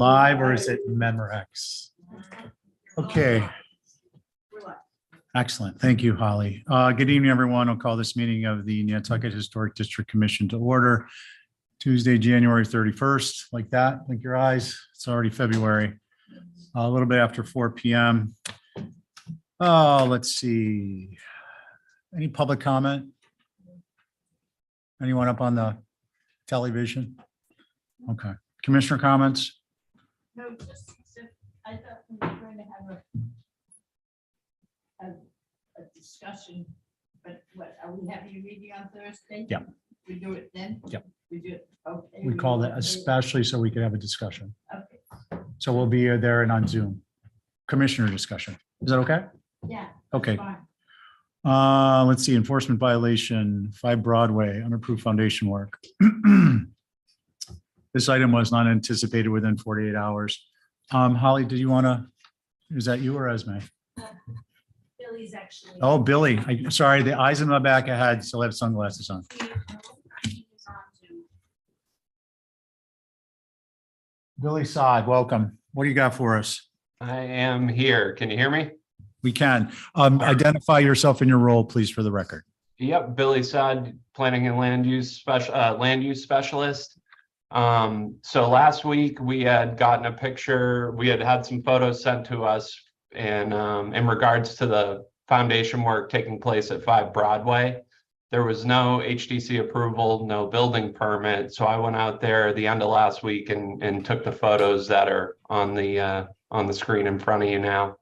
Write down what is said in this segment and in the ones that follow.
Live or is it Memorex? Okay. Excellent. Thank you, Holly. Good evening, everyone. I'll call this meeting of the Nantucket Historic District Commission to order. Tuesday, January 31st, like that, blink your eyes. It's already February. A little bit after 4 p.m. Oh, let's see. Any public comment? Anyone up on the television? Okay. Commissioner comments? No, just, I thought we were going to have a discussion, but what, are we having a meeting on Thursday? Yeah. We do it then? Yep. We do it, okay. We called it especially so we could have a discussion. Okay, So we'll be there and on Zoom. Commissioner discussion. Is that okay? yeah. Okay. Fine. Let's see, enforcement violation, 5 Broadway, unapproved foundation work. This item was not anticipated within 48 hours. Holly, did you want to, is that you or Esme? Billy's actually. Oh, Billy, sorry, the eyes in my back of head still have sunglasses on. Billy Sod, welcome. What do you got for us? I am here. Can you hear me? We can. Identify yourself and your role, please, for the record. Yep, Billy Sod, planning and land use specialist. So last week we had gotten a picture, we had some photos sent to us and in regards to the foundation work taking place at 5 Broadway. There was no HDC approval, no building permit. So I went out there the end of last week and took the photos that are on the screen in front of you now.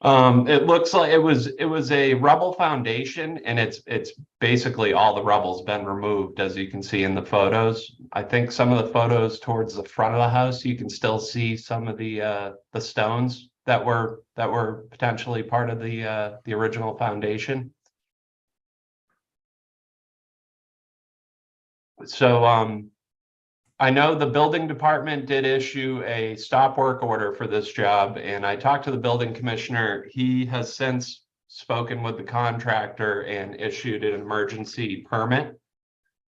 It looks like it was a rubble foundation, and it's basically all the rubble's been removed, as you can see in the photos. I think some of the photos towards the front of the house, you can still see some of the stones that were potentially part of the original foundation. So I know the building department did issue a stop work order for this job, and I talked to the building commissioner. He has since spoken with the contractor and issued an emergency permit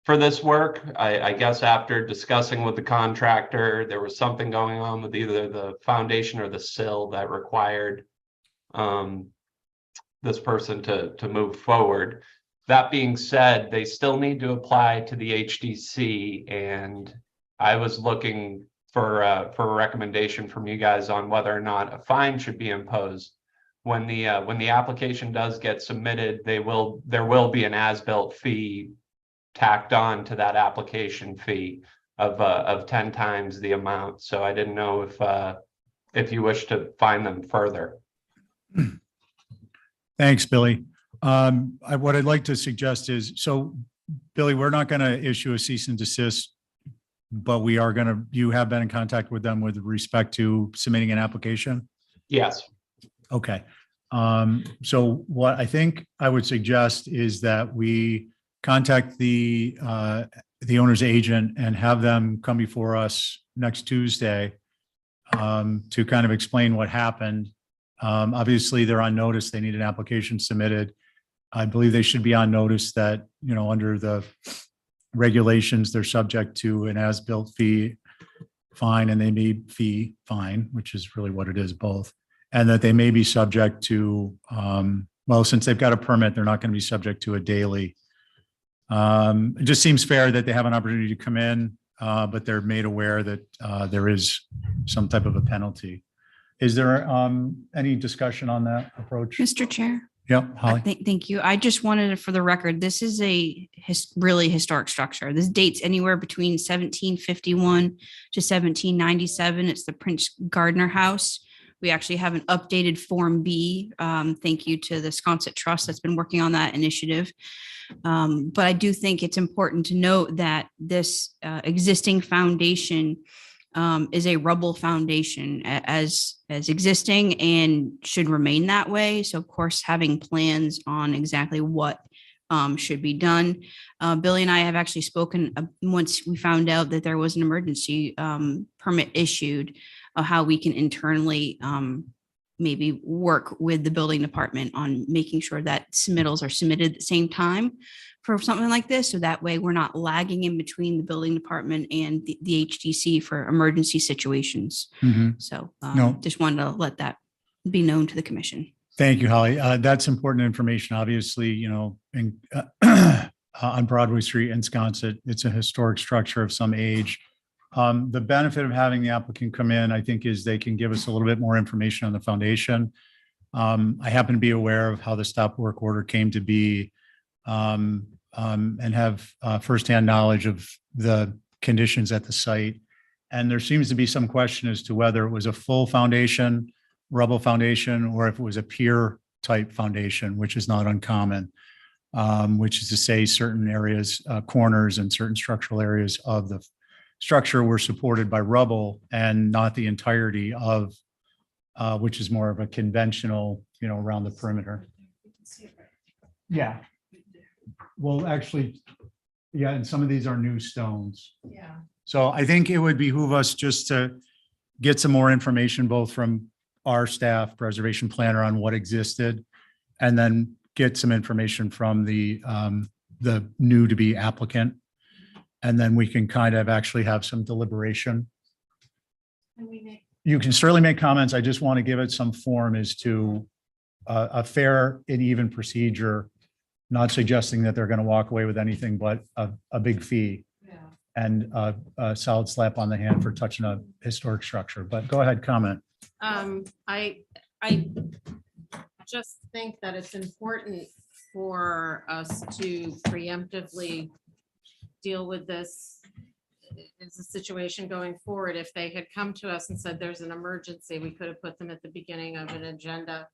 for this work. I guess after discussing with the contractor, there was something going on with either the foundation or the sill that required this person to move forward. That being said, they still need to apply to the HDC, and I was looking for a recommendation from you guys on whether or not a fine should be imposed. When the application does get submitted, there will be an as-built fee tacked on to that application fee of 10 times the amount. So I didn't know if you wish to fine them further. Thanks, Billy. What I'd like to suggest is, so Billy, we're not going to issue a cease and desist, but we are going to, you have been in contact with them with respect to submitting an application? Yes. Okay. So what I think I would suggest is that we contact the owner's agent and have them come before us next Tuesday to kind of explain what happened. Obviously, they're on notice. They need an application submitted. I believe they should be on notice that, you know, under the regulations, they're subject to an as-built fee fine, and they may fee fine, which is really what it is, both. And that they may be subject to, well, since they've got a permit, they're not going to be subject to a daily. It just seems fair that they have an opportunity to come in, but they're made aware that there is some type of a penalty. Is there any discussion on that approach? Mr. Chair. Yeah, Holly. Thank you. I just wanted to, for the record, this is a really historic structure. This dates anywhere between 1751 to 1797. It's the Prince Gardner House. We actually have an updated Form B. Thank you to the Sconset Trust that's been working on that initiative. But I do think it's important to note that this existing foundation is a rubble foundation as existing and should remain that way. So of course, having plans on exactly what should be done. Billy and I have actually spoken once we found out that there was an emergency permit issued, how we can internally maybe work with the building department on making sure that submittals are submitted at the same time. for something like this. So that way we're not lagging in between the building department and the HDC for emergency situations. Mhm. So No. just wanted to let that be known to the commission. Thank you, Holly. That's important information. Obviously, on Broadway Street in Sconset, it's a historic structure of some age. The benefit of having the applicant come in, I think, is they can give us a little bit more information on the foundation. I happen to be aware of how the stop work order came to be, and have firsthand knowledge of the conditions at the site. And there seems to be some question as to whether it was a full foundation, rubble foundation, or if it was a pier type foundation, which is not uncommon, which is to say certain areas, corners and certain structural areas of the structure were supported by rubble and not the entirety of, which is more of a conventional, around the perimeter. Yeah. Well, actually, yeah, and some of these are new stones. Yeah. So I think it would behoove us just to get some more information, both from our staff, preservation planner, on what existed, and then get some information from the new to be applicant. And then we can kind of actually have some deliberation. You can certainly make comments. I just want to give it some form as to a fair and even procedure, not suggesting that they're going to walk away with anything but a big fee and a solid slap on the hand for touching a historic structure. But go ahead, comment. I just think that it's important for us to preemptively deal with this as a situation going forward. If they had come to us and said there's an emergency, we could have put them at the beginning of an agenda.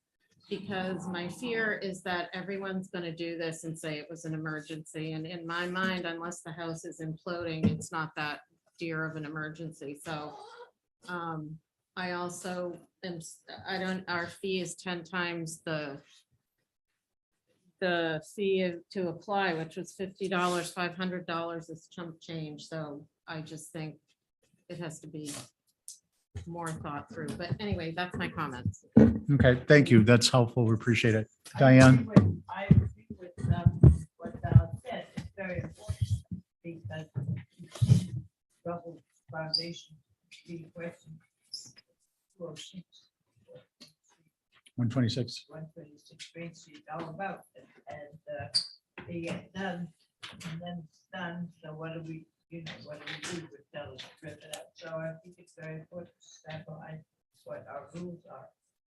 Because my fear is that everyone's going to do this and say it was an emergency. And in my mind, unless the house is imploding, it's not that dear of an emergency. So I also am, our fee is 10 times the fee to apply, which was $50, $500 is chump change. So I just think it has to be more thought through. But anyway, that's my comments. Okay, thank you. That's helpful. We appreciate it. I Diane? agree with what Val said. It's very important because rubble foundation, the question. 126. 126 Green Street, all about it. And they get done and then it's done. So what do we do with tell us to rip it out? So I think it's very important to stand behind what our rules are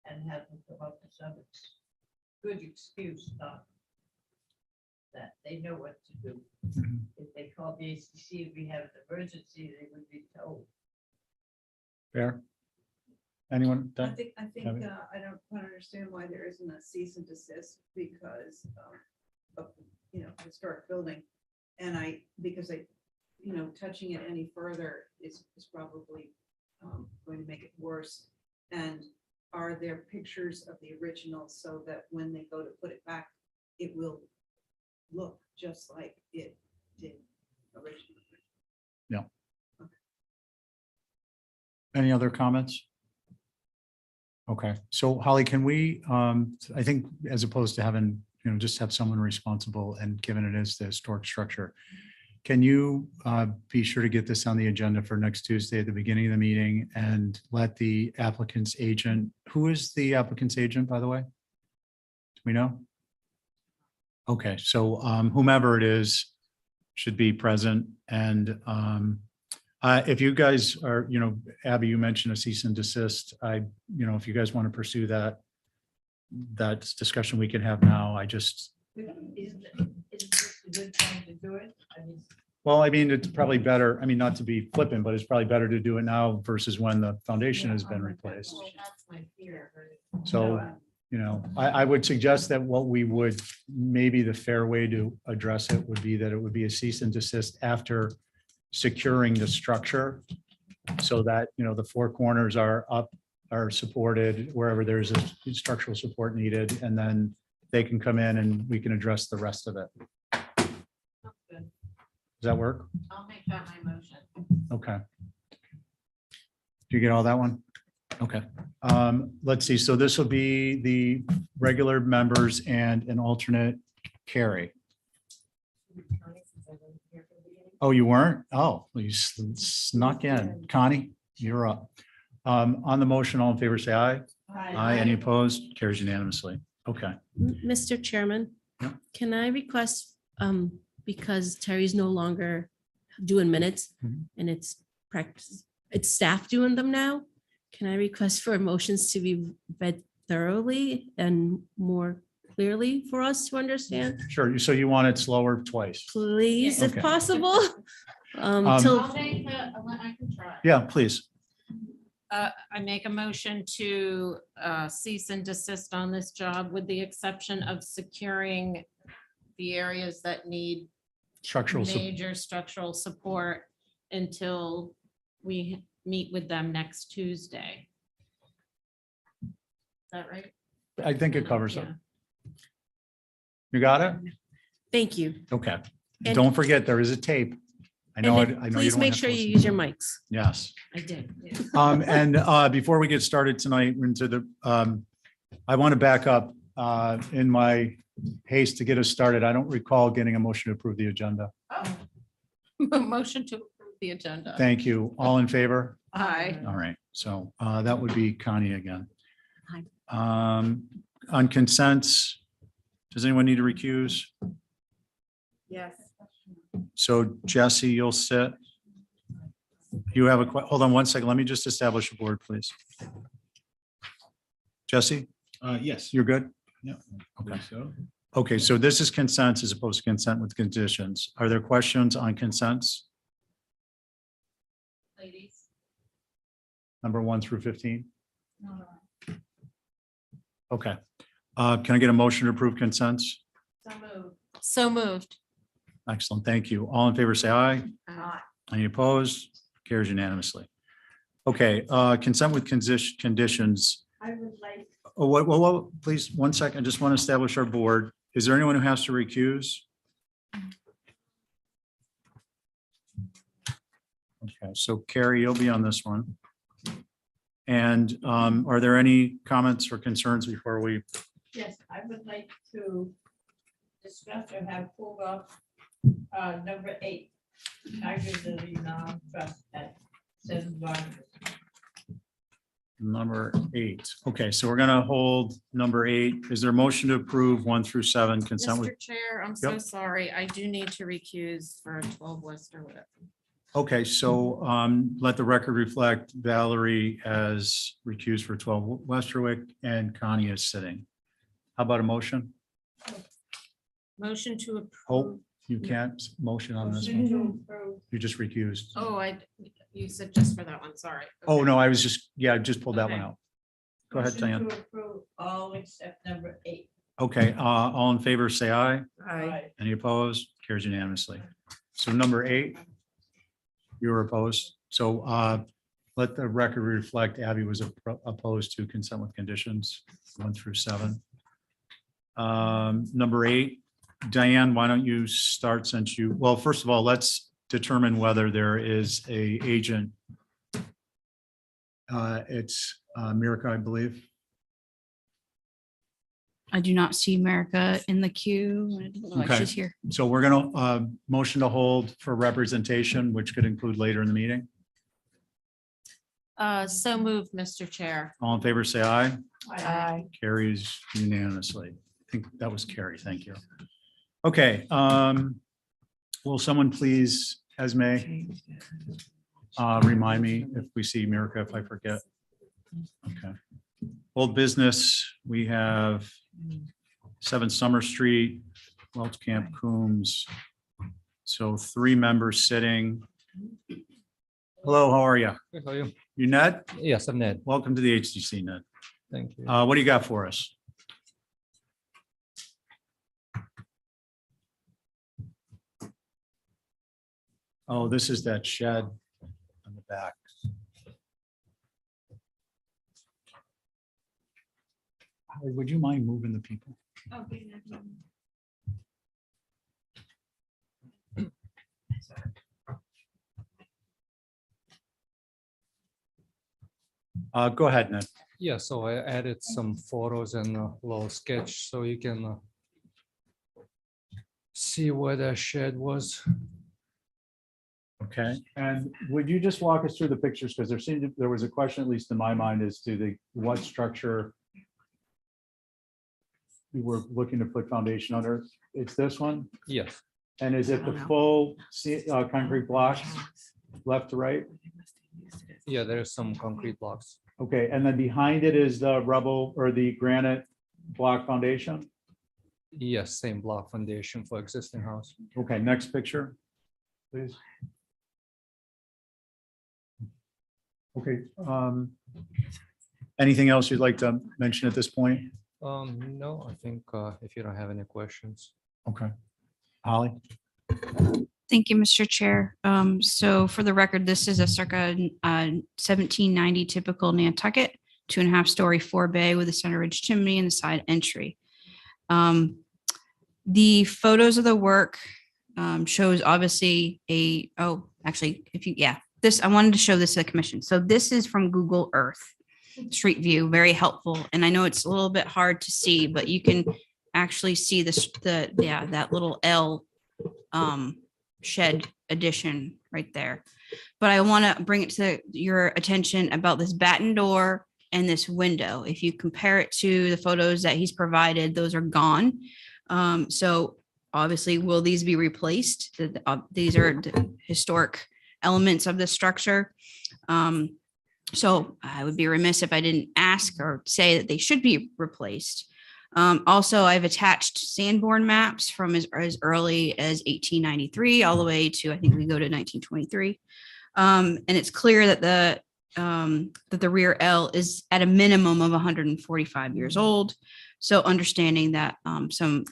and have them come up with some good excuse not that they know what to do. If they call the HCC, if we have an emergency, they would be told. Fair. Anyone? I think, Kevin? I don't quite understand why there isn't a cease and desist because of, historic building. And because touching it any further is probably going to make it worse. And are there pictures of the original so that when they go to put it back, it will look just like it did originally? Yeah. Okay. Any other comments? Okay, so Holly, can we, I think as opposed to having, just have someone responsible and given it as the historic structure, can you be sure to get this on the agenda for next Tuesday at the beginning of the meeting and let the applicant's agent, who is the applicant's agent, by the way? Do we know? Okay, so whomever it is should be present. And if you guys are, Abby, you mentioned a cease and desist. If you guys want to pursue that's discussion we can have now. Isn't this a good time to do it? Well, it's probably better, not to be flippant, but it's probably better to do it now versus when the foundation has been replaced. Well, that's my fear. So, I would suggest that what we would, maybe the fair way to address it would be that it would be a cease and desist after securing the structure so that, the four corners are supported wherever there's a structural support needed, and then they can come in and we can address the rest of it. Good. Does that work? I'll make that my motion. Okay. Do you get all that one? Okay. Let's see. So this will be the regular members and an alternate, Carrie. Oh, you weren't? Oh, you snuck in. Connie, you're up. On the motion, all in favor, say aye. Aye. Any opposed? Carries unanimously. Okay. Mr. Chairman, Yeah. can I request, because Terry's no longer doing minutes Mhm. and it's practice, it's staff doing them now. Can I request for motions to be read thoroughly and more clearly for us to understand? Sure. So you want it slower twice? Please, if Okay. possible. Um, Till, I'll make I can try. Yeah, please. I make a motion to cease and desist on this job with the exception of securing the areas that need Structural. major structural support until we meet with them next Tuesday. Is that right? I think it covers it. Yeah. You got it? thank you. Okay. And- Don't forget, there is a tape. I know. And it- I know. please don't make have sure to you listen use to your it. mics. Yes. I did. And before we get started tonight into the, I want to back up in my haste to get us started. I don't recall getting a motion to approve the agenda. Motion to approve the agenda. Thank you. All in favor? Aye. All right. So that would be Connie again. Aye. On consents, does anyone need to recuse? Yes. So Jesse, you'll sit. You have hold on one second. Let me just establish a board, please. Jesse, Yes. you're good? Yeah. Okay. So, Okay, so this is consents as opposed to consent with conditions. Are there questions on consents? Ladies. Number 1 through 15? Okay. Can I get a motion to approve consents? So moved. Excellent, thank you. All in favor, say aye. Aye. Any opposed? Carries unanimously. Okay, consent with conditions. I would like, Oh, please, 1 second. I just want to establish our board. Is there anyone who has to recuse? Okay, so Carrie, you'll be on this one. And are there any comments or concerns before we? yes, I would like to discuss or have pulled off number 8. Tiger Lily non-trust at 7 Rogers. Number 8. Okay, so we're gonna hold number 8. Is there a motion to approve 1 through 7 consent with? Mr. Chair, I'm so Yep. sorry. I do need to recuse for 12 Westerwood. Okay, so let the record reflect Valerie as recused for 12 Westerwick and Connie is sitting. How about a motion? Motion to approve. Oh, you can't motion on this one. To approve. You just recused. Oh, you said just for that one, sorry. Oh, Okay. no, I was just, yeah, I just pulled that one Okay. out. Go ahead, Motion Diane. To approve all except number 8. Okay, all in favor, say aye. Aye. Any opposed? Carries unanimously. So number 8, you were opposed. So let the record reflect Abby was opposed to consent with conditions 1 through 7. Number 8, Diane, why don't you start since you, well, first of all, let's determine whether there is a agent. It's Mirka, I believe. I do not see America in the queue. I don't know why Okay. she's here. So we're gonna motion to hold for representation, which could include later in the meeting. So moved, Mr. Chair. All in favor, say aye. Aye. Carries unanimously. I think that was Carrie. Thank you. Okay. Will someone please, Esme, remind me if we see Mirka, if I forget? Okay. Old business, we have 7 Summer Street, Welch Camp Coombs. So 3 members sitting. Hello, how are you? Good, how are you? You Ned? Yes, I'm Ned. Welcome to the HTC, Ned. Thank you. What do you got for us? Oh, this is that shed on the back. Howard, would you mind moving the people? Go ahead, Ned. Yeah, so I added some photos and a little sketch so you can see where the shed was. Okay, and would you just walk us through the pictures? Because there was a question, at least in my mind, as to what structure we were looking to put foundation under. It's this one? Yes, And is it the full concrete block, left to right? yeah, there is some concrete blocks. Okay, and then behind it is the rubble or the granite block foundation? Yes, same block foundation for existing house. Okay, next picture, please. Okay, anything else you'd like to mention at this point? No, I think if you don't have any questions. Okay. Holly? Thank you, Mr. Chair. So for the record, this is a circa 1790 typical Nantucket, 2.5-story 4-bay with a center ridge chimney and the side entry. The photos of the work shows obviously I wanted to show this to the commission. So this is from Google Earth Street View, very helpful. And I know it's a little bit hard to see, but you can actually see that little L shed addition right there. But I want to bring it to your attention about this batten door and this window. If you compare it to the photos that he's provided, those are gone. So obviously, will these be replaced? These are the historic elements of the structure. So I would be remiss if I didn't ask or say that they should be replaced. Also, I've attached Sanborn maps from as early as 1893 all the way to, I think we go to 1923. And it's clear that the rear L is at a minimum of 145 years old. So understanding that some,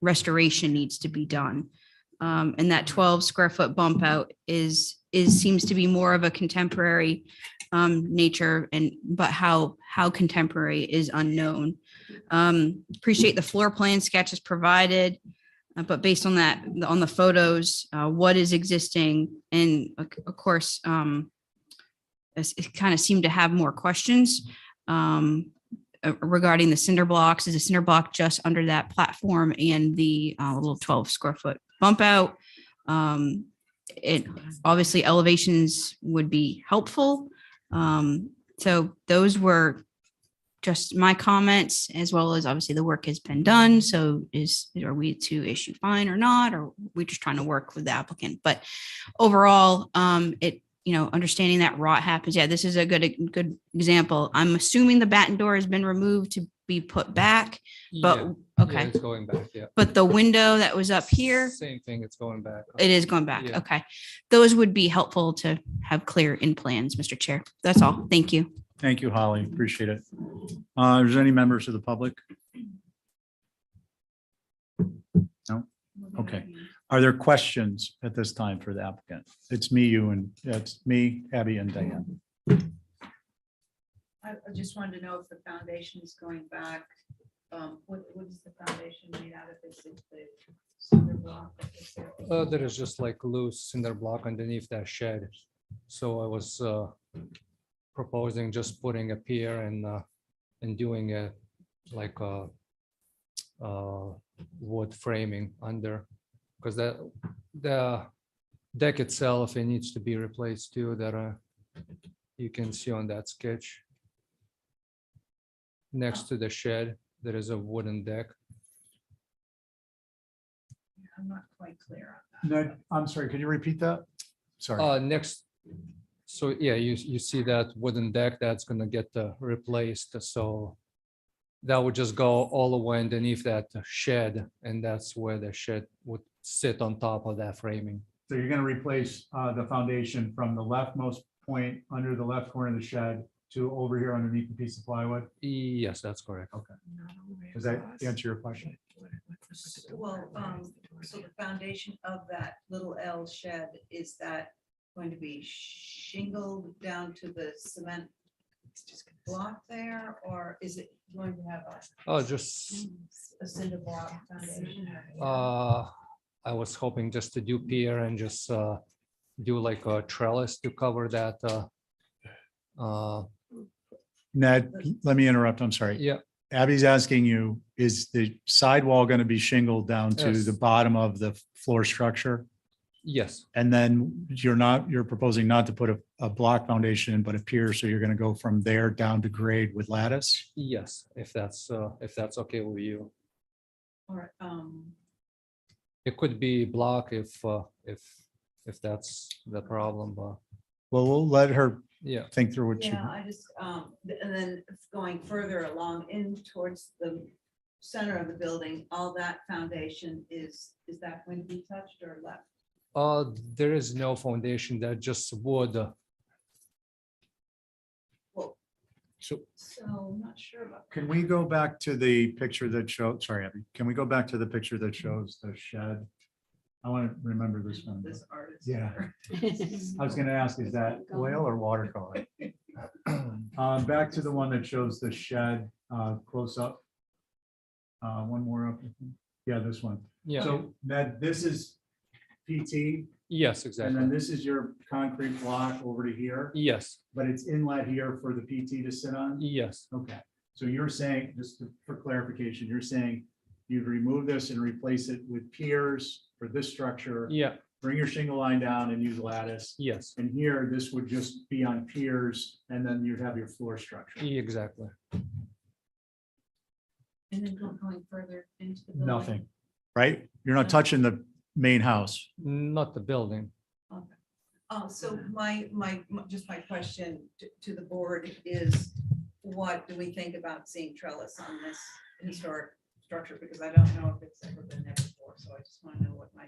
restoration needs to be done. And that 12 square foot bump out seems to be more of a contemporary nature, but how contemporary is unknown. Appreciate the floor plan sketches provided, but based on that, on the photos, what is existing, and of course, it kind of seemed to have more questions regarding the cinder blocks. Is a cinder block just under that platform and the little 12 square foot bump out? It obviously elevations would be helpful. So those were just my comments, as well as obviously the work has been done. So are we to issue fine or not, or we're just trying to work with the applicant? But overall, understanding that rot happens. Yeah, this is a good example. I'm assuming the batten door has been removed to be put back, but Yeah, okay. it's going back, yeah. But the window that was up here, Same thing, it's going back. it is going back. Yeah. Okay. Those would be helpful to have clear in plans, Mr. Chair. That's all. Thank you. Thank you, Holly. Appreciate it. Is there any members of the public? No? Okay. Are there questions at this time for the applicant? It's me, Abby, and Diane. I just wanted to know if the foundation is going back. What is the foundation made out of? Is it the cinder block? There is just like loose cinder block underneath that shed. So I was proposing just putting a pier and doing a like a wood framing under, because the deck itself, it needs to be replaced too. That you can see on that sketch. Next to the shed, there is a wooden deck. I'm not quite clear on that. No, I'm sorry, could you repeat that? Sorry. Next, so yeah, you see that wooden deck that's gonna get replaced. So that would just go all the way underneath that shed, and that's where the shed would sit on top of that framing. So you're going to replace the foundation from the leftmost point under the left corner of the shed to over here underneath the piece of plywood? Yes, that's correct. Okay. Does that answer your question? Well, so the foundation of that little L shed, is that going to be shingled down to the cement block there, or is it going to have Just a cinder block foundation? I was hoping just to do pier and just do like a trellis to cover that. Ned, let me interrupt. I'm sorry. Yeah, Abby's asking you, is the sidewall going to be shingled down to Yes. the bottom of the floor structure? Yes, And then you're proposing not to put a block foundation, but a pier, so you're gonna go from there down to grade with lattice? yes, if that's okay with you. Or, It could be block if that's the problem, but Well, we'll let her yeah, think through what she, yeah, I just, and then going further along in towards the center of the building, all that foundation is that going to be touched or left? there is no foundation, that just wood. Well, so so I'm not sure about. can we go back to the picture that shows, sorry, Abby, can we go back to the picture that shows the shed? I want to remember this one. This artist. Yeah. I was gonna ask, is that oil or watercolor? Back to the one that shows the shed, close up. One more up. I think. Yeah, this one. Yeah, So Ned, this is PT, yes, and exactly. then this is your concrete block over to here, Yes, but it's inlet here for the PT to sit on? yes, Okay, so you're saying, for clarification, you're saying you'd remove this and replace it with piers for this structure, yeah, bring your shingle line down and use lattice. yes, And here, this would just be on piers, and then you'd have your floor structure. exactly. And then going further into the building. Nothing, right? You're not touching the main house. Not the building. So just my question to the board is, what do we think about seeing trellis on this historic structure? Because I don't know if it's ever been there before, so I just want to know what my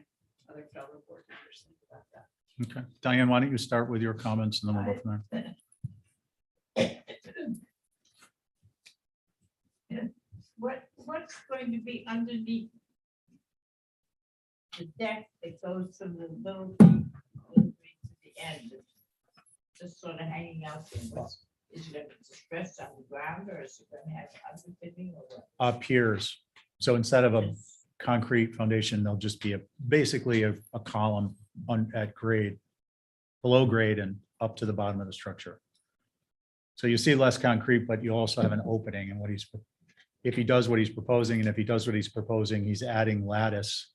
other fellow board members think about that. Okay, Diane, why don't you start with your comments and then we'll go from there. What's going to be underneath the deck that goes from the little thing all the way to the end? Just sort of hanging out there. Is it going to stress on the ground, or is it going to have underpinning or what? Piers. So instead of a concrete foundation, they'll just be basically a column at grade, below grade and up to the bottom of the structure. So you see less concrete, but you also have an opening, and if he does what he's proposing, and if he does what he's proposing, he's adding lattice,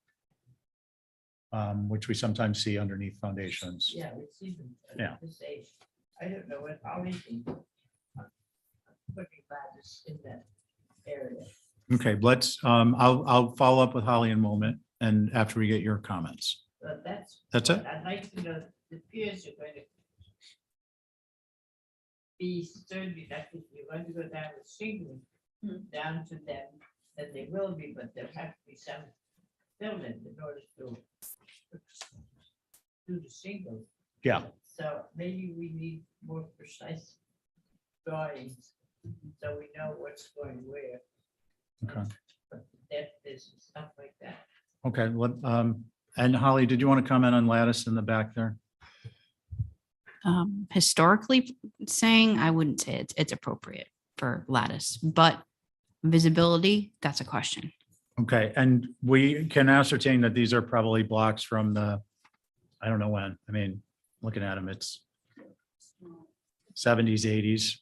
which we sometimes see underneath foundations. Yeah, we see them. Yeah. This age. I don't know what all these things. Putting ladders in that area. Okay, I'll follow up with Holly in a moment, and after we get your comments. But That's it? what I'd like to know, the piers are going to be sturdy, that if you're going to go down with shingles down to them, then they will be, but there'll have to be some filling in order to do the shingles. Yeah, So maybe we need more precise drawings, so we know what's going where. okay, But the depth is and stuff like that. okay. And Holly, did you want to comment on lattice in the back there? Historically saying, I wouldn't say it's appropriate for lattice, but visibility, that's a question. Okay, and we can ascertain that these are probably blocks from I don't know when, I mean, looking at them, it's 70s, 80s.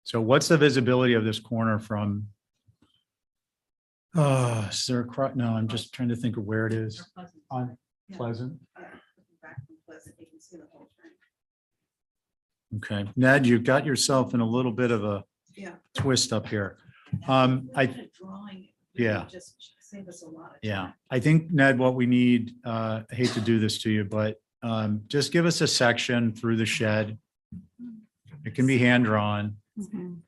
So what's the visibility of this corner from? Is there no, I'm just trying to think of where it is on Yeah. Pleasant. Back from Pleasant, you can see the whole thing. Okay, Ned, you got yourself in a little bit of a Yeah. twist up here. A drawing. yeah. Just save us a lot of Yeah, time. I think, Ned, what we need, I hate to do this to you, but just give us a section through the shed. It can be hand drawn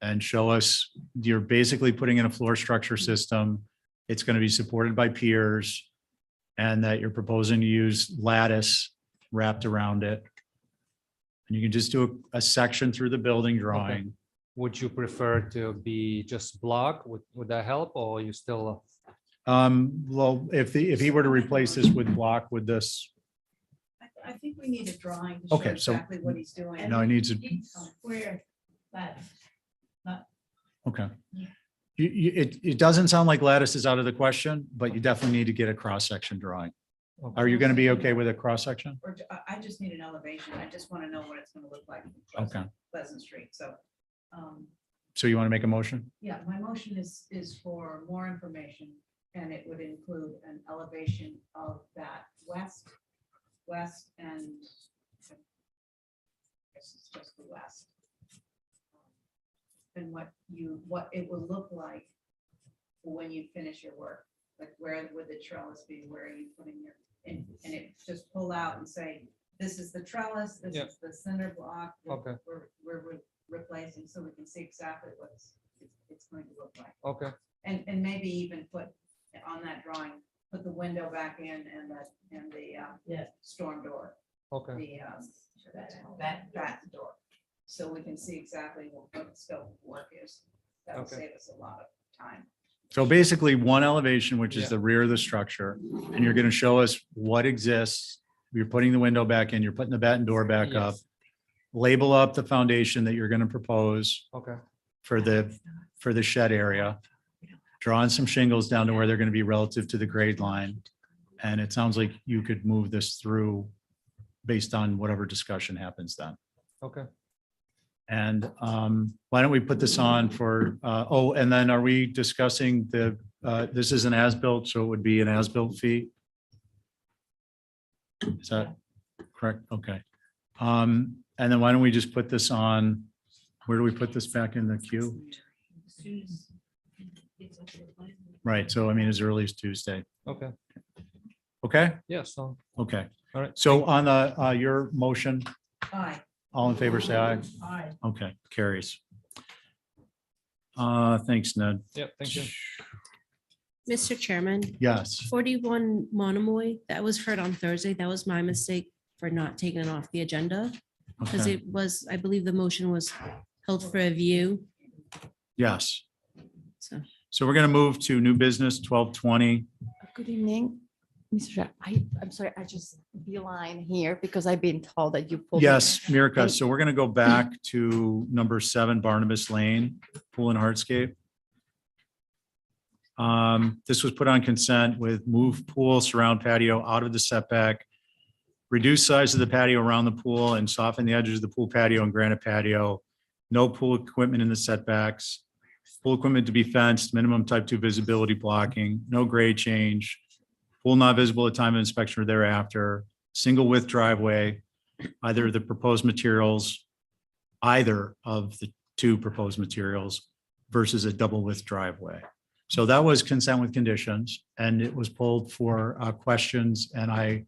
and show us, you're basically putting in a floor structure system. It's going to be supported by piers, and that you're proposing to use lattice wrapped around it. And you can just do a section through the building drawing. Would you prefer to be just block? Would that help, or you still? Well, if he were to replace this with block with this, I think we need a drawing to show Okay, so- exactly what he's doing. no, he needs a, Square ladders. okay. It doesn't sound like lattice is out of the question, but you definitely need to get a cross-section drawing. Are you going to be okay with a cross-section? Or I just need an elevation. I just want to know what it's going to look like. from Okay, Pleasant Street. So, so you want to make a motion? yeah, my motion is for more information and it would include an elevation of that west and I guess it's just the west. And what it will look like when you finish your work, like where would the trellis be, where are you putting your, and it just pull out and say, this is the trellis, this Yeah. is the cinder block. that Okay. We're replacing, so we can see exactly it's going to look like. Okay, And maybe even put on that drawing, put the window back in and the Yeah. storm door, okay, the that door. So we can see exactly what the scope of work is. That'll Okay. save us a lot of time. So basically one elevation, which is Yeah. the rear of the structure, and you're going to show us what exists. You're putting the window back in, you're putting the batten door back up. Yes. Label up the foundation that you're going to propose okay, for the shed area. Draw in some shingles down to where they're going to be relative to the grade line. And it sounds like you could move this through based on whatever discussion happens then. okay. And why don't we put this on for, and then are we discussing this is an as-built, so it would be an as-built fee? Is that correct? Okay. And then why don't we just put this on, where do we put this back in the queue? Right, so I mean, as early as Tuesday. Okay, Okay, yeah, so, okay. all right. So on the, your motion, Aye. all in favor, say aye. Aye. Okay, carries. Thanks, Ned. Yeah, thank you. Mr. Chairman, Yes, 41 Monomoy, that was heard on Thursday. That was my mistake for not taking it off the agenda. Because okay, it was, I believe the motion was held for review. yes. So So we're gonna move to new business 1220. Good evening, Mr. Chair. I'm sorry, I just beeline here because I've been told that you pulled. Yes, Mirka, And- so we're gonna go back to number 7 Barnabas Lane, Pool and Hardscape. This was put on consent with move pool surround patio out of the setback, reduce size of the patio around the pool and soften the edges of the pool patio and granite patio. No pool equipment in the setbacks. Pool equipment to be fenced, minimum type 2 visibility blocking, no grade change. Pool not visible at time of inspection or thereafter. Single width driveway, either of the proposed materials, either of the 2 proposed materials versus a double width driveway. So that was consent with conditions, and it was pulled for questions, and I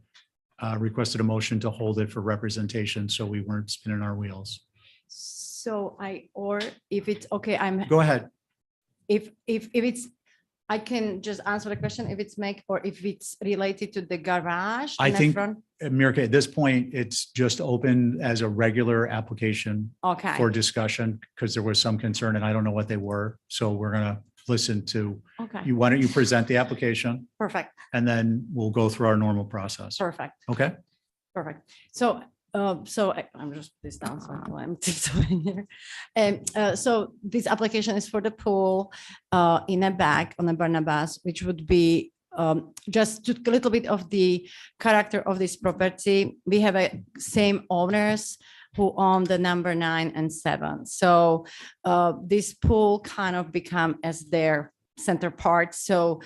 requested a motion to hold it for representation, so we weren't spinning our wheels. So or if it's okay, Go ahead. if it's, I can just answer the question if it's or if it's related to the garage. I in the think- front? Mirka, at this point, it's just open as a regular application Okay, for discussion, because there was some concern, and I don't know what they were. So we're gonna listen to, okay, why don't you present the application, perfect, and then we'll go through our normal process. perfect, Okay? perfect. So, I'm just this down, so I'm tiptoeing here. And so this application is for the pool in a back on the Barnabas, which would be just to a little bit of the character of this property. We have a same owners who own the number 9 and 7. So this pool kind of become as their center part. So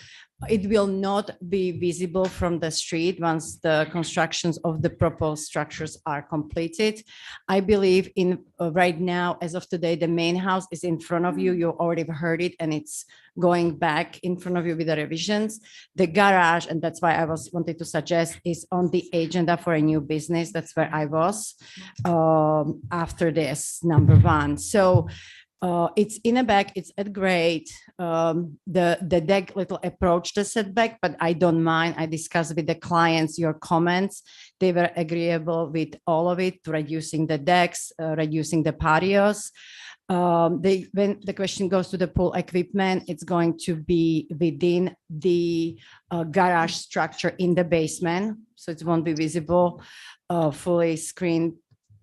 it will not be visible from the street once the constructions of the proposed structures are completed. I believe in right now, as of today, the main house is in front of you. You already heard it, and it's going back in front of you with the revisions. The garage, and that's why I was wanted to suggest, is on the agenda for a new business. That's where I was after this, number 1. So it's in a back, it's at grade. The deck little approach the setback, but I don't mind. I discussed with the clients your comments. They were agreeable with all of it, reducing the decks, reducing the patios. When the question goes to the pool equipment, it's going to be within the garage structure in the basement. So it won't be visible, fully screened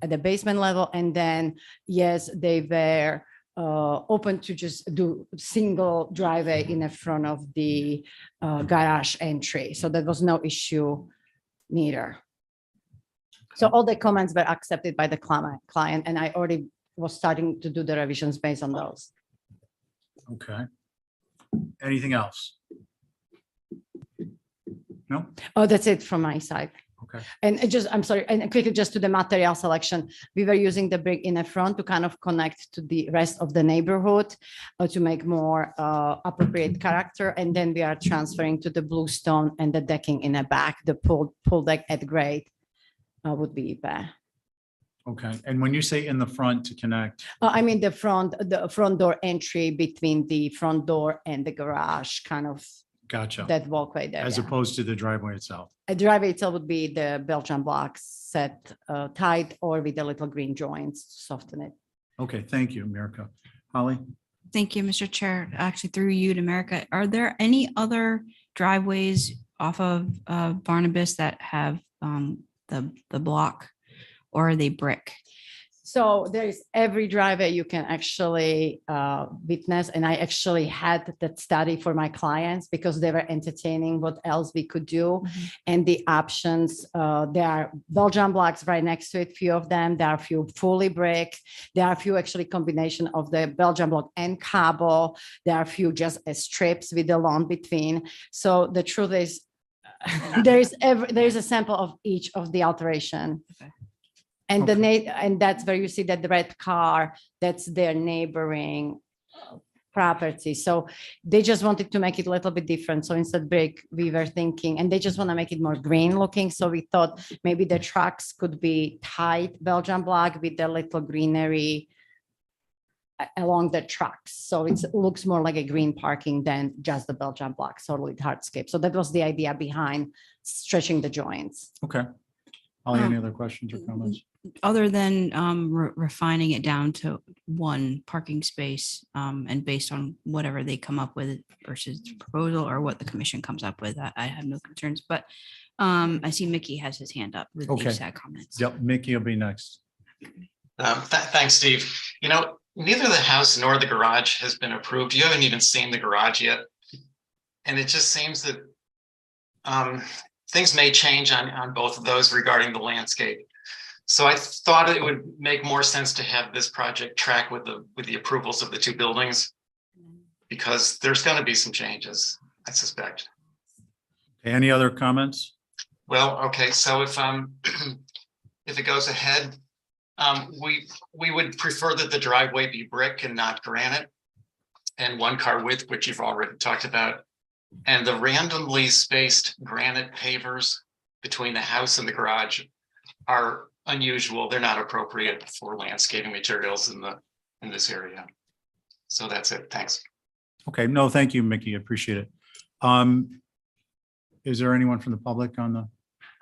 at the basement level. And then, yes, they were open to just do single driveway in the front of the garage entry. So there was no issue neither. So all the comments were accepted by the client, and I already was starting to do the revisions based on those. Okay. Anything else? No? Oh, that's it from my side. Okay. And it just, I'm sorry, and quickly just to the material selection, we were using the brick in the front to kind of connect to the rest of the neighborhood to make more appropriate character. And then we are transferring to the bluestone and the decking in the back, the pool deck at grade would be there. Okay. And when you say in the front to connect, I mean, the front door entry between the front door and the garage, kind of gotcha, that walkway there. as yeah. opposed to the driveway itself. A driveway itself would be the Belgian blocks set tight or with the little green joints to soften it. Okay, thank you, Mirka. Holly? Thank you, Mr. Chair. Actually, through you to America, are there any other driveways off of Barnabas that have the block, or are they brick? So there is every driveway you can actually witness. And I actually had that study for my clients because they were entertaining what else we could do. And the options, there are Belgian blocks right next to it, few of them. There are a few fully brick. There are a few actually combination of the Belgian block and cobble. There are a few just as strips with the lawn between. So the truth is, there is a sample of each of the alteration. Okay. And and that's where you see that the red car, that's their neighboring property. So they just wanted to make it a little bit different. So instead brick, we were thinking, and they just want to make it more green looking. So we thought maybe the trucks could be tight Belgian block with the little greenery along the trucks. So it looks more like a green parking than just the Belgian block, totally hardscape. So that was the idea behind stretching the joints. Okay. Holly, any other questions or comments? Other than refining it down to one parking space and based on whatever they come up with versus the proposal or what the commission comes up with, I have no concerns. But I see Mickey has his hand up with Okay. HSAC comments. Yep, Mickey will be next. Thanks, Steve. You know, neither the house nor the garage has been approved. You haven't even seen the garage yet. And it just seems that things may change on both of those regarding the landscape. So I thought it would make more sense to have this project track with the approvals of the two buildings, because there's going to be some changes, I suspect. Any other comments? Well, okay, so if if it goes ahead, we would prefer that the driveway be brick and not granite, and 1-car width, which you've already talked about, and the randomly spaced granite pavers between the house and the garage are unusual. They're not appropriate for landscaping materials in this area. So that's it. Thanks. Okay, no, thank you, Mickey. I appreciate it. Is there anyone from the public on the,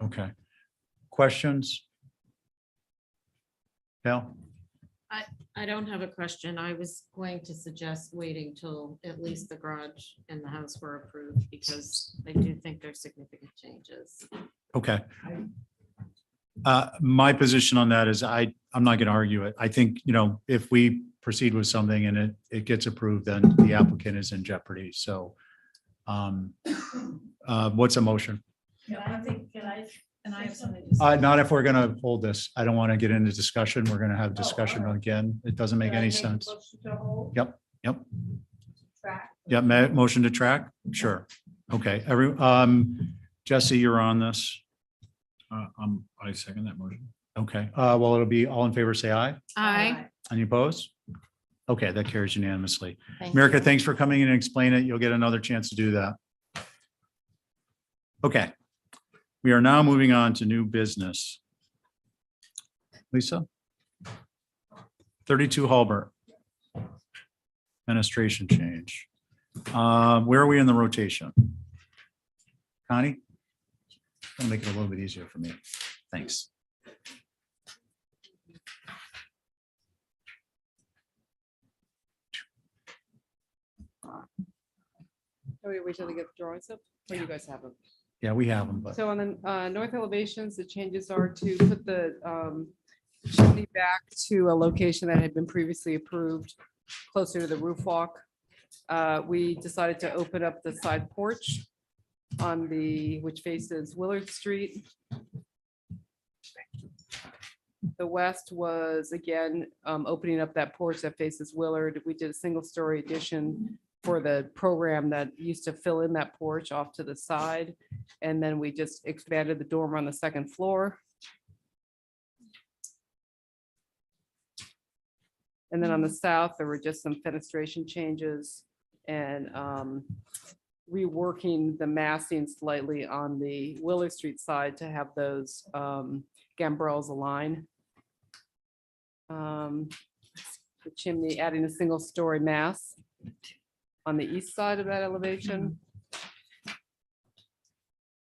okay. Questions? Val? I don't have a question. I was going to suggest waiting till at least the garage and the house were approved because I do think there's significant changes. Okay. My position on that is I'm not going to argue it. I think, you know, if we proceed with something and it gets approved, then the applicant is in jeopardy. So what's a motion? And I have something to say. Not if we're going to hold this. I don't want to get into discussion. We're going to have discussion again. It doesn't make any sense. Yep. Yeah, motion to track? Sure. Okay, Jesse, you're on this. I second that motion. Okay, well, it'll be all in favor, say aye. Aye. Any opposed? Okay, that carries unanimously. Thank Mirka, you. thanks for coming in and explain it. You'll get another chance to do that. Okay, we are now moving on to new business. Lisa? 32 Hulbert. Administration change. Where are we in the rotation? Connie? I'll make it a little bit easier for me. Thanks. Oh, we wait till they get the drawings up, or you guys have them? Yeah, we have them, but So on the north elevations, the changes are to put the chimney back to a location that had been previously approved, closer to the roof walk. We decided to open up the side porch on which faces Willard Street. The west was again opening up that porch that faces Willard. We did a single-story addition for the program that used to fill in that porch off to the side. And then we just expanded the dormer on the second floor. And then on the south, there were just some fenestration changes and reworking the massing slightly on the Willard Street side to have those gambrels align. The chimney, adding a single story mass on the east side of that elevation.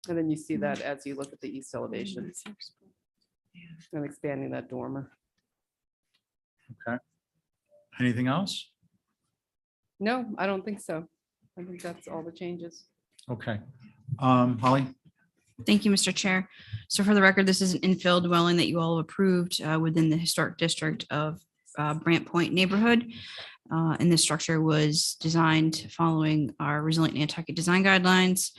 And then you see that as you look at the east elevation. And expanding that dormer. Okay. Anything else? No, I don't think so. I think that's all the changes. Okay. Holly? Thank you, Mr. Chair. So for the record, this is an infill dwelling that you all have approved within the historic district of Brant Point neighborhood. And this structure was designed following our resilient Nantucket design guidelines.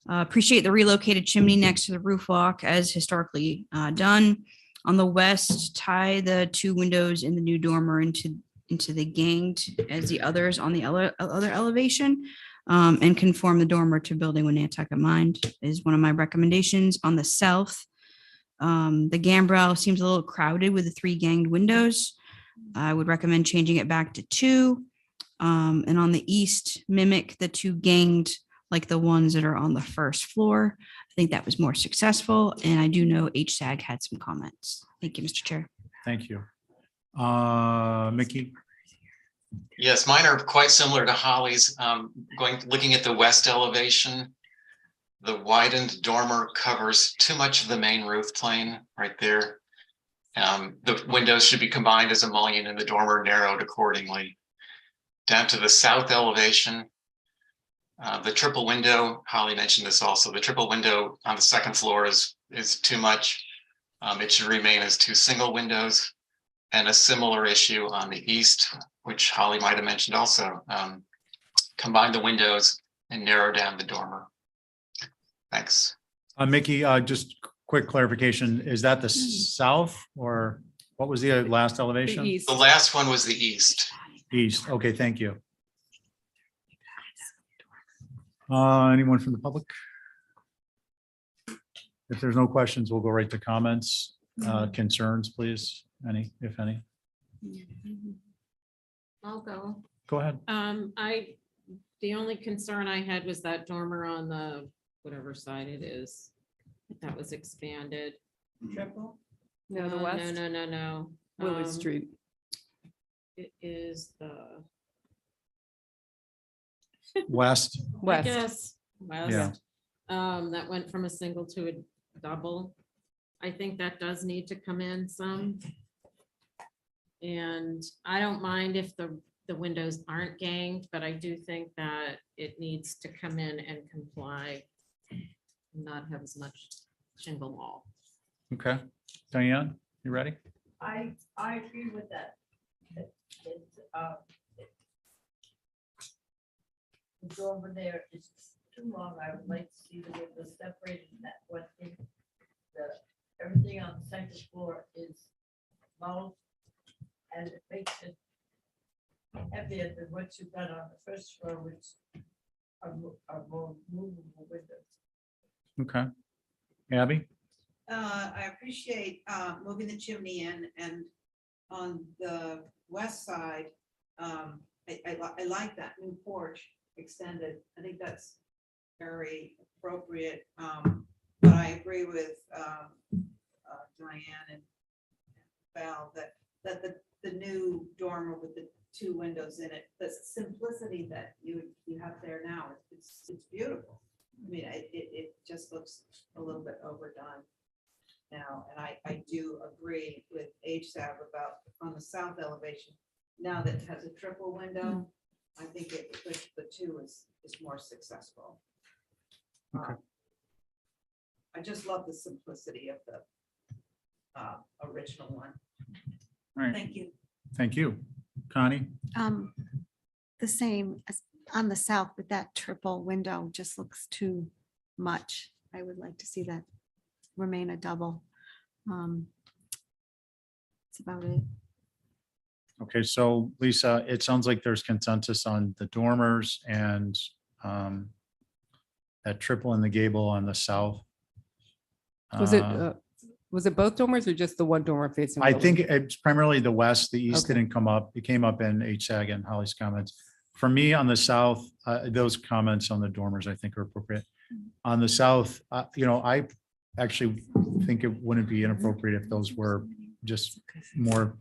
Appreciate the relocated chimney next to the roof walk as historically done. On the west, tie the two windows in the new dormer into the ganged as the others on the other elevation. And conform the dormer to building with Nantucket in mind is one of my recommendations. On the south, the gambrel seems a little crowded with the 3 ganged windows. I would recommend changing it back to 2. And on the east, mimic the 2 ganged like the ones that are on the first floor. I think that was more successful. And I do know HSAG had some comments. Thank you, Mr. Chair. Thank you. Mickey? Yes, mine are quite similar to Holly's. Looking at the west elevation, the widened dormer covers too much of the main roof plane right there. The windows should be combined as a mullion and the dormer narrowed accordingly. Down to the south elevation, the triple window, Holly mentioned this also, the triple window on the second floor is too much. It should remain as 2 single windows. And a similar issue on the east, which Holly might have mentioned also. Combine the windows and narrow down the dormer. Thanks. Mickey, just quick clarification. Is that the south or what was the last elevation? The east. The last one was the east. East. Okay, thank you. Anyone from the public? If there's no questions, we'll go right to comments, concerns, please. Any, if any. I'll go. Go ahead. The only concern I had was that dormer on the, whatever side it is, that was expanded. Triple? No, the west. No. Willard Street. It is the. West. I West. guess, Yeah. west. That went from a single to a double. I think that does need to come in some. And I don't mind if the windows aren't ganged, but I do think that it needs to come in and comply. Not have as much shingle wall. Okay. Diane, you ready? I agree with that. The door over there is too long. I would like to see the windows separated and that one thing. Everything on the second floor is small and it makes it heavier than what you've got on the first floor, which are more movable windows. Okay. Abby? I appreciate moving the chimney in, and on the west side, I like that new porch extended. I think that's very appropriate. But I agree with Diane and Val that the new dormer with the 2 windows in it, the simplicity that you have there now, it's beautiful. I mean, it just looks a little bit overdone now. And I do agree with HSAB about on the south elevation, now that it has a triple window, I think the 2 is more successful. Okay. I just love the simplicity of the original one. All right. Thank you. Thank you. Connie? The same as on the south with that triple window just looks too much. I would like to see that remain a double. That's about it. Okay, so Lisa, it sounds like there's consensus on the dormers and that triple in the gable on the south. Was it both dormers or just the one dormer facing? I the think window? it's primarily the west, the east Okay. didn't come up. It came up in HSAG and Holly's comments. For me, on the south, those comments on the dormers, I think are appropriate. On the south, I actually think it wouldn't be inappropriate if those were just more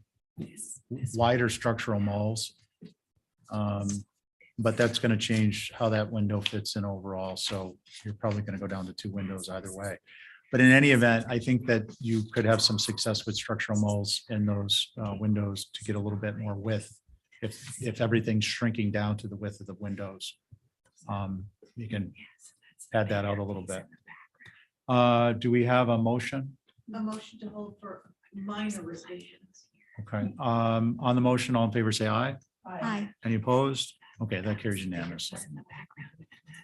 wider structural malls. But that's going to change how that window fits in overall. So you're probably going to go down to 2 windows either way. But in any event, I think that you could have some success with structural malls in those windows to get a little bit more width. If everything's shrinking down to the width of the windows, you can pad that out a little bit. Do we have a motion? A motion to hold for minor revisions. Okay, on the motion, all in favor, say aye. Aye. Any opposed? Okay, that carries unanimously.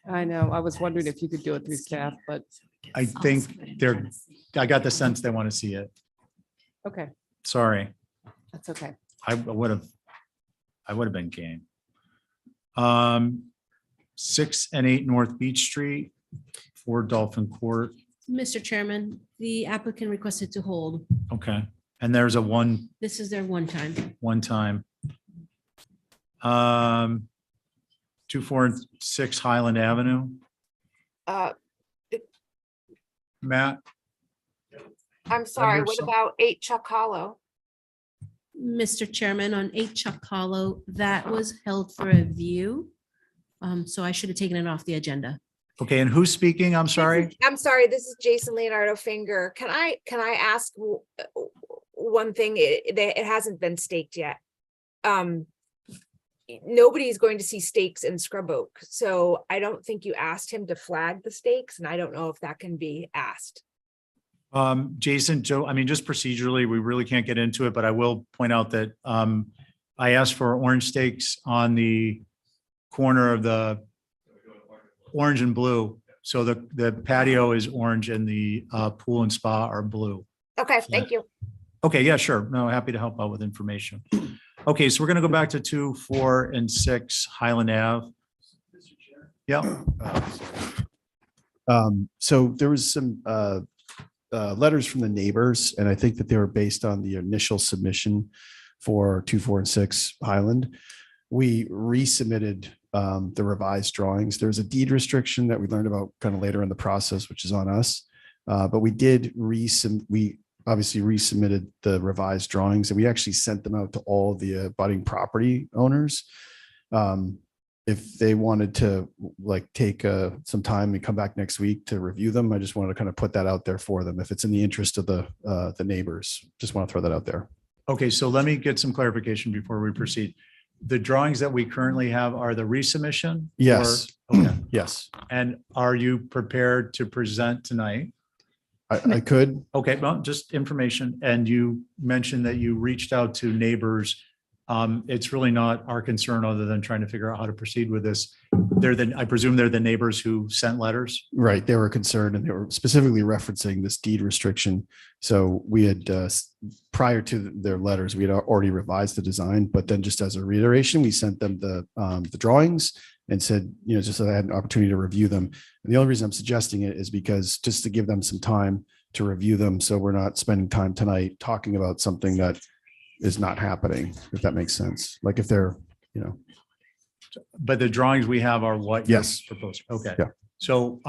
I know, I was wondering if you could do it through staff, but, I think I got the sense they want to see it. okay, Sorry, that's okay. I would have been game. 6 and 8 North Beach Street, 4 Dolphin Court. Mr. Chairman, the applicant requested to hold. Okay, and there's a This is their one time. one time. 2, 4, and 6 Highland Avenue. Matt, I'm sorry, hear what some- about 8 Chuck Hollow? Mr. Chairman, on 8 Chuck Hollow, that was held for a view. So I should have taken it off the agenda. okay, and who's speaking? I'm sorry. I'm sorry, this is Jason Leonardo Finger. Can I ask one thing? It hasn't been staked yet. Nobody's going to see stakes in Scrub Oak, so I don't think you asked him to flag the stakes, and I don't know if that can be asked. Jason, Joe, I mean, just procedurally, we really can't get into it, but I will point out that I asked for orange stakes on the corner of the orange and blue. So the patio is orange and the pool and spa are blue. Okay, thank you. Okay, yeah, sure. No, happy to help out with information. Okay, so we're gonna go back to 2, 4, and 6 Highland Ave. Yeah, So there was some letters from the neighbors, and I think that they were based on the initial submission for 2, 4, and 6 Highland. We resubmitted the revised drawings. There's a deed restriction that we learned about kind of later in the process, which is on us. But we did we obviously resubmitted the revised drawings, and we actually sent them out to all the abutting property owners. If they wanted to take some time and come back next week to review them, I just wanted to kind of put that out there for them. If it's in the interest of the neighbors, just want to throw that out there. okay, so let me get some clarification before we proceed. The drawings that we currently have are the resubmission? Yes. Or- Okay, Yes, and are you prepared to present tonight? I could. Okay, well, just information. And you mentioned that you reached out to neighbors. It's really not our concern other than trying to figure out how to proceed with this. I presume they're the neighbors who sent letters? Right. They were concerned, and they were specifically referencing this deed restriction. So we had, prior to their letters, we had already revised the design, but then just as a reiteration, we sent them the drawings and said, just so they had an opportunity to review them. And the only reason I'm suggesting it is because just to give them some time to review them. So we're not spending time tonight talking about something that is not happening, if that makes sense. Like if they're, But the drawings we have are what? you Yes. proposed. Okay. Yeah. So,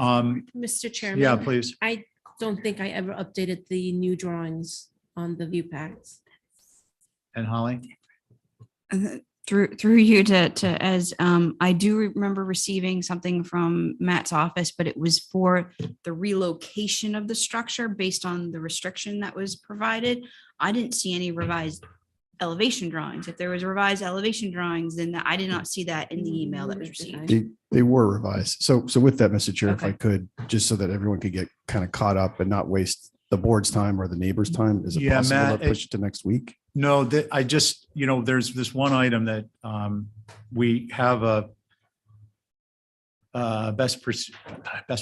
Mr. Chairman. yeah, please. I don't think I ever updated the new drawings on the view packs. And Holly? Through you to as I do remember receiving something from Matt's office, but it was for the relocation of the structure based on the restriction that was provided. I didn't see any revised elevation drawings. If there was revised elevation drawings, then I did not see that in the email that was received. they were revised. So with that, Mr. Chair, if I Okay. could, just so that everyone could get kind of caught up and not waste the board's time or the neighbor's time, is it Yeah, possible Matt, to push it to next week? No, that I just, there's this one item that we have a best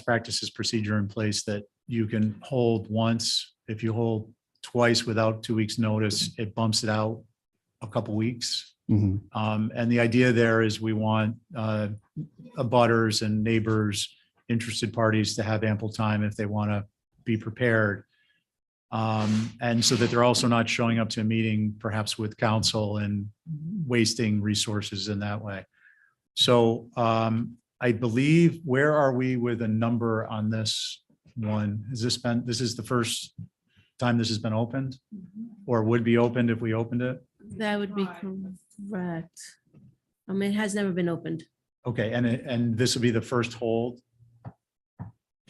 practices procedure in place that you can hold once. If you hold twice without 2 weeks notice, it bumps it out a couple weeks. Mhm. And the idea there is we want abutters and neighbors, interested parties to have ample time if they want to be prepared. And so that they're also not showing up to a meeting perhaps with council and wasting resources in that way. So I believe, where are we with a number on this one? Has this been, this is the first time this has been opened? Or would be opened if we opened it? That would be correct. I mean, it has never been opened. Okay, and this will be the first hold?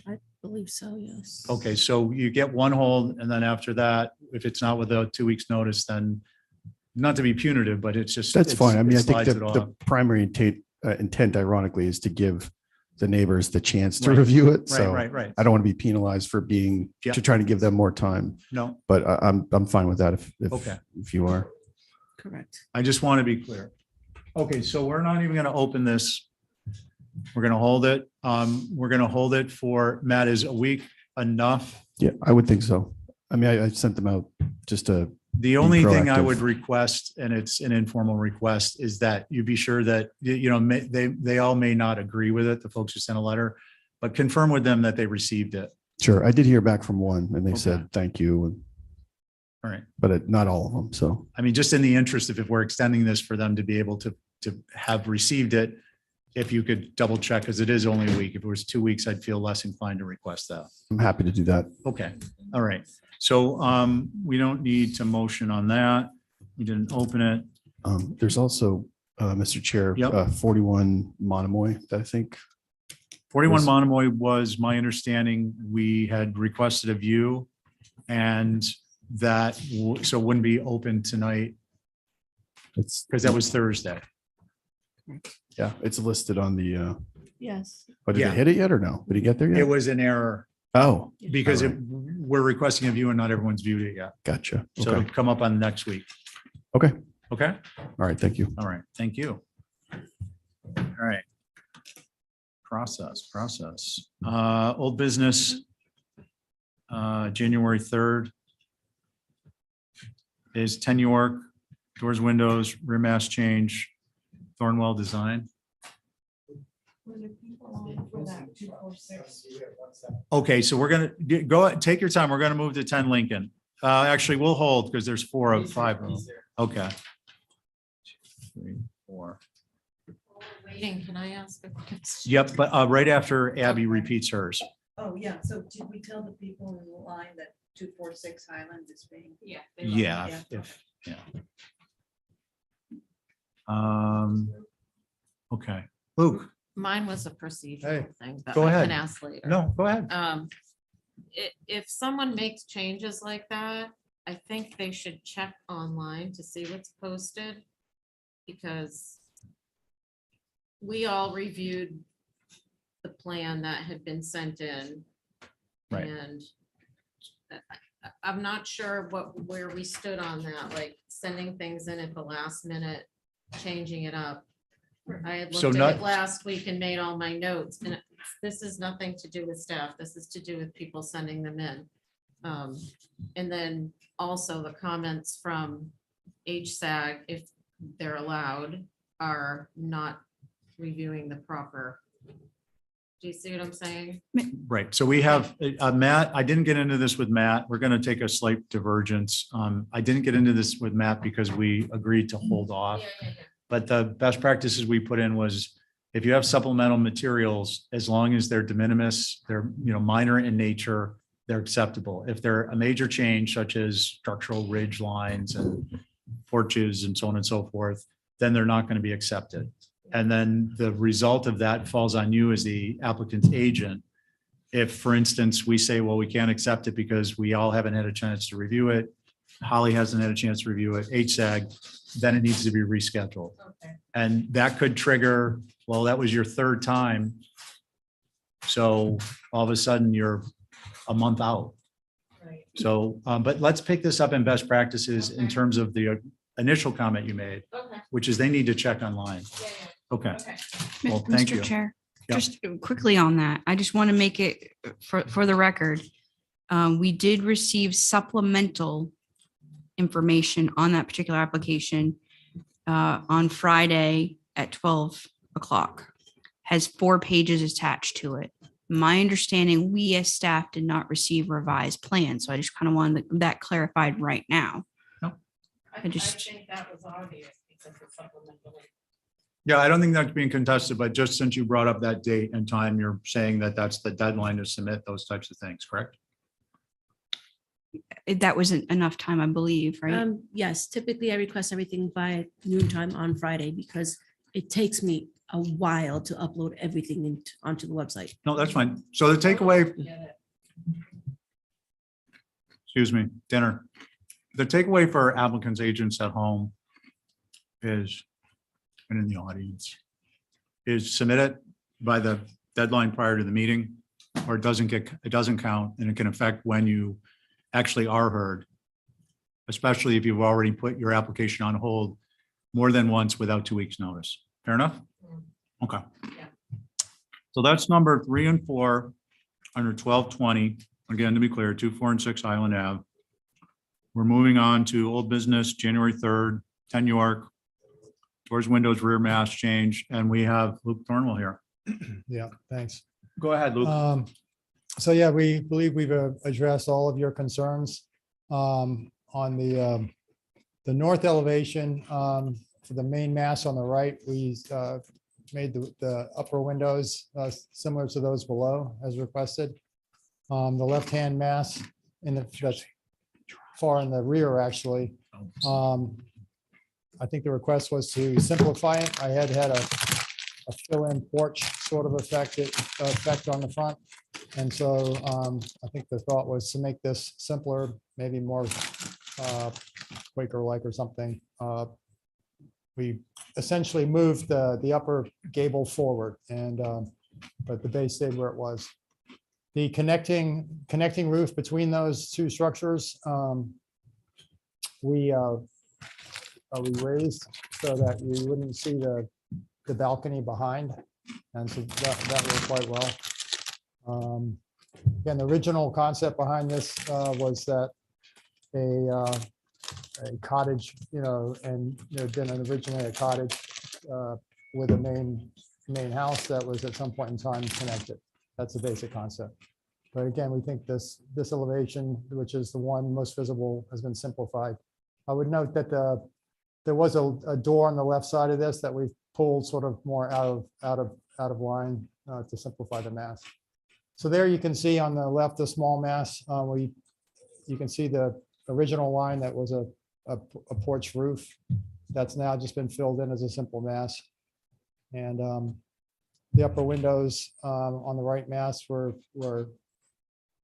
I believe so, yes. Okay, so you get one hold, and then after that, if it's not without 2 weeks' notice, then not to be punitive, but it's just. That's fine. I mean, it I think slides it the off. primary intent ironically is to give the neighbors the chance to Right. review it. Right, So right. I don't want to be penalized for being, Yeah. to trying to give them more time, No, but I'm fine with that Okay. if you are. Correct. I just want to be clear. Okay, so we're not even going to open this. We're going to hold it. We're going to hold it for, Matt, is a week enough? Yeah, I would think so. I mean, I sent them out just to, The only thing I proactive. would request, and it's an informal request, is that you be sure that, they all may not agree with it, the folks who sent a letter, but confirm with them that they received it. sure, I did hear back from one and they Okay. said, thank you, All right. but not all of them. So I mean, just in the interest of if we're extending this for them to be able to have received it, if you could double check, because it is only a week. If it was 2 weeks, I'd feel less inclined to request that. I'm happy to do that. Okay, all right. So we don't need to motion on that. We didn't open it. There's also, Mr. Chair, Yep. 41 Monomoy that I think. 41 Was- Monomoy was my understanding. We had requested a view and that, so wouldn't be open tonight It's, because that was Thursday. yeah, it's listed on the, Yes. but did Yeah. it hit it yet or no? Did he get there It yet? was an error Oh, because All right. we're requesting a view and not everyone's viewed it yet. gotcha. So Okay. it'll come up on next week. Okay. Okay? All right. Thank you. All right, thank you. All right. Process. Old business. January 3rd. Is 10 York, doors, windows, rear mass change, Thornwell Design. Okay, so we're gonna go, take your time. We're gonna move to 10 Lincoln. Actually, we'll hold because there's 4 of 5 of them. Okay. 3, 4. Waiting, can I ask a question? Yep, but right after Abby repeats hers. Oh, yeah, so did we tell the people in the line that 246 Highland is being? Yeah. Yeah, yeah. Okay, Luke, Mine was a Hey, procedural thing, but go I ahead. can ask later. no, go ahead. If someone makes changes like that, I think they should check online to see what's posted. Because we all reviewed the plan that had been sent in. Right. And I'm not sure where we stood on that, like sending things in at the last minute, changing it up. I had So looked at not- it last week and made all my notes, and this is nothing to do with staff. This is to do with people sending them in. And then also the comments from HSAG, if they're allowed, are not reviewing the proper. Do you see what I'm saying? Right, so we have, Matt, I didn't get into this with Matt. We're gonna take a slight divergence. I didn't get into this with Matt because we agreed to hold off. But the best practices we put in was, if you have supplemental materials, as long as they're de minimis, they're, minor in nature, they're acceptable. If they're a major change, such as structural ridge lines and porches and so on and so forth, then they're not going to be accepted. And then the result of that falls on you as the applicant's agent. If, for instance, we say, well, we can't accept it because we all haven't had a chance to review it, Holly hasn't had a chance to review it, HSAG, then it needs to be rescheduled. Okay. And that could trigger, well, that was your third time. So all of a sudden you're a month out. Right. So, but let's pick this up in best practices in Okay. terms of the initial comment you made, Okay. which is they need to check online. Yeah, Okay, okay. well, thank you. Mr. Chair, Yeah. just quickly on that, I just want to make it for the record. We did receive supplemental information on that particular application on Friday at 12 o'clock. Has 4 pages attached to it. My understanding, we as staff did not receive revised plans, so I just kind of wanted that clarified right now. I just- think that was obvious because it's supplemental. Yeah, I don't think that's being contested, but just since you brought up that date and time, you're saying that that's the deadline to submit those types of things, correct? That wasn't enough time, I believe, right? Yes, typically I request everything by noontime on Friday because it takes me a while to upload everything onto the website. No, that's fine. So the takeaway, excuse me, dinner. The takeaway for applicants, agents at home is, and in the audience, is submit it by the deadline prior to the meeting, or it doesn't count, and it can affect when you actually are heard, especially if you've already put your application on hold more than once without 2 weeks' notice. Fair enough? Okay. So that's number 3 and 4 under 1220. Again, to be clear, 2, 4, and 6 Island Ave. We're moving on to old business, January 3rd, 10 York. Doors, windows, rear mass change, and we have Luke Thornwell here. Yeah, thanks. Go ahead, Luke. So yeah, we believe we've addressed all of your concerns. On the north elevation, for the main mass on the right, we made the upper windows similar to those below as requested. The left-hand mass that's far in the rear, actually. I think the request was to simplify it. I had a fill-in porch sort of effect on the front. And so I think the thought was to make this simpler, maybe more Quaker-like or something. We essentially moved the upper gable forward, and but the base stayed where it was. The connecting roof between those two structures, we raised so that you wouldn't see the balcony behind, and so that worked quite well. Again, the original concept behind this was that a cottage, and there had been originally a cottage with a main house that was at some point in time connected. That's the basic concept. But again, we think this elevation, which is the one most visible, has been simplified. I would note that there was a door on the left side of this that we've pulled sort of more out of line to simplify the mass. So there you can see on the left, the small mass, you can see the original line that was a porch roof. That's now just been filled in as a simple mass. And the upper windows on the right mass were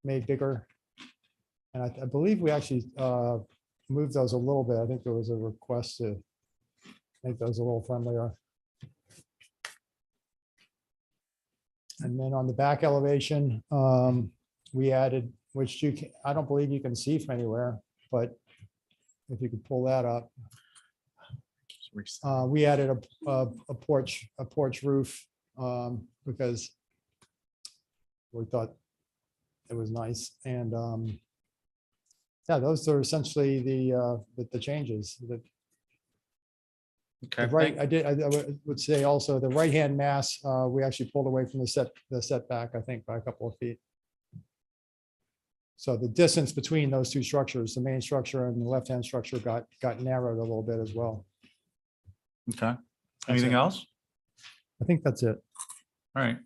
made bigger. And I believe we actually moved those a little bit. I think there was a request to make those a little friendlier. And then on the back elevation, we added, which I don't believe you can see from anywhere, but if you could pull that up. We added a porch roof because we thought it was nice. And yeah, those are essentially the changes. Okay. Right, I would say also the right-hand mass, we actually pulled away from the setback, I think, by a couple of feet. So the distance between those two structures, the main structure and the left-hand structure got narrowed a little bit as well. Okay. Anything else? I think that's it. All right.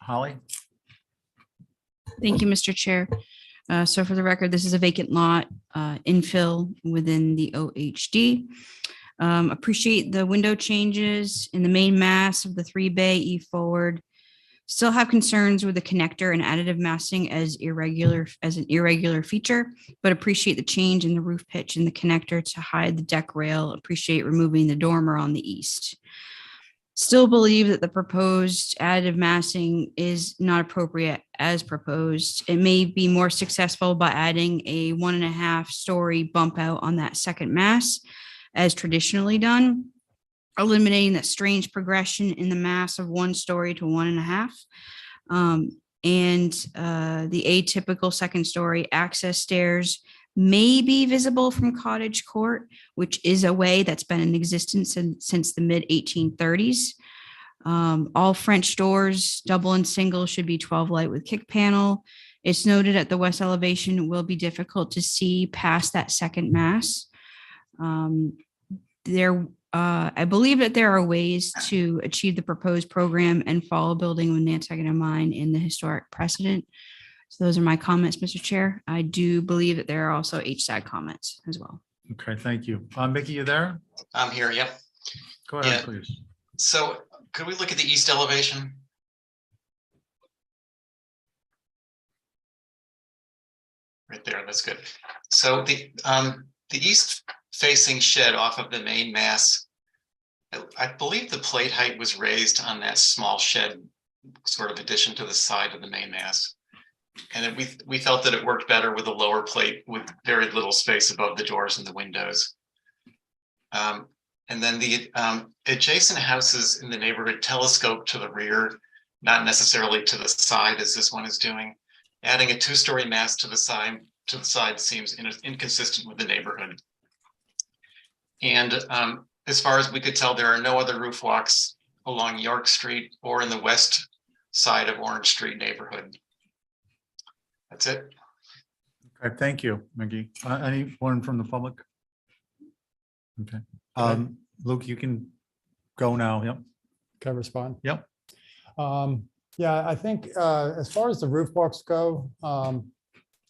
Holly? Thank you, Mr. Chair. So for the record, this is a vacant lot infill within the OHD. Appreciate the window changes in the main mass of the 3-bay E forward. Still have concerns with the connector and additive massing as an irregular feature, but appreciate the change in the roof pitch and the connector to hide the deck rail. Appreciate removing the dormer on the east. Still believe that the proposed additive massing is not appropriate as proposed. It may be more successful by adding a 1.5-story bump out on that second mass as traditionally done, eliminating that strange progression in the mass of 1 story to 1.5. And the atypical second story access stairs may be visible from Cottage Court, which is a way that's been in existence since the mid 1830s. All French doors, double and single, should be 12 light with kick panel. It's noted at the west elevation it will be difficult to see past that second mass. I believe that there are ways to achieve the proposed program and follow building with Nantucket in mind in the historic precedent. So those are my comments, Mr. Chair. I do believe that there are also HSAG comments as well. Okay, thank you. Mickey, you there? I'm here, yep. Go ahead, Yeah. please. So could we look at the east elevation? Right there, that's good. So the east facing shed off of the main mass, I believe the plate height was raised on that small shed sort of addition to the side of the main mass. And then we felt that it worked better with a lower plate with very little space above the doors and the windows. And then the adjacent houses in the neighborhood telescope to the rear, not necessarily to the side as this one is doing. Adding a 2-story mass to the side seems inconsistent with the neighborhood. And as far as we could tell, there are no other roof walks along York Street or in the west side of Orange Street neighborhood. That's it. Okay, thank you, Mickey. Anyone from the public? Okay. Luke, you can go now. Yep. Can I respond? Yep. Yeah, I think as far as the roof walks go,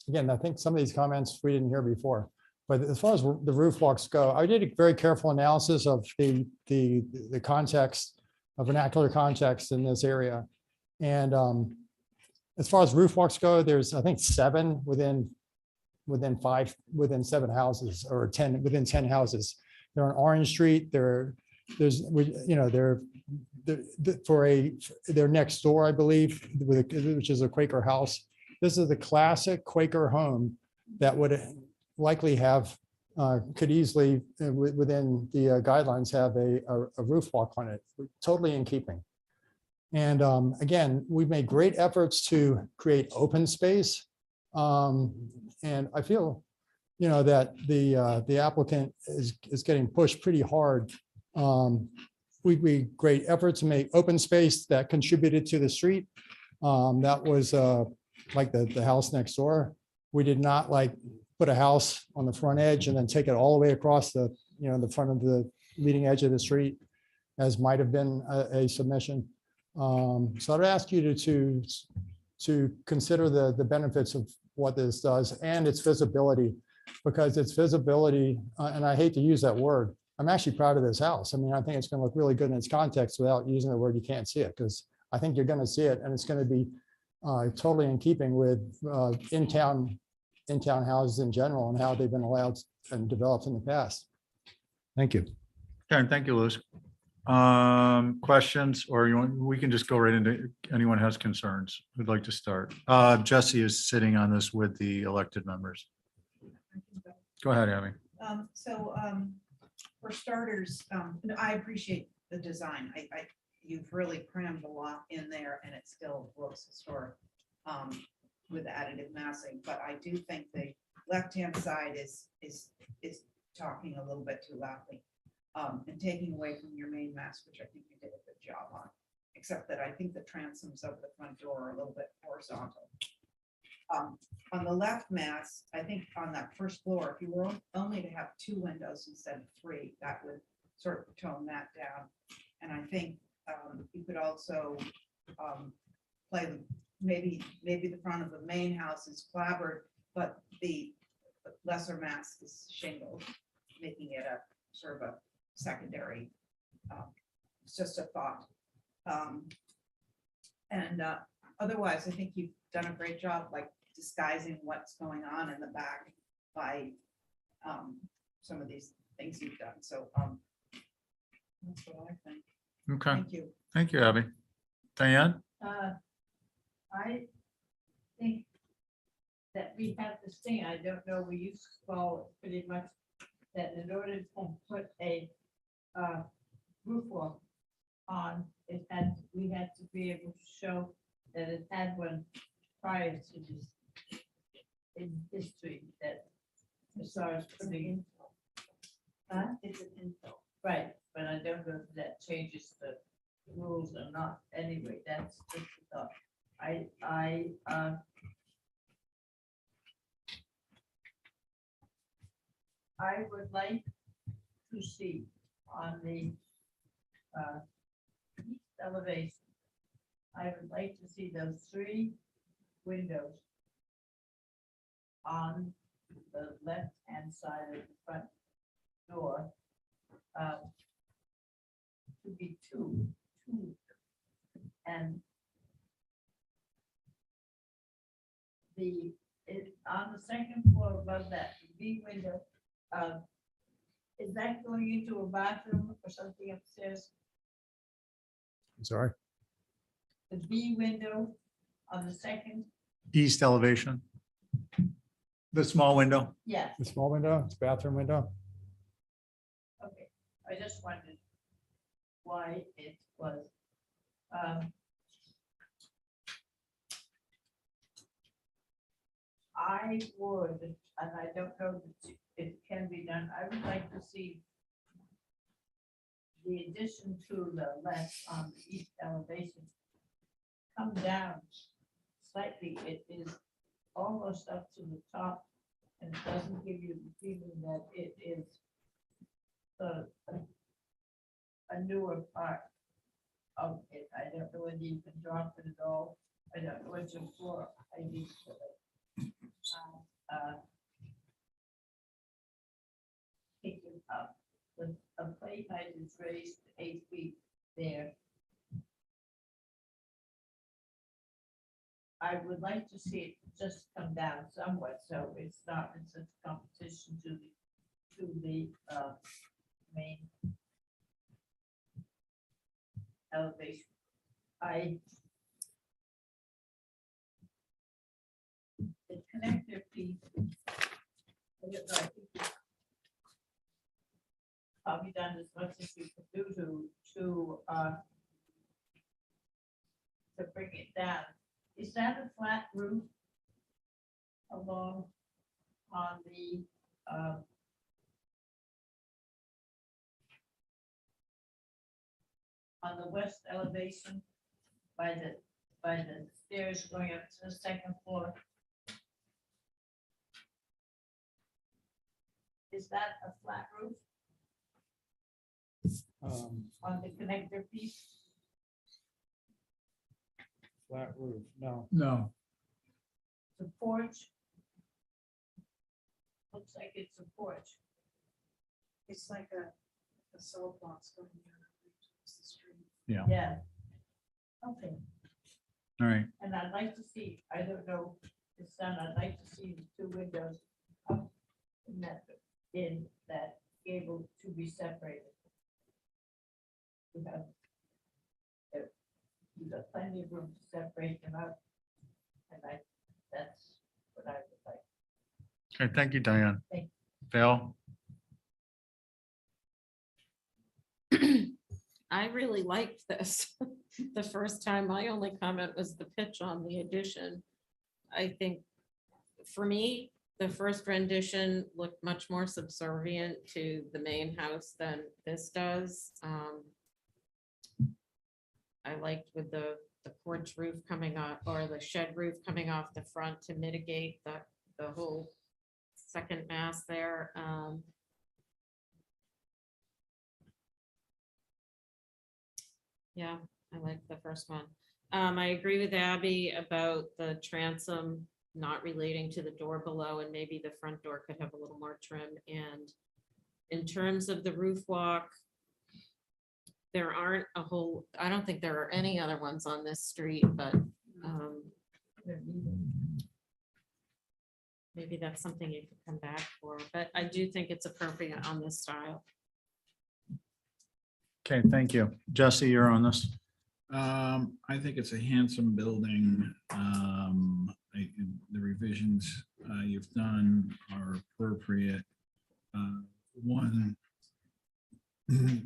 again, I think some of these comments we didn't hear before, but as far as the roof walks go, I did a very careful analysis of the context, of vernacular context in this area. And as far as roof walks go, there's, I think, 7 within 7 houses, or 10 within 10 houses. They're on Orange Street. They're next door, I believe, which is a Quaker house. This is the classic Quaker home that would likely have, could easily, within the guidelines, have a roof walk on it, totally in keeping. And again, we've made great efforts to create open space. And I feel, that the applicant is getting pushed pretty hard. We made great efforts to make open space that contributed to the street. That was like the house next door. We did not put a house on the front edge and then take it all the way across the front of the leading edge of the street, as might have been a submission. So I'd ask you to consider the benefits of what this does and its visibility, because its visibility, and I hate to use that word, I'm actually proud of this house. I mean, I think it's going to look really good in its context without using the word you can't see it, because I think you're going to see it, and it's going to be totally in keeping with in-town houses in general and how they've been allowed and developed in the past. Thank you. Karen, thank you, Louis. Questions, or we can just go right into, anyone has concerns who'd like to start. Jesse is sitting on this with the elected members. Go ahead, Abby. For starters, I appreciate the design. You've really crammed a lot in there, and it still looks historic with additive massing. But I do think the left-hand side is talking a little bit too loudly. And taking away from your main mass, which I think you did a good job on, except that I think the transoms of the front door are a little bit horizontal. On the left mass, I think on that first floor, if you were only to have 2 windows instead of 3, that would sort of tone that down. And I think you could also play maybe the front of the main house is clapboard, but the lesser mass is shingled, making it a sort of a secondary. It's just a thought. Otherwise, I think you've done a great job disguising what's going on in the back by some of these things you've done. So that's what I think. Okay. Thank you. Thank you, Abby. Diane? I think that we have this thing, I don't know, we used to call it pretty much that in order to put a roof walk on, we had to be able to show that it had one prior to this in history, that as far as putting. Huh? It's an info. Right, but I don't know if that changes the rules or not. Anyway, that's just a thought. I would like to see on the east elevation, I would like to see those 3 windows on the left-hand side of the front door to be two. And on the second floor above that, the B window, is that going into a bathroom or something upstairs? I'm sorry. The B window on the second, East elevation. The small window. yeah, The small window, it's bathroom window. okay. I just wondered why it was. I would, and I don't know that it can be done, I would like to see the addition to the left on the east elevation come down slightly. It is almost up to the top and it doesn't give you the feeling that it is a newer part of it. I don't know whether you can drop it at all. I don't know what your floor ID for it. Pick it up. The plate height is raised to 8 feet there. I would like to see it just come down somewhat, so it's not in such competition to the main elevation. The connector piece, I don't know, I think it's probably done as much as we could do to bring it down. Is that a flat roof along on the west elevation by the stairs going up to the second floor? Is that a flat roof on the connector piece? Flat roof, no. No. The porch? Looks like it's a porch. It's like a cell box going down towards the street. Yeah. Yeah. Okay, All right. and I'd like to see, I don't know, the sun, I'd like to see the 2 windows up in that gable to be separated. You have you've got plenty of room to separate them out. And that's what I would like. Okay, thank you, Diane. Thank Val? I really liked this. The first time, my only comment was the pitch on the addition. I think for me, the first rendition looked much more subservient to the main house than this does. I liked with the porch roof coming off, or the shed roof coming off the front to mitigate the whole second mass there. Yeah, I like the first one. I agree with Abby about the transom not relating to the door below, and maybe the front door could have a little more trim. And in terms of the roof walk, there aren't a whole, I don't think there are any other ones on this street, but maybe that's something you could come back for. But I do think it's appropriate on this style. Okay, thank you. Jesse, you're on this. I think it's a handsome building. The revisions you've done are appropriate. One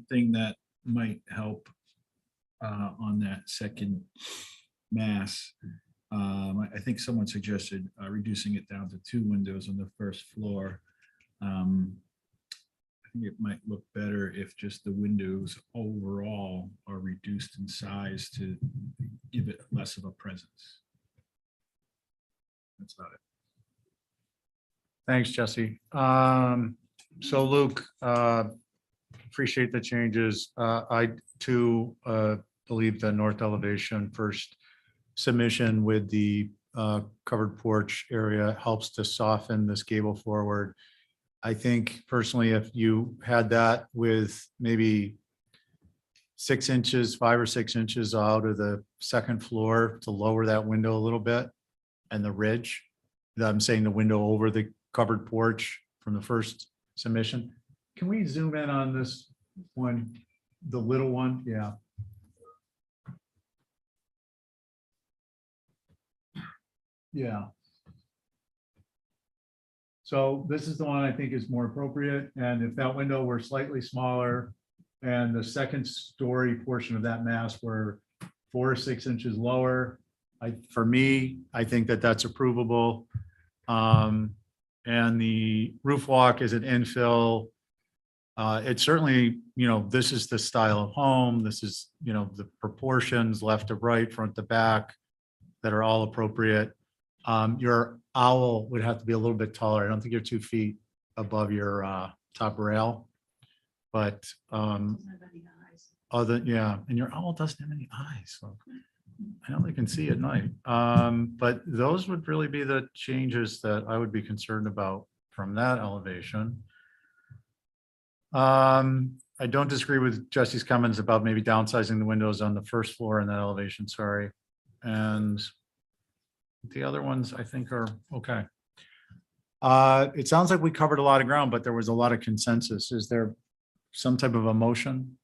thing that might help on that second mass, I think someone suggested reducing it down to 2 windows on the first floor. I think it might look better if just the windows overall are reduced in size to give it less of a presence. That's about it. Thanks, Jesse. So Luke, appreciate the changes. I too believe the north elevation first submission with the covered porch area helps to soften this gable forward. I think personally, if you had that with maybe 6 inches, 5 or 6 inches out of the second floor to lower that window a little bit and the ridge, I'm saying the window over the covered porch from the first submission. Can we zoom in on this one, the little one? Yeah. Yeah. So this is the one I think is more appropriate. And if that window were slightly smaller and the second story portion of that mass were 4 or 6 inches lower, for me, I think that that's approvable. And the roof walk is an infill. It's certainly, this is the style of home. This is, the proportions left to right, front to back that are all appropriate. Your owl would have to be a little bit taller. I don't think you're 2 feet above your top rail. But and your owl doesn't have any eyes. So I only can see at night. But those would really be the changes that I would be concerned about from that elevation. I don't disagree with Jesse's comments about maybe downsizing the windows on the first floor in that elevation, sorry. And the other ones I think are okay. It sounds like we covered a lot of ground, but there was a lot of consensus. Is there some type of a motion?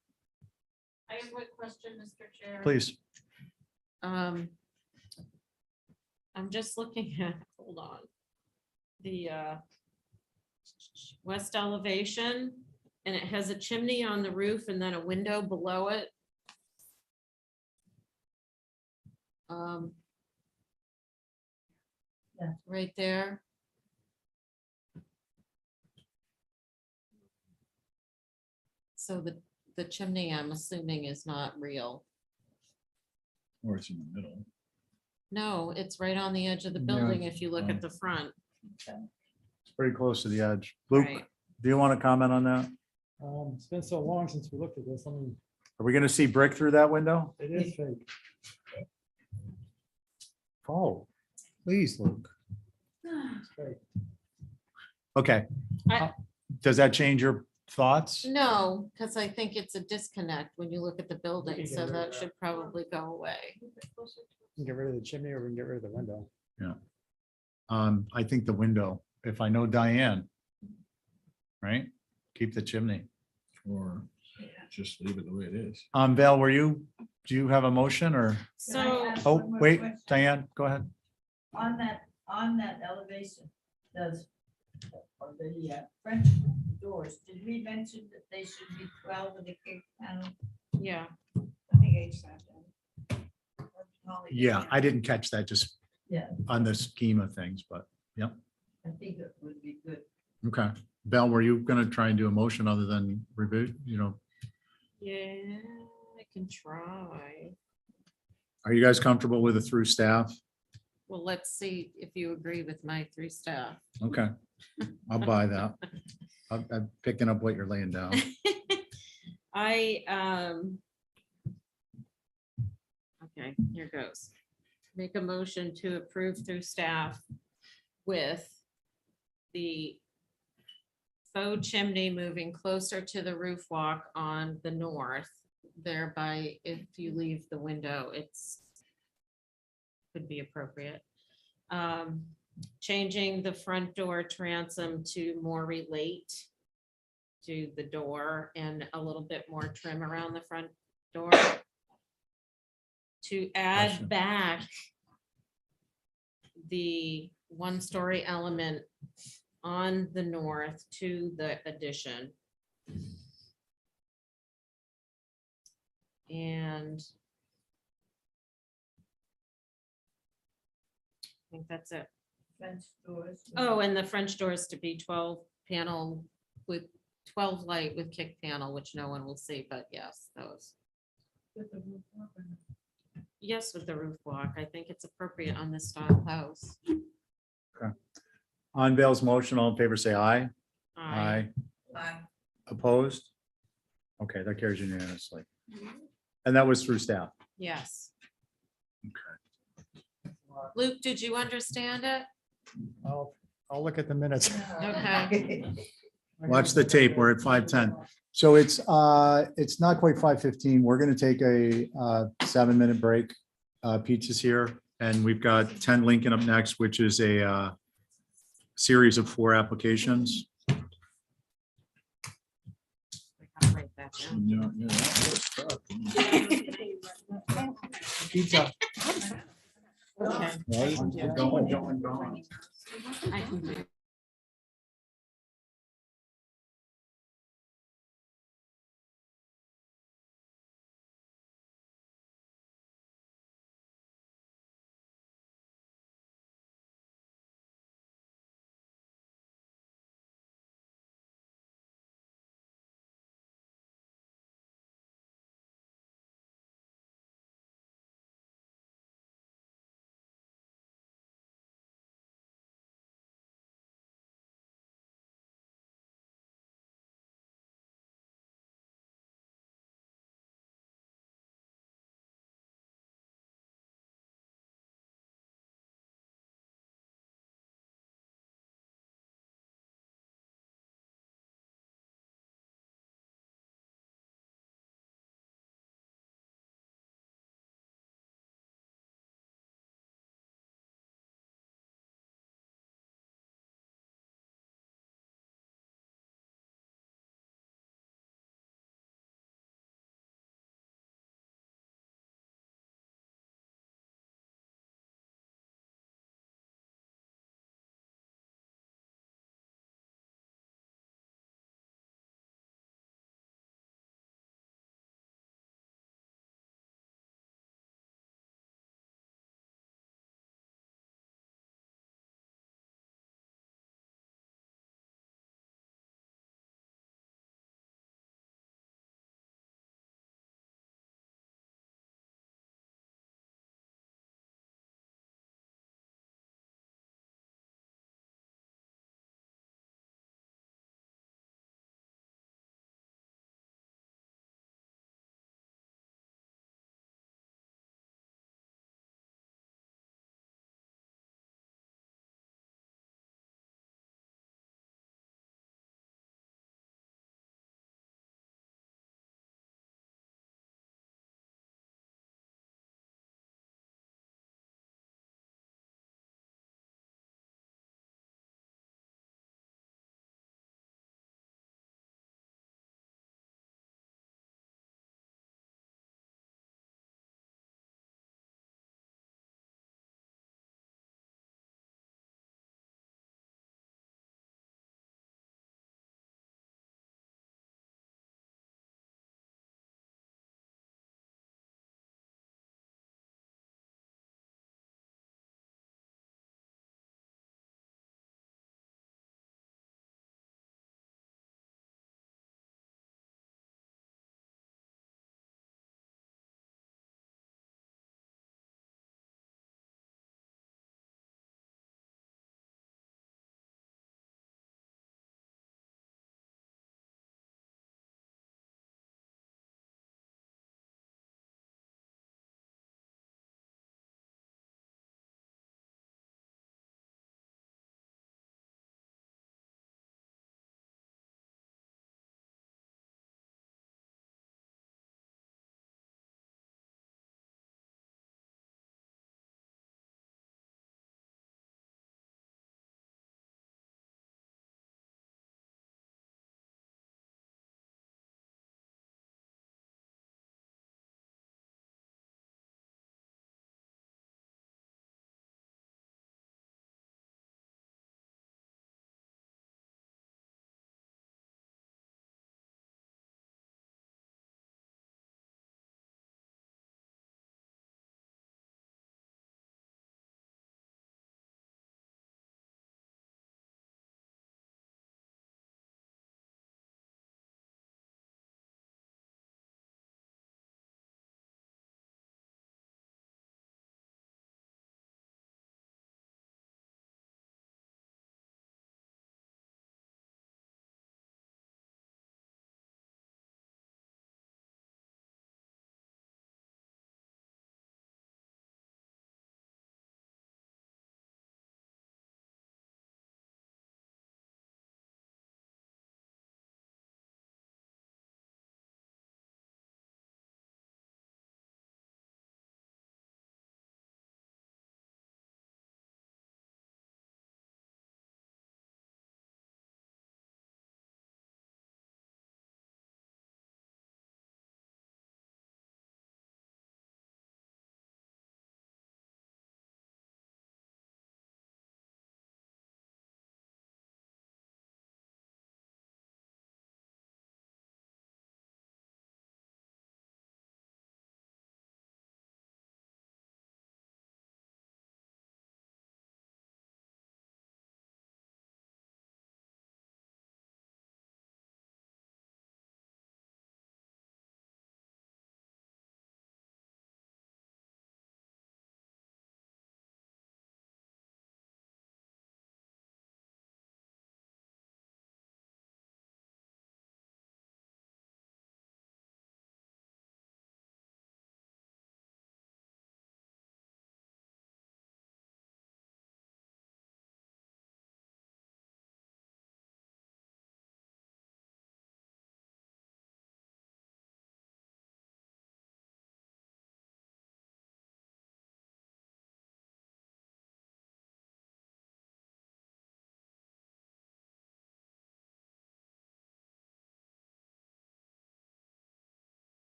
I have one question, Mr. Chair. Please. I'm just looking at, hold on. The west elevation, and it has a chimney on the roof and then a window below it. Yeah. Right there. So the chimney, I'm assuming, is not real. Or it's in the middle. No, it's right on the edge of the Yeah, building if you look oh. at the front. It's pretty close to the edge. Luke, Right. do you want to comment on that? It's been so long since we looked at this. Are we going to see brick through that window? It is fake. Oh, please, Luke. It's fake. Okay. I- Does that change your thoughts? No, because I think it's a disconnect when you look at the building, can so get rid of that that. should probably go away. We can get rid of the chimney or we can get rid of the window. I think the window, if I know Diane. Right? Keep the chimney. Or just leave it the way it is. Val, do you have a motion or? Can I ask Oh, one more wait, question? Diane, go ahead. On that elevation, does, or the French doors, did we mention that they should be 12 with a kick panel? Yeah. I think HVAC. Yeah, I didn't catch that just Yeah, on the scheme of things, but yeah. I think it would be good. Okay. Val, were you going to try and do a motion other than reboot? Yeah, I can try. Are you guys comfortable with a through staff? Well, let's see if you agree with my 3 staff. Okay. I'll buy that. I'm picking up what you're laying down. Okay, here goes. Make a motion to approve through staff with the faux chimney moving closer to the roof walk on the north. Thereby, if you leave the window, it's could be appropriate. Changing the front door transom to more relate to the door and a little bit more trim around the front door. To add Question. back the 1-story element on the north to the addition. And I think that's it. French doors. Oh, and the French doors to be 12 panel with 12 light with kick panel, which no one will see, but yes, those. With the roof off and- Yes, with the roof block. I think it's appropriate on this style house. On Vale's motion, all in favor, say aye. I- Bye. Opposed? Okay, that carries unanimously. And that was through staff. Yes. Okay. Luke, did you understand it? I'll look at the minutes. Okay. Watch the tape. We're at 5:10. So it's not quite 5:15. We're going to take a 7-minute break. Pizza's here, and we've got 10 Lincoln up next, which is a series of 4 applications. I'll write that down. Yeah, yeah, that was tough. Pizza. Okay. Going. I can do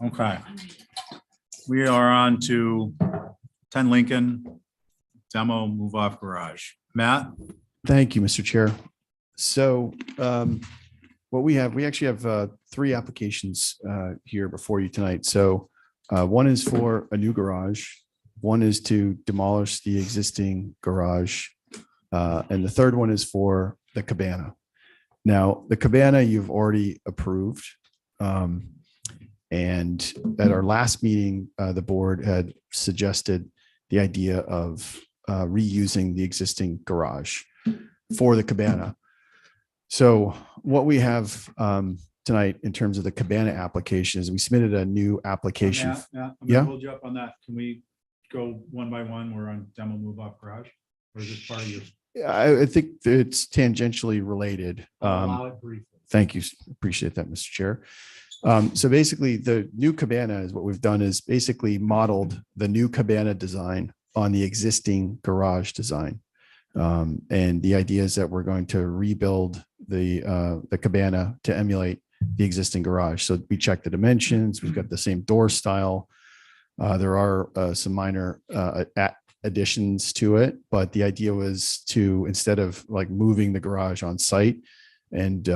Okay. We are on to 10 Lincoln, demo move off garage. Matt? Thank you, Mr. Chair. So what we actually have three applications here before you tonight. So one is for a new garage. One is to demolish the existing garage. And the third one is for the cabana. Now, the cabana you've already approved. And at our last meeting, the board had suggested the idea of reusing the existing garage for the cabana. So what we have tonight in terms of the cabana application is we submitted a new application. Matt, I'm Yeah. gonna hold you up on that. Can we go one by one? We're on demo move off garage? Or is it part of your? I think it's tangentially related. I'll allow it briefly. Thank you. Appreciate that, Mr. Chair. So basically, the new cabana is what we've done is basically modeled the new cabana design on the existing garage design. And the idea is that we're going to rebuild the cabana to emulate the existing garage. So we checked the dimensions. We've got the same door style. There are some minor additions to it, but the idea was to, instead of like moving the garage on site and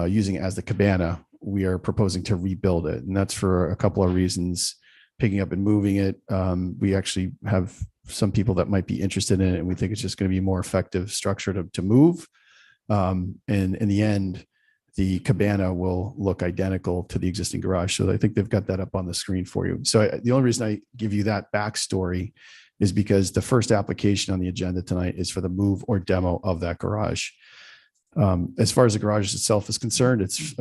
using it as the cabana, we are proposing to rebuild it. And that's for a couple of reasons. Picking up and moving it. We actually have some people that might be interested in it, and we think it's just going to be a more effective structure to move. And in the end, the cabana will look identical to the existing garage. So I think they've got that up on the screen for you. So the only reason I give you that backstory is because the first application on the agenda tonight is for the move or demo of that garage. As far as the garage itself is concerned, it's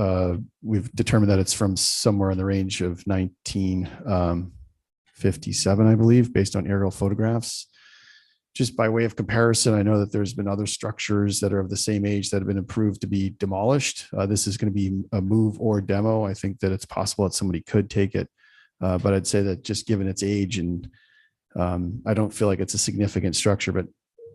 we've determined that it's from somewhere in the range of 1957, I believe, based on aerial photographs. Just by way of comparison, I know that there's been other structures that are of the same age that have been approved to be demolished. This is going to be a move or demo. I think that it's possible that somebody could take it, but I'd say that just given its age, and I don't feel like it's a significant structure. But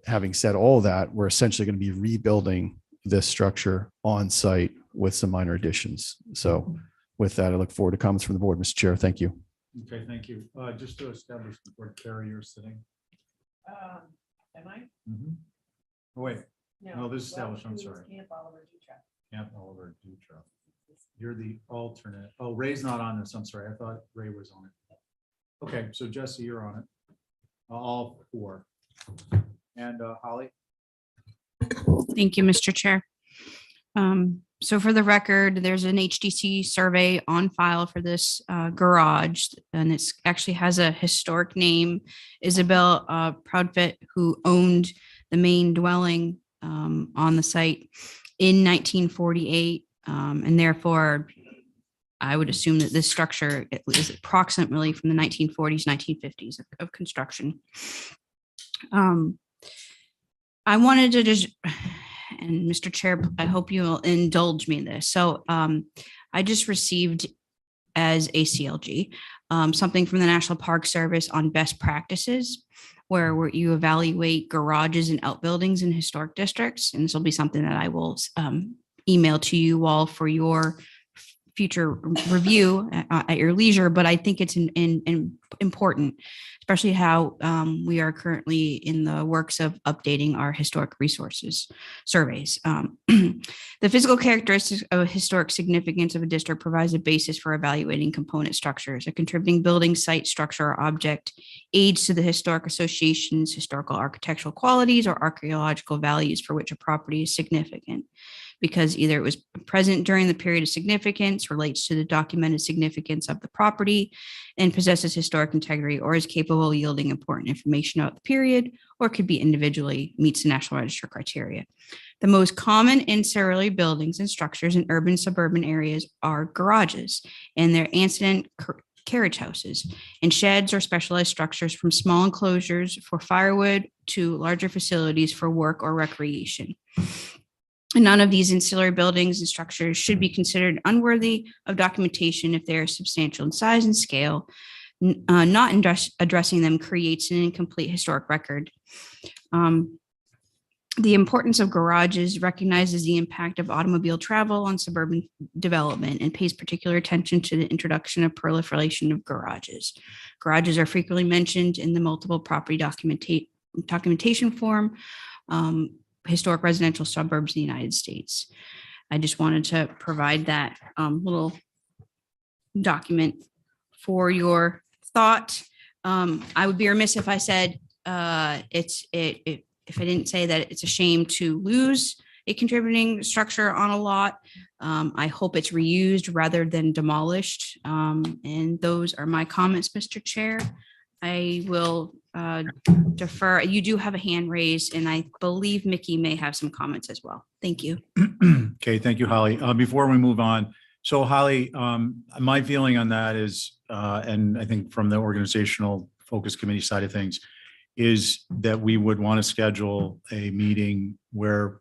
having said all that, we're essentially going to be rebuilding this structure on site with some minor additions. So with that, I look forward to comments from the board. Mr. Chair, thank you. Okay, thank you. Just to establish the board, Carrie, you're sitting. Am I? Oh, wait, no, this is established. I'm who is sorry. Camp Oliver Dutra? Camp Oliver Dutra. You're the alternate. Oh, Ray's not on this. I'm sorry. I thought Ray was on it. Okay, so Jesse, you're on it. All four. And Holly? Thank you, Mr. Chair. So for the record, there's an HDC survey on file for this garage, and it's actually has a historic name. Isabel Proudfit, who owned the main dwelling on the site in 1948, and therefore I would assume that this structure is approximately from the 1940s, 1950s of construction. I wanted to just, and Mr. Chair, I hope you will indulge me in this. So I just received as ACLG something from the National Park Service on best practices, where you evaluate garages and outbuildings in historic districts. And this will be something that I will email to you all for your future review at your leisure, but I think it's important, especially how we are currently in the works of updating our historic resources surveys. The physical characteristics of historic significance of a district provides a basis for evaluating component structures. A contributing building, site, structure, or object aids to the historic association's historical architectural qualities or archaeological values for which a property is significant, because either it was present during the period of significance, relates to the documented significance of the property, and possesses historic integrity, or is capable of yielding important information about the period, or could be individually meets the National Register criteria. The most common ancillary buildings and structures in urban suburban areas are garages and their ancillary carriage houses, and sheds or specialized structures from small enclosures for firewood to larger facilities for work or recreation. None of these ancillary buildings and structures should be considered unworthy of documentation if they are substantial in size and scale. Not addressing them creates an incomplete historic record. The importance of garages recognizes the impact of automobile travel on suburban development and pays particular attention to the introduction of proliferation of garages. Garages are frequently mentioned in the multiple property documentation form, historic residential suburbs in the United States. I just wanted to provide that little document for your thought. I would be remiss if I said if I didn't say that it's a shame to lose a contributing structure on a lot. I hope it's reused rather than demolished. And those are my comments, Mr. Chair. I will defer. You do have a hand raised, and I believe Mickey may have some comments as well. Thank you. Okay, thank you, Holly. Before we move on, so Holly, my feeling on that is, and I think from the organizational focus committee side of things, is that we would want to schedule a meeting where,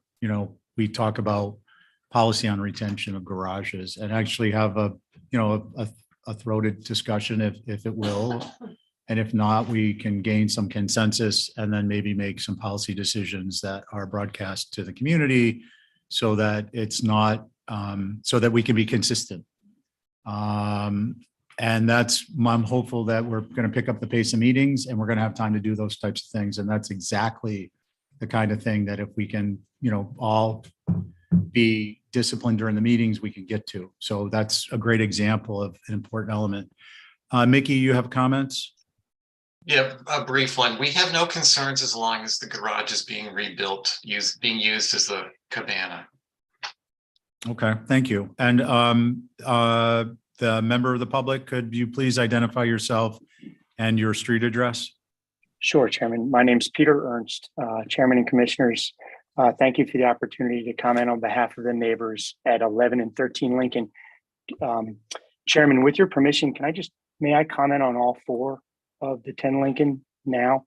we talk about policy on retention of garages and actually have a throated discussion if it will. And if not, we can gain some consensus and then maybe make some policy decisions that are broadcast to the community so that it's not, so that we can be consistent. And I'm hopeful that we're going to pick up the pace of meetings and we're going to have time to do those types of things. And that's exactly the kind of thing that if we can, all be disciplined during the meetings, we can get to. So that's a great example of an important element. Mickey, you have comments? Yeah, a brief one. We have no concerns as long as the garage is being rebuilt, being used as a cabana. Okay, thank you. And the member of the public, could you please identify yourself and your street address? Sure, Chairman. My name is Peter Ernst, Chairman and Commissioners. Thank you for the opportunity to comment on behalf of the neighbors at 11 and 13 Lincoln. Chairman, with your permission, may I comment on all four of the 10 Lincoln now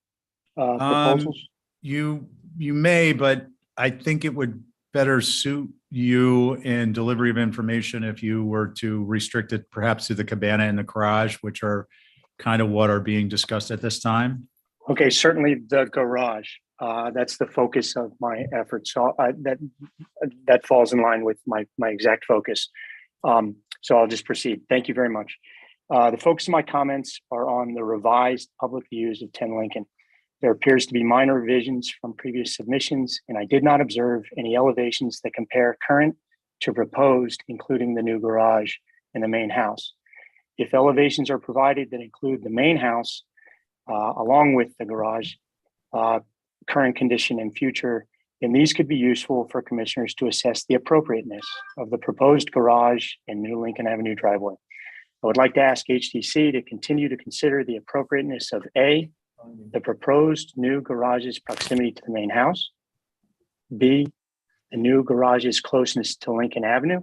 proposals? You may, but I think it would better suit you in delivery of information if you were to restrict it perhaps to the cabana and the garage, which are kind of what are being discussed at this time. Okay, certainly the garage. That's the focus of my efforts. So that falls in line with my exact focus. So I'll just proceed. Thank you very much. The focus of my comments are on the revised public views of 10 Lincoln. There appears to be minor revisions from previous submissions, and I did not observe any elevations that compare current to proposed, including the new garage and the main house. If elevations are provided that include the main house, along with the garage, current condition and future, then these could be useful for commissioners to assess the appropriateness of the proposed garage and new Lincoln Avenue driveway. I would like to ask HTC to continue to consider the appropriateness of A, the proposed new garage's proximity to the main house, B, the new garage's closeness to Lincoln Avenue,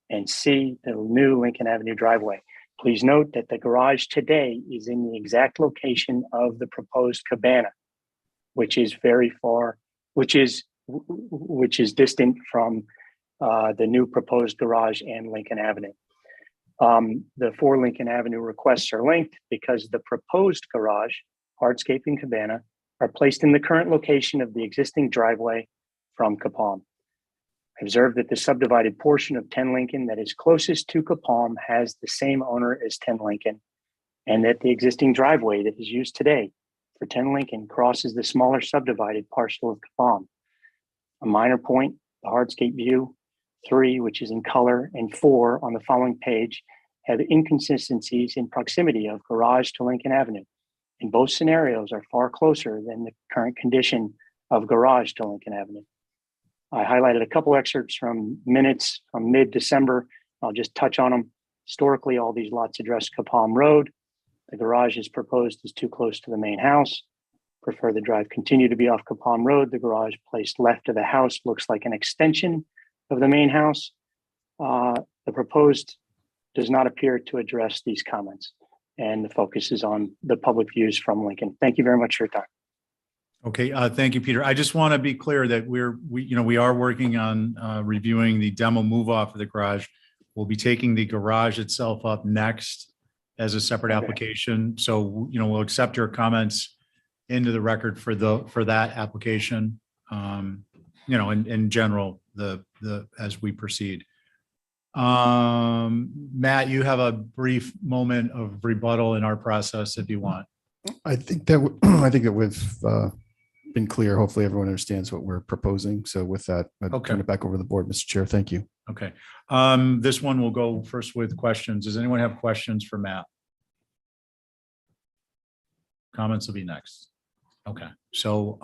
and C, the new Lincoln Avenue driveway. Please note that the garage today is in the exact location of the proposed cabana, which is very far, which is distant from the new proposed garage and Lincoln Avenue. The 4 Lincoln Avenue requests are linked because the proposed garage, hardscape and cabana are placed in the current location of the existing driveway from Capalm. I observed that the subdivided portion of 10 Lincoln that is closest to Capalm has the same owner as 10 Lincoln, and that the existing driveway that is used today for 10 Lincoln crosses the smaller subdivided parcel of Capalm. A minor point, the hardscape view 3, which is in color, and 4 on the following page have inconsistencies in proximity of garage to Lincoln Avenue. In both scenarios are far closer than the current condition of garage to Lincoln Avenue. I highlighted a couple excerpts from minutes from mid-December. I'll just touch on them. Historically, all these lots address Capalm Road. The garage is proposed as too close to the main house. Prefer the drive continue to be off Capalm Road. The garage placed left of the house looks like an extension of the main house. The proposed does not appear to address these comments, and the focus is on the public views from Lincoln. Thank you very much for your time. Okay, thank you, Peter. I just want to be clear that we are working on reviewing the demo move off of the garage. We'll be taking the garage itself up next as a separate application. So, we'll accept your comments into the record for that application. in general, as we proceed. Matt, you have a brief moment of rebuttal in our process if you want. I think that I think that we've been clear. Hopefully everyone understands what we're proposing. So with that, I'll Okay. turn it back over to the board, Mr. Chair. Thank you. Okay. This one will go first with questions. Does anyone have questions for Matt? Comments will be next. Okay. So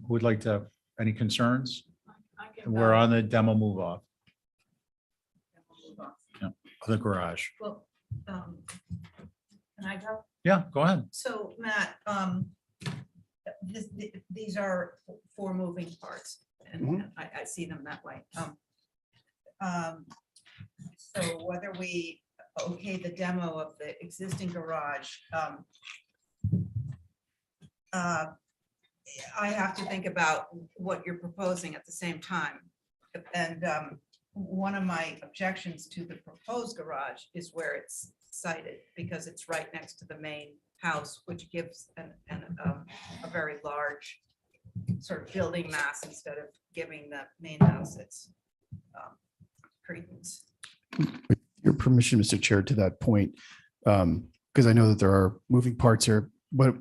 who would like to, any concerns? We're on the demo move off. Yeah, the garage. Well, can I go? Yeah, go ahead. So Matt, these are four moving parts and I see them that way. So whether we okay the demo of the existing garage, I have to think about what you're proposing at the same time. And one of my objections to the proposed garage is where it's sited, because it's right next to the main house, which gives a very large sort of building mass instead of giving the main house its credence. With your permission, Mr. Chair, to that point, because I know that there are moving parts here, but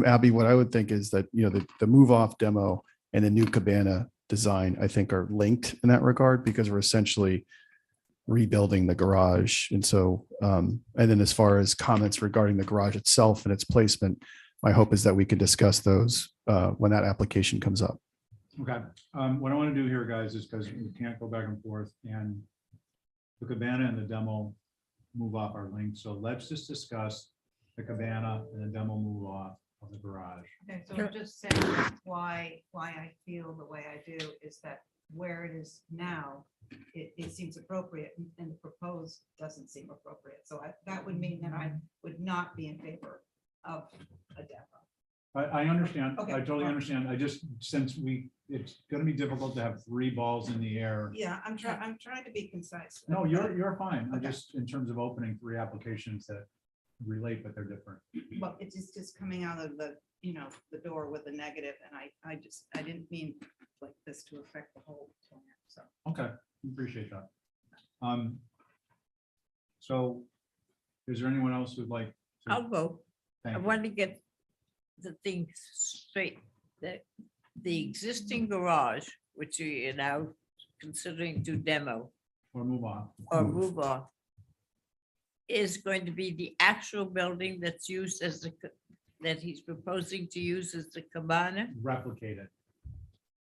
Abby, what I would think is that, the move off demo and the new cabana design, I think, are linked in that regard, because we're essentially rebuilding the garage. And so, and then as far as comments regarding the garage itself and its placement, my hope is that we can discuss those when that application comes up. Okay. What I want to do here, guys, is because we can't go back and forth, and the cabana and the demo move off our link. So let's just discuss the cabana and the demo move off of the garage. Okay, so I'm just saying why I feel the way I do is that where it is now, it seems appropriate and the proposed doesn't seem appropriate. So that would mean that I would not be in favor of a demo. I understand. Okay. I totally understand. Since it's going to be difficult to have three balls in the air. Yeah, I'm trying to be concise. No, you're fine. I Okay. just, in terms of opening three applications that relate, but they're different. Well, it's just coming out of the door with a negative, and I didn't mean like this to affect the whole plan, so. Okay, appreciate that. So is there anyone else who'd like? to- I'll go. I Thank you. want to get the thing straight, that the existing garage, which you are now considering to demo Or move on. or move off, is going to be the actual building that's used as that he's proposing to use as the cabana? Replicate it,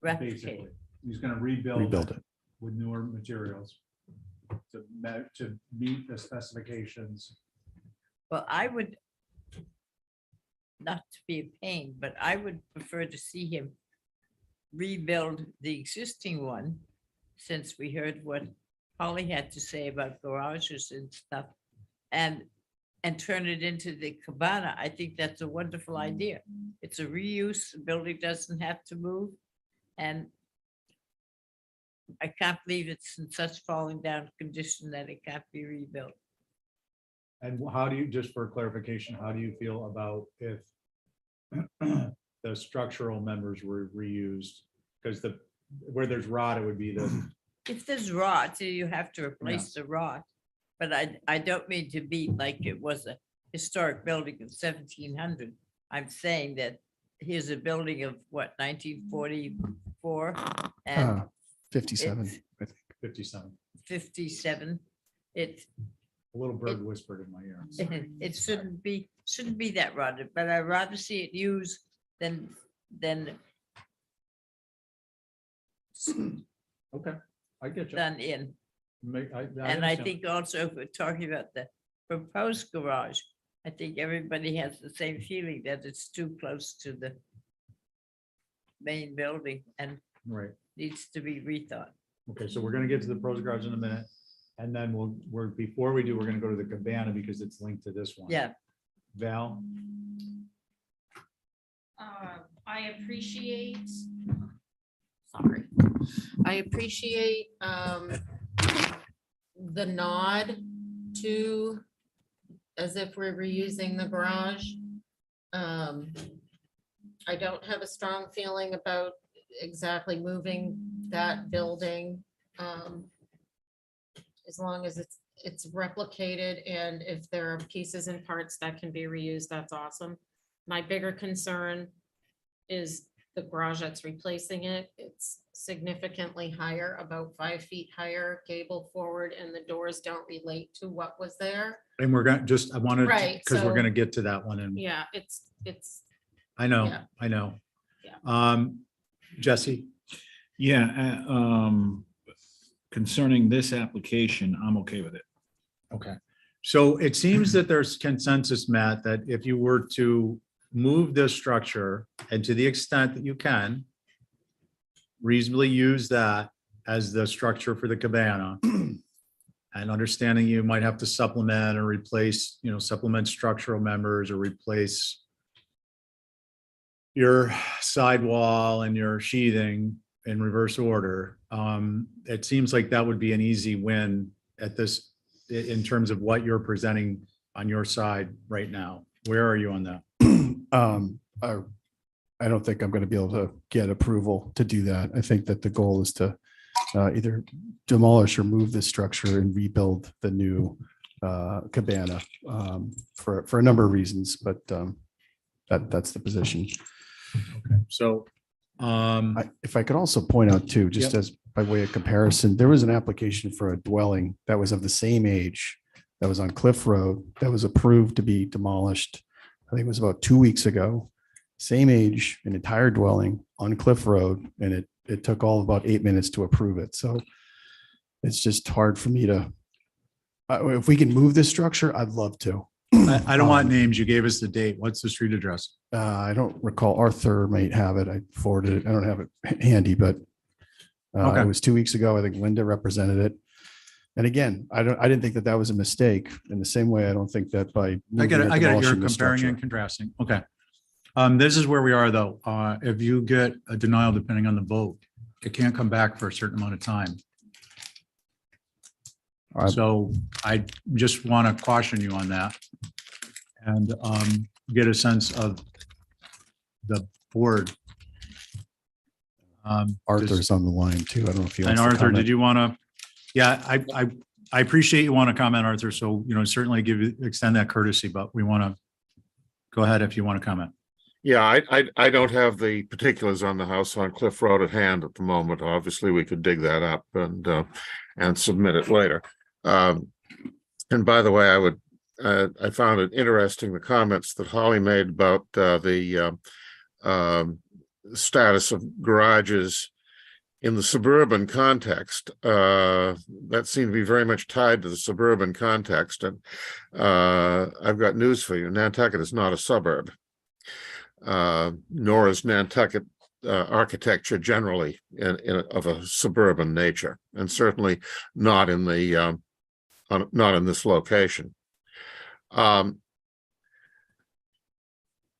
Replicate. basically. He's going to rebuild Rebuild it. with newer materials to meet the specifications. Well, I would, not to be a pain, but I would prefer to see him rebuild the existing one, since we heard what Holly had to say about garages and stuff, and turn it into the cabana. I think that's a wonderful idea. It's a reuse, the building doesn't have to move, and I can't believe it's in such falling down condition that it can't be rebuilt. And how do you, just for clarification, how do you feel about if the structural members were reused? Because where there's rot, it would be the, If there's rot, you have to replace the rot. But I don't mean to be like it was a historic building of 1700. I'm saying that here's a building of what, 1944 and 57, it's I think. 57. 57. It A little bird whispered in my ear. it shouldn't be that rotted, but I'd rather see it used than Okay, I get you. done in. And I understand. think also if we're talking about the proposed garage, I think everybody has the same feeling that it's too close to the main building and Right. needs to be rethought. Okay, so we're gonna get to the pros garage in a minute. And then before we do, we're gonna go to the cabana because it's linked to this one. Yeah, Val? I appreciate, sorry, I appreciate the nod to as if we're reusing the garage. I don't have a strong feeling about exactly moving that building. As long as it's replicated, and if there are pieces and parts that can be reused, that's awesome. My bigger concern is the garage that's replacing it. It's significantly higher, about 5 feet higher, gable forward, and the doors don't relate to what was there. And we're gonna just, I wanted, Right, because we're so- gonna get to that one and Yeah, it's, I know, yeah. I know. Yeah. Yeah, Jesse, concerning this application, I'm okay with it. okay. So it seems that there's consensus, Matt, that if you were to move this structure and to the extent that you can reasonably use that as the structure for the cabana, and understanding you might have to supplement or replace, supplement structural members or replace your sidewall and your sheathing in reverse order. It seems like that would be an easy win at this, in terms of what you're presenting on your side right now. Where are you on that? I don't think I'm going to be able to get approval to do that. I think that the goal is to either demolish or move this structure and rebuild the new cabana for a number of reasons, but that's the position. Okay, so If I could also point out too, just Yep. as by way of comparison, there was an application for a dwelling that was of the same age that was on Cliff Road that was approved to be demolished. I think it was about 2 weeks ago. Same age, an entire dwelling on Cliff Road, and it took all about 8 minutes to approve it. So it's just hard for me to, if we can move this structure, I'd love to. I don't want names. You gave us the date. What's the street address? I don't recall. Arthur might have it. I forwarded it. I don't have it handy, but Okay. it was 2 weeks ago. I think Linda represented it. And again, I didn't think that was a mistake. In the same way, I don't think that by I get it. moving or I get it. You're demolishing the comparing structure- and contrasting. Okay. This is where we are though. If you get a denial, depending on the vote, it can't come back for a certain amount of time. All right. So I just want to caution you on that and get a sense of the board. Arthur's on the line too. I don't know if you. And Arthur, did you want to? Yeah, I appreciate you want to comment, Arthur. So, certainly extend that courtesy, but we want to go ahead if you want to comment. Yeah, I don't have the particulars on the house on Cliff Road at hand at the moment. Obviously, we could dig that up and submit it later. And by the way, I found it interesting, the comments that Holly made about the status of garages in the suburban context. That seemed to be very much tied to the suburban context. And I've got news for you. Nantucket is not a suburb. Nor is Nantucket architecture generally of a suburban nature, and certainly not in the not in this location. Of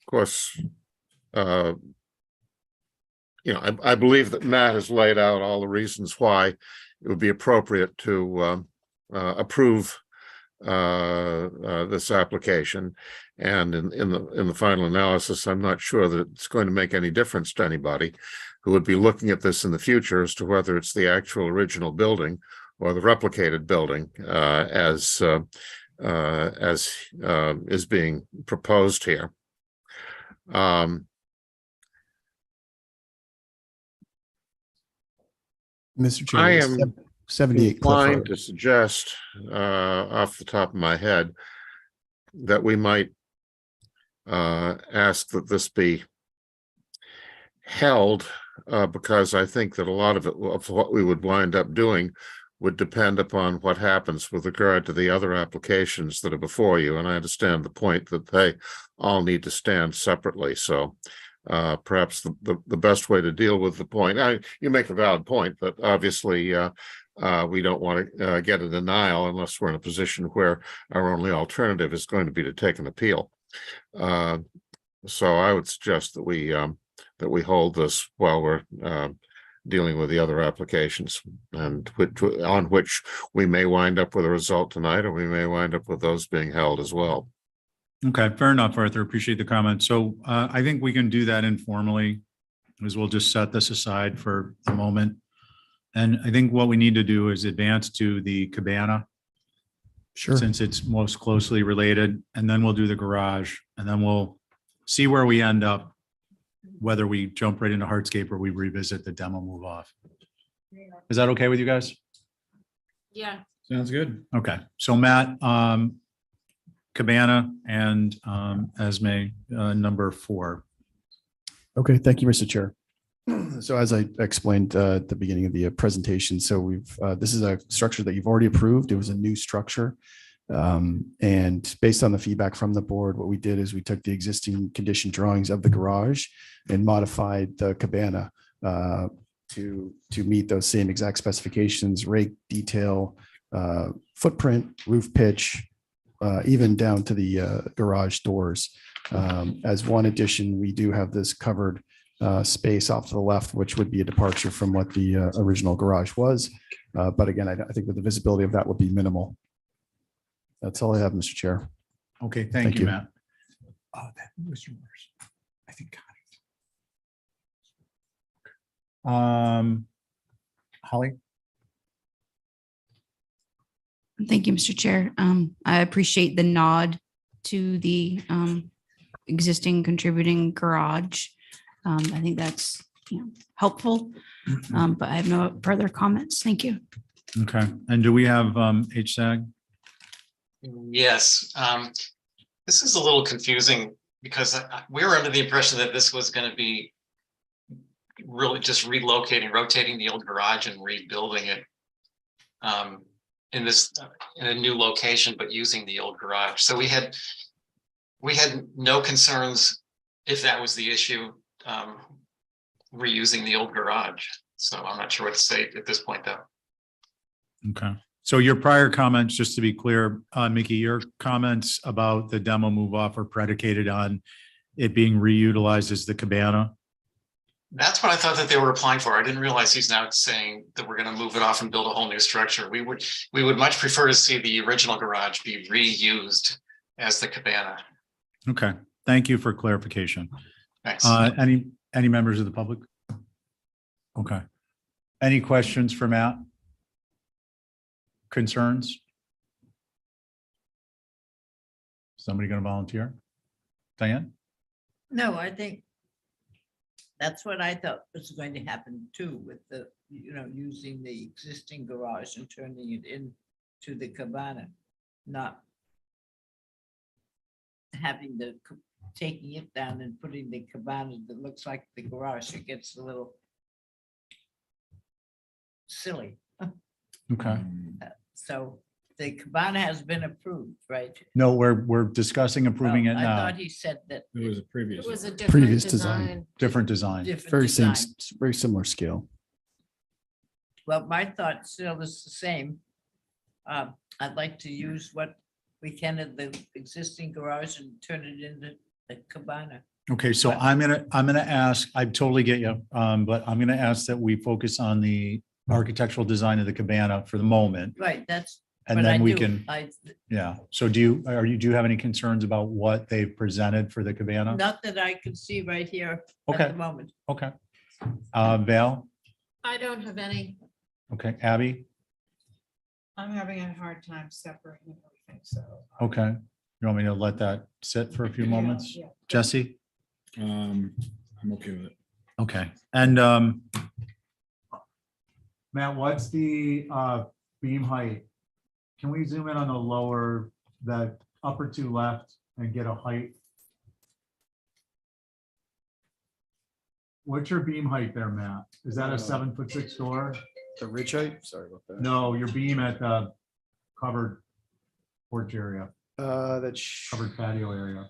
course, I believe that Matt has laid out all the reasons why it would be appropriate to approve this application. And in the final analysis, I'm not sure that it's going to make any difference to anybody who would be looking at this in the future as to whether it's the actual original building or the replicated building as is being proposed here. Mr. Chair, I am 78 Cliff inclined Road. to suggest off the top of my head that we might ask that this be held because I think that a lot of what we would wind up doing would depend upon what happens with regard to the other applications that are before you. And I understand the point that they all need to stand separately. So perhaps the best way to deal with the point, you make a valid point, but obviously we don't want to get a denial unless we're in a position where our only alternative is going to be to take an appeal. So I would suggest that we hold this while we're dealing with the other applications, and on which we may wind up with a result tonight, or we may wind up with those being held as well. Okay, fair enough, Arthur. Appreciate the comment. So I think we can do that informally. is we'll just set this aside for the moment. And I think what we need to do is advance to the cabana, Sure. since it's most closely related, and then we'll do the garage, and then we'll see where we end up, whether we jump right into hardscape or we revisit the demo move off. Is that okay with you guys? Yeah. Sounds good. Okay, so Matt, cabana and Esme, number 4. Okay, thank you, Mr. Chair. So as I explained at the beginning of the presentation, so this is a structure that you've already approved. It was a new structure. And based on the feedback from the board, what we did is we took the existing condition drawings of the garage and modified the cabana to meet those same exact specifications, rake detail, footprint, roof pitch, even down to the garage doors. As one addition, we do have this covered space off to the left, which would be a departure from what the original garage was. But again, I think that the visibility of that would be minimal. That's all I have, Mr. Chair. Okay, thank you, Matt. Oh, that was yours. I think. Holly? Thank you, Mr. Chair. I appreciate the nod to the existing contributing garage. I think that's helpful, but I have no further comments. Thank you. Okay, and do we have HSAG? Yes, this is a little confusing because we were under the impression that this was going to be really just relocating, rotating the old garage and rebuilding it in a new location, but using the old garage. So we had no concerns if that was the issue, reusing the old garage. So I'm not sure what to say at this point, though. Okay, so your prior comments, just to be clear, Mickey, your comments about the demo move off are predicated on it being reutilized as the cabana? That's what I thought that they were applying for. I didn't realize he's now saying that we're going to move it off and build a whole new structure. We would much prefer to see the original garage be reused as the cabana. Okay, thank you for clarification. Thanks. Any members of the public? Okay. Any questions for Matt? Concerns? Somebody going to volunteer? Diane? No, I think that's what I thought was going to happen too, with the, using the existing garage and turning it into the cabana, not having taking it down and putting the cabana that looks like the garage. It gets a little silly. Okay. So the cabana has been approved, right? No, we're discussing approving it I now. thought he said that. It was a previous. It was a Previous different design. design. Different design. different Very design. very similar scale. Well, my thought still is the same. I'd like to use what we can of the existing garage and turn it into a cabana. Okay, so I'm gonna ask, I totally get you, but I'm gonna ask that we focus on the architectural design of the cabana for the moment. Right, that's. And but then I we do- can, I, yeah. So do you have any concerns about what they've presented for the cabana? not that I can see right here Okay. at the moment. Okay. Val? I don't have any. Okay, Abby? I'm having a hard time separating everything, so. Okay. You want me to let that sit for a few moments? Yeah. Jesse? I'm okay with it. Okay, and Matt, what's the beam height? Can we zoom in on the upper 2 left and get a height? What's your beam height there, Matt? Is that a 7'6" door? The ridge height, sorry about that. No, your beam at the covered porch area, That's covered patio area.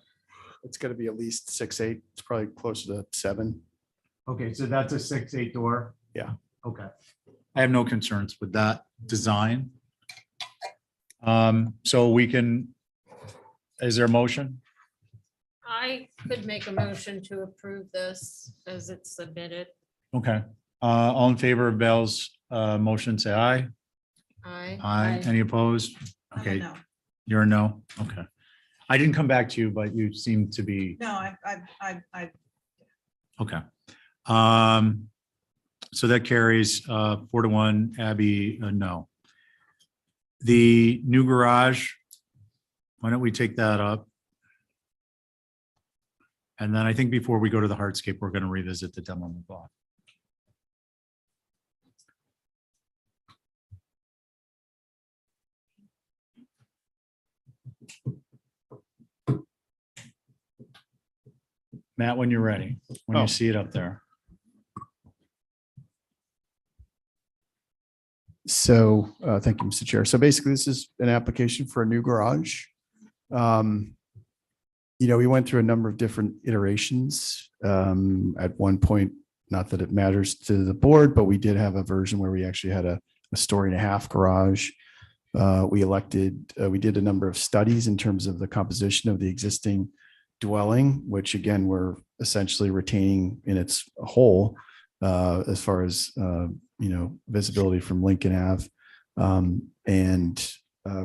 it's gonna be at least 6'8". It's probably closer to 7. Okay, so that's a 6'8" door? Yeah. Okay. I have no concerns with that design. So we can, is there a motion? I could make a motion to approve this as it's submitted. Okay, all in favor of Bell's motion, say aye. Aye. Aye. Any opposed? I don't Okay, know. you're a no. Okay. I didn't come back to you, but you seem to be, No, I, okay. So that carries 4-1. Abby, no. The new garage, why don't we take that up? And then I think before we go to the hardscape, we're going to revisit the demo move off. Matt, when you're ready, when Oh. you see it up there. So, thank you, Mr. Chair. So basically, this is an application for a new garage. We went through a number of different iterations. At one point, not that it matters to the board, but we did have a version where we actually had a 1.5-story garage. We did a number of studies in terms of the composition of the existing dwelling, which again, we're essentially retaining in its whole, as far as, visibility from Lincoln Ave.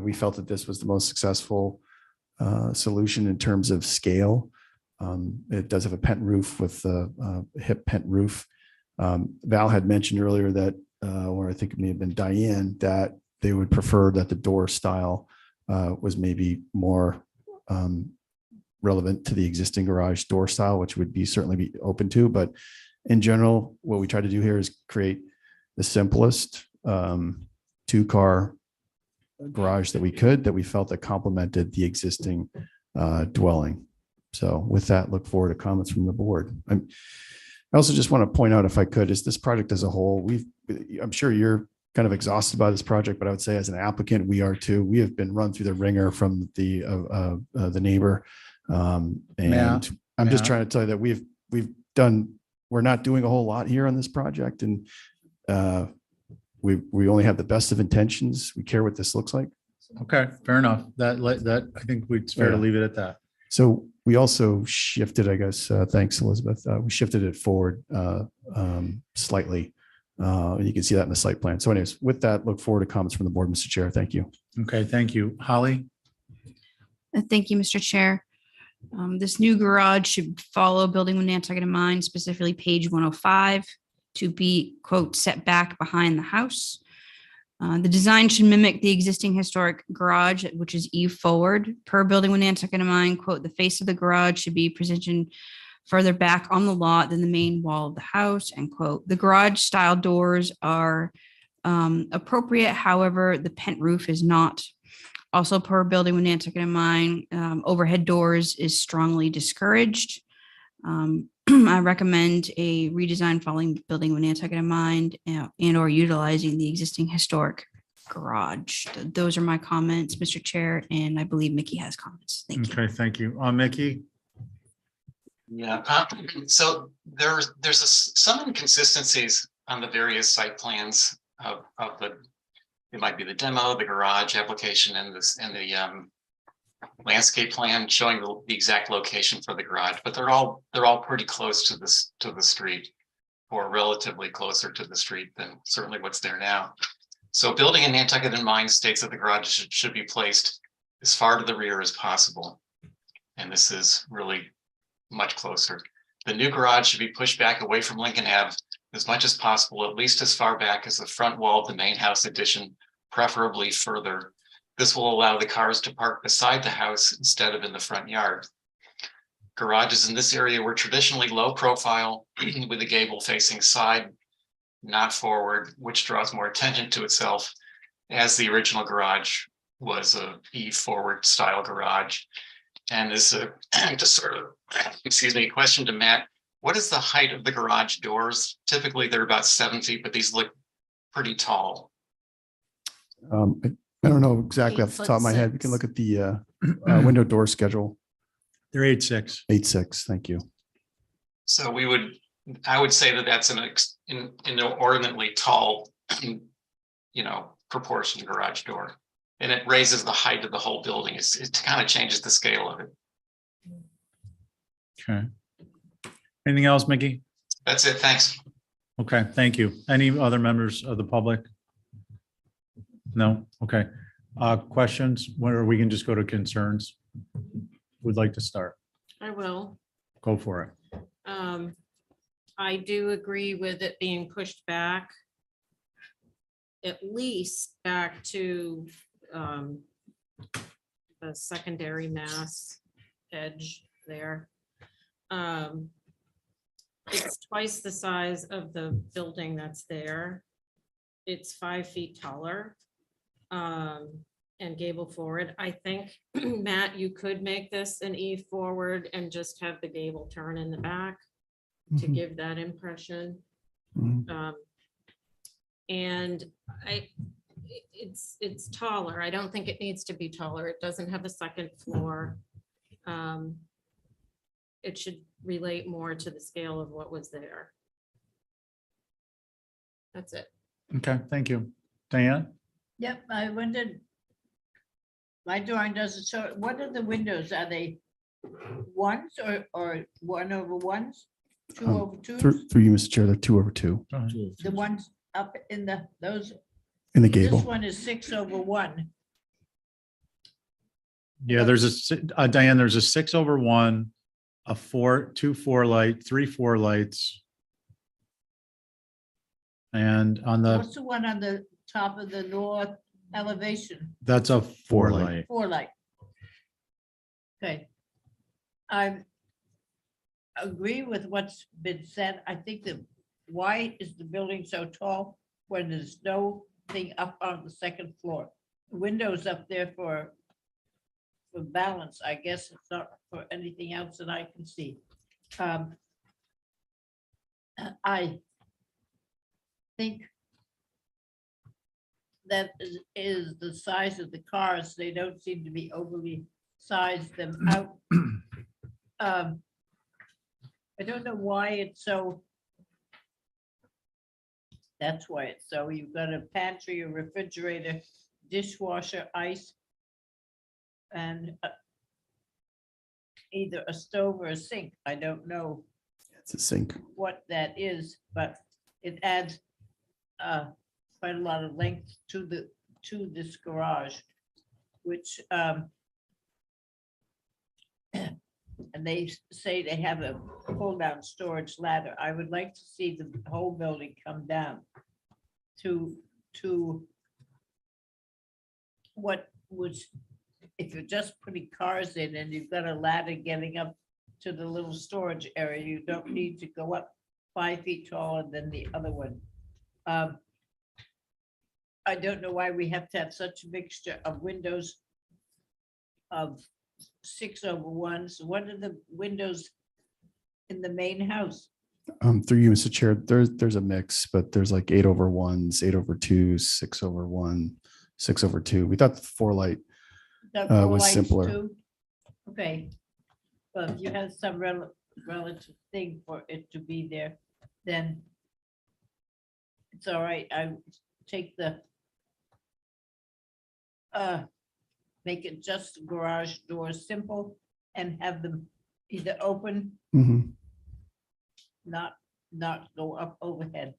We felt that this was the most successful solution in terms of scale. It does have a pent roof with a hip pent roof. Val had mentioned earlier that, or I think it may have been Diane, that they would prefer that the door style was maybe more relevant to the existing garage door style, which would be certainly be open to. But in general, what we try to do here is create the simplest 2-car garage that we felt that complemented the existing dwelling. So with that, look forward to comments from the board. I also just want to point out, if I could, is this project as a whole, I'm sure you're kind of exhausted by this project, but I would say as an applicant, we are too. We have been run through the ringer from the neighbor. I'm just trying to tell you that we're not doing a whole lot here on this project, and we only have the best of intentions. We care what this looks like. Okay, fair enough. That I think it's fair to Yeah. leave it at that. So we also shifted, I guess, thanks, Elizabeth. We shifted it forward slightly. And you can see that in the site plan. So anyways, with that, look forward to comments from the board, Mr. Chair. Thank you. Okay, thank you. Holly? Thank you, Mr. Chair. This new garage should follow building with Nantucket in mind, specifically page 105, to be, quote, set back behind the house. The design should mimic the existing historic garage, which is eve forward. Per building with Nantucket in mind, quote, the face of the garage should be positioned further back on the lot than the main wall of the house, end quote. The garage style doors are appropriate. However, the pent roof is not. Also, per building with Nantucket in mind, overhead doors is strongly discouraged. I recommend a redesign following building with Nantucket in mind and or utilizing the existing historic garage. Those are my comments, Mr. Chair, and I believe Mickey has comments. Thank you. Okay, thank you. Mickey? Yeah, so there's some inconsistencies on the various site plans of it might be the demo, the garage application, and the landscape plan showing the exact location for the garage, but they're all pretty close to the street, or relatively closer to the street than certainly what's there now. So building in Nantucket in mind states that the garage should be placed as far to the rear as possible, and this is really much closer. The new garage should be pushed back away from Lincoln Ave as much as possible, at least as far back as the front wall of the main house addition, preferably further. This will allow the cars to park beside the house instead of in the front yard. Garages in this area were traditionally low profile with a gable facing side, not forward, which draws more attention to itself, as the original garage was a eve forward style garage. And this just sort of, question to Matt. What is the height of the garage doors? Typically, they're about 7 feet, but these look pretty tall. I don't know exactly off the top of my head. We can look at the window door schedule. They're 8.6. 8.6. Thank you. So I would say that that's an inordinately tall, proportioned garage door. And it raises the height of the whole building. It kind of changes the scale of it. Okay. Anything else, Mickey? That's it. Thanks. Okay, thank you. Any other members of the public? No? Okay. Questions? Where we can just go to concerns? Would like to start? I will. Go for it. I do agree with it being pushed back. At least back to the secondary mass edge there. It's twice the size of the building that's there. It's 5 feet taller. And gable forward. I think, Matt, you could make this an E forward and just have the gable turn in the back to Mhm. give that impression. Mhm. And it's taller. I don't think it needs to be taller. It doesn't have a second floor. It should relate more to the scale of what was there. That's it. Okay, thank you. Diane? Yep, I wondered. My drawing doesn't show, what are the windows? Are they ones or 1/1s? 2/2s? Through you, Mr. Chair, they're 2/2 The ones up in those. in the This gable. one is 6/1. Yeah, Diane, there's a 6/1, a 2 4-light, 3 4-lights. And on What's the one on the top of the north elevation? that's a 4-light. 4-light. 4 light. Okay. I agree with what's been said. I think that why is the building so tall when there's no thing up on the second floor? Windows up there for balance, I guess it's not for anything else that I can see. I think that is the size of the cars. They don't seem to be overly sized them out. I don't know why it's so. That's why it's so. You've got a pantry, a refrigerator, dishwasher, ice, and either a stove or a sink. I don't know It's a sink. what that is, but it adds quite a lot of length to this garage, which and they say they have a pull down storage ladder. I would like to see the whole building come down to what was, if you're just putting cars in and you've got a ladder getting up to the little storage area, you don't need to go up 5 feet taller than the other one. I don't know why we have to have such a mixture of windows of 6/1s. What are the windows in the main house? Through you, Mr. Chair, there's a mix, but there's like 8/1s, 8/2s, 6/1, 6/2. We thought the 4-light Got four was lights simpler. too? Okay, well, if you have some relative thing for it to be there, then it's all right. I take the make it just garage doors simple and have them either open, Mhm. not go up overhead,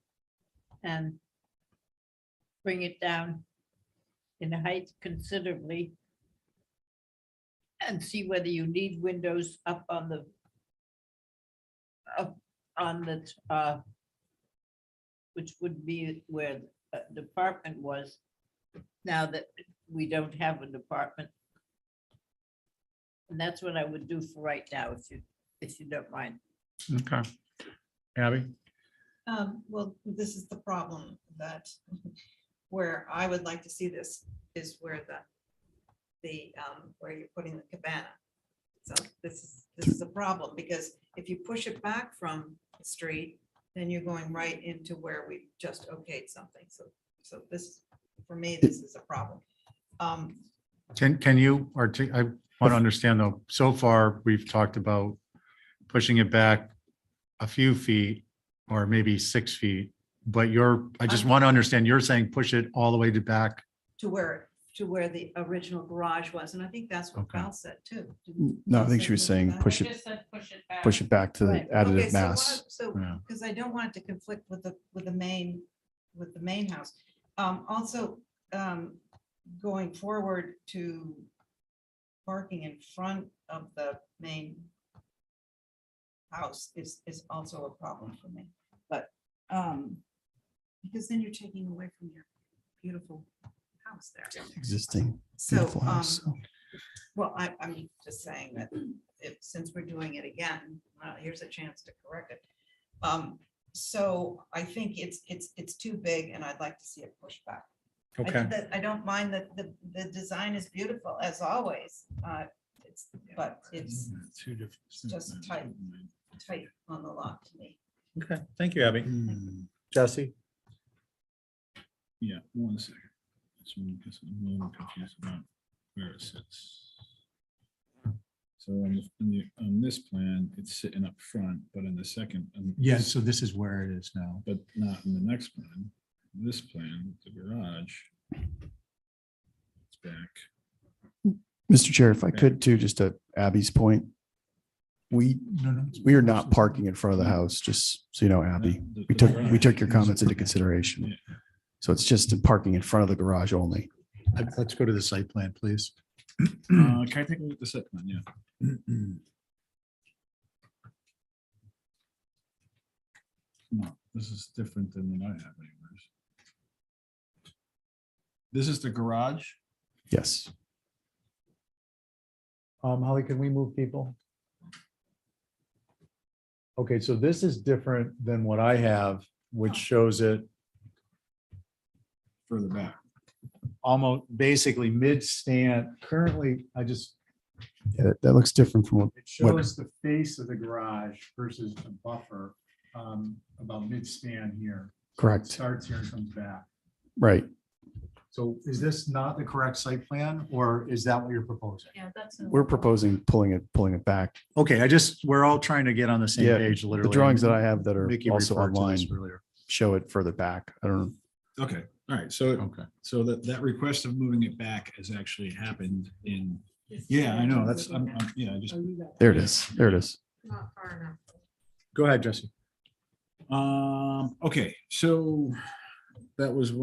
and bring it down in height considerably, and see whether you need windows up on the which would be where the apartment was, now that we don't have an apartment. And that's what I would do for right now, if you don't mind. Okay. Abby? Well, this is the problem that where I would like to see this is where where you're putting the cabana. So this is a problem because if you push it back from the street, then you're going right into where we just okayed something. So this, for me, this is a problem. Can you, I want to understand though, so far, we've talked about pushing it back a few feet or maybe 6 feet, but I just want to understand, you're saying push it all the way to back. To where the original garage was, and I think that's what Okay. Val said too. No, I think she was saying push I it, just said push it back. push it back to the Right. additive Okay, so mass. Yeah. because I don't want it to conflict with the main house. Also, going forward to parking in front of the main house is also a problem for me. But, because then you're taking away from your beautiful house there. Existing So, beautiful house. so. well, I'm just saying that if, since we're doing it again, here's a chance to correct it. So I think it's too big and I'd like to see it pushed back. Okay. I don't mind that the design is beautiful as always. But it's just tight on the lot to me. Okay, thank you, Abby. Jesse? Yeah, 1 second. Because I'm a little confused about where it sits. So on this plan, it's sitting up front, but in the second. Yeah, so this is where it is now. But not in the next plan. This plan, the garage. It's back. Mr. Chair, if I could too, just to Abby's point. We are not parking in front of the house, just so you know, Abby. We took your comments into consideration. So it's just parking in front of the garage only. Let's go to the site plan, please. Can I take a look at the set plan? Yeah. No, this is different than what I have anyways. This is the garage? Yes. Holly, can we move people? Okay, so this is different than what I have, which shows it Further back. almost basically mid-stand. Currently, Yeah, that looks different from it what, shows the face of the garage versus the buffer about mid-stand here. Correct. Starts here and comes back. right. So is this not the correct site plan, or is that what you're proposing? Yeah, that's. We're proposing pulling it back. Okay, we're all trying to get on the same Yeah, page, the literally. drawings that I have that are Mickey also referred to online this earlier. show it further back. I don't know. Okay, all right, so, Okay. so that request of moving it back has actually happened in, yeah, I know, that's, yeah, I just. There it is. There it is. Not far enough. Go ahead, Jesse. Okay, so that was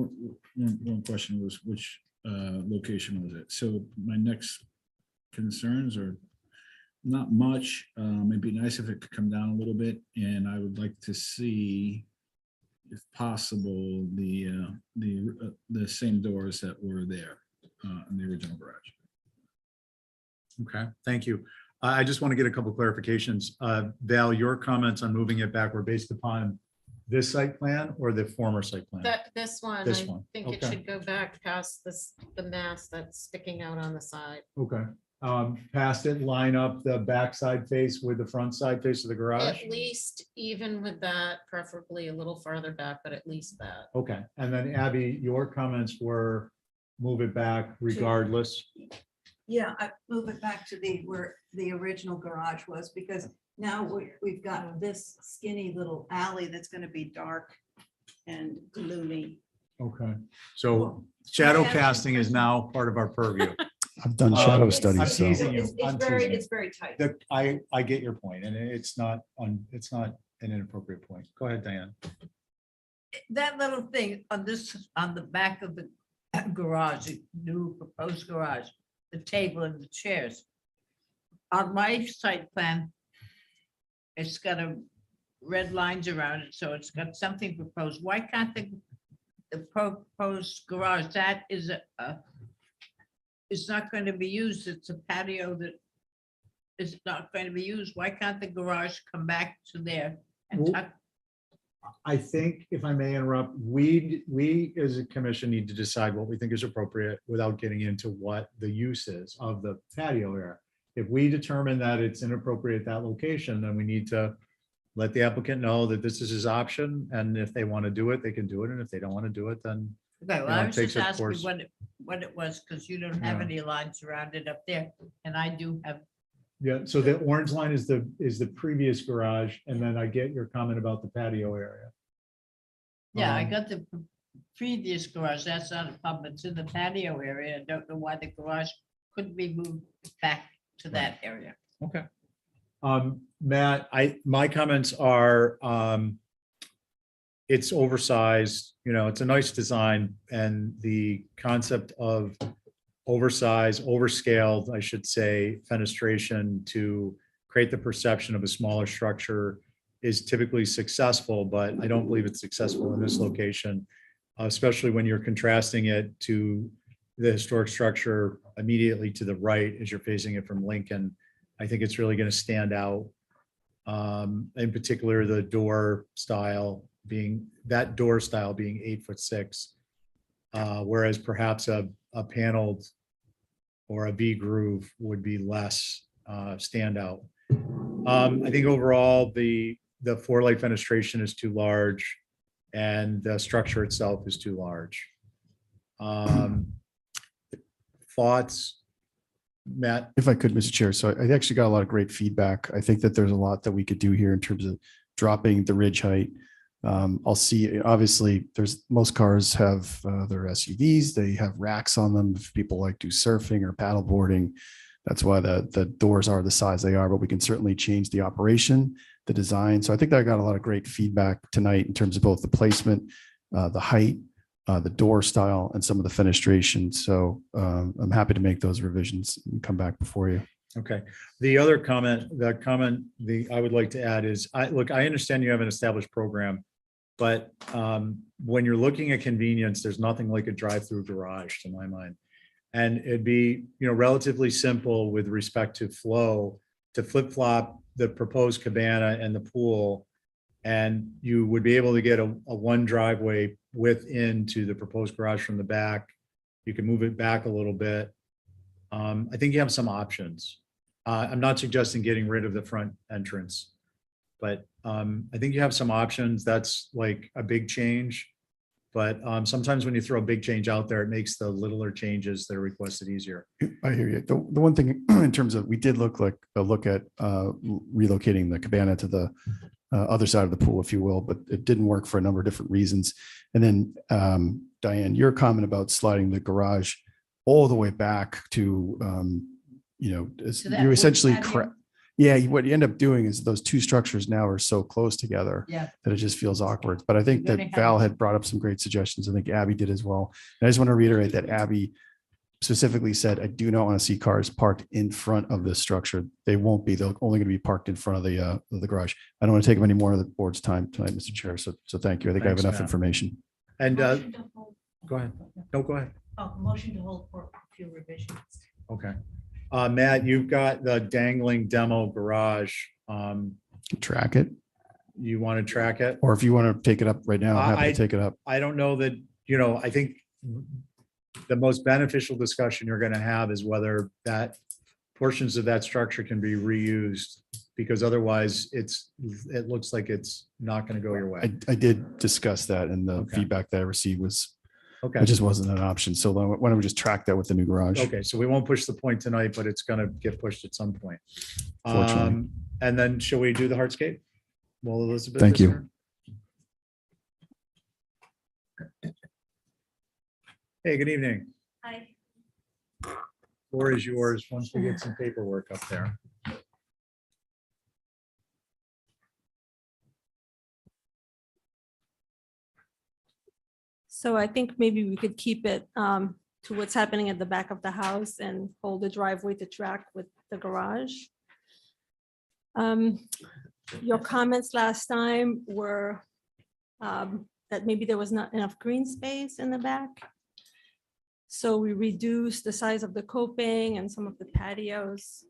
one question was which location was it? So my next concerns are not much. It'd be nice if it could come down a little bit, and I would like to see, if possible, the same doors that were there in the original garage. Okay, thank you. I just want to get a couple clarifications. Val, your comments on moving it back were based upon this site plan or the former site plan? This one, This I one, think it okay. should go back past the mast that's sticking out on the side. Okay, past it, line up the backside face with the front side face of the garage? At least even with that, preferably a little farther back, but at least that. Okay, and then Abby, your comments were move it back regardless. Yeah, I move it back to where the original garage was, because now we've got this skinny little alley that's gonna be dark and gloomy. Okay, so shadow casting is now part of our purview. I've done shadow I'm studies, so teasing you. It's I'm very, teasing you. it's very tight. I get your point, and it's not an inappropriate point. Go ahead, Diane. That little thing on the back of the garage, the new proposed garage, the table and the chairs. On my site plan, it's got red lines around it, so it's got something proposed. Why can't the proposed garage, that is it's not going to be used. It's a patio that is not going to be used. Why can't the garage come back to there and Well, tuck? I think, if I may interrupt, we as a commission need to decide what we think is appropriate without getting into what the use is of the patio area. If we determine that it's inappropriate at that location, then we need to let the applicant know that this is his option, and if they want to do it, they can do it, and if they don't want to do it, then Okay, well, know, I it was takes just its asking course. what it was, because you don't have Yeah. any lines around it up there, and I do have. yeah, so the orange line is the previous garage, and then I get your comment about the patio area. Yeah, I Um, got the previous garage, that's not a problem, it's in the patio area, I don't know why the garage couldn't be moved back to that area. Okay. Matt, my comments are, it's oversized, it's a nice design, and the concept of oversized, overscaled, I should say, fenestration to create the perception of a smaller structure is typically successful, but I don't believe it's successful in this location, especially when you're contrasting it to the historic structure immediately to the right as you're facing it from Lincoln. I think it's really going to stand out. In particular, the door style being 8'6", whereas perhaps a paneled or a V groove would be less standout. I think overall the 4-light fenestration is too large and the structure itself is too large. Thoughts, Matt? If I could, Mr. Chair. So I actually got a lot of great feedback. I think that there's a lot that we could do here in terms of dropping the ridge height. I'll see, obviously, most cars have their SUVs. They have racks on them. If people like do surfing or paddle boarding, that's why the doors are the size they are, but we can certainly change the operation, the design. So I think that I got a lot of great feedback tonight in terms of both the placement, the height, the door style, and some of the fenestration. So I'm happy to make those revisions and come back before you. Okay. The other comment, I would like to add is, I understand you have an established program, but when you're looking at convenience, there's nothing like a drive-through garage to my mind. And it'd be, relatively simple with respect to flow to flip-flop the proposed cabana and the pool. And you would be able to get a one driveway width into the proposed garage from the back. You can move it back a little bit. I think you have some options. I'm not suggesting getting rid of the front entrance, but I think you have some options. That's like a big change. But sometimes when you throw a big change out there, it makes the littler changes that are requested easier. I hear you. The one thing in terms of, we did look at relocating the cabana to the other side of the pool, if you will, but it didn't work for a number of different reasons. And then Diane, your comment about sliding the garage all the way back to, you essentially, what you end up doing is those two structures now are so close together that it just feels awkward. But I think that Val had brought up some great suggestions. I think Abby did as well. And I just want to reiterate that Abby specifically said, I do not want to see cars parked in front of this structure. They won't be. They're only going to be parked in front of the garage. I don't want to take up any more of the board's time tonight, Mr. Chair. So thank you. I think I have enough information. And go ahead. No, go ahead. Motion to hold for a few revisions. Okay. Matt, you've got the dangling demo garage. Track it. You want to track it? Or if you want to take it up right now, I'm happy to take it up. I don't know that, I think the most beneficial discussion you're going to have is whether that portions of that structure can be reused, because otherwise it looks like it's not going to go your way. I did discuss that, and the feedback that I received was, okay, it just wasn't an option. So why don't we just track that with the new garage? Okay, so we won't push the point tonight, but it's going to get pushed at some point. Fortunately. And then shall we do the hardscape? Well, Elizabeth. Thank you. Hey, good evening. Hi. Floor is yours once we get some paperwork up there. So I think maybe we could keep it to what's happening at the back of the house and hold the driveway to track with the garage. Your comments last time were that maybe there was not enough green space in the back. So we reduced the size of the coping and some of the patios,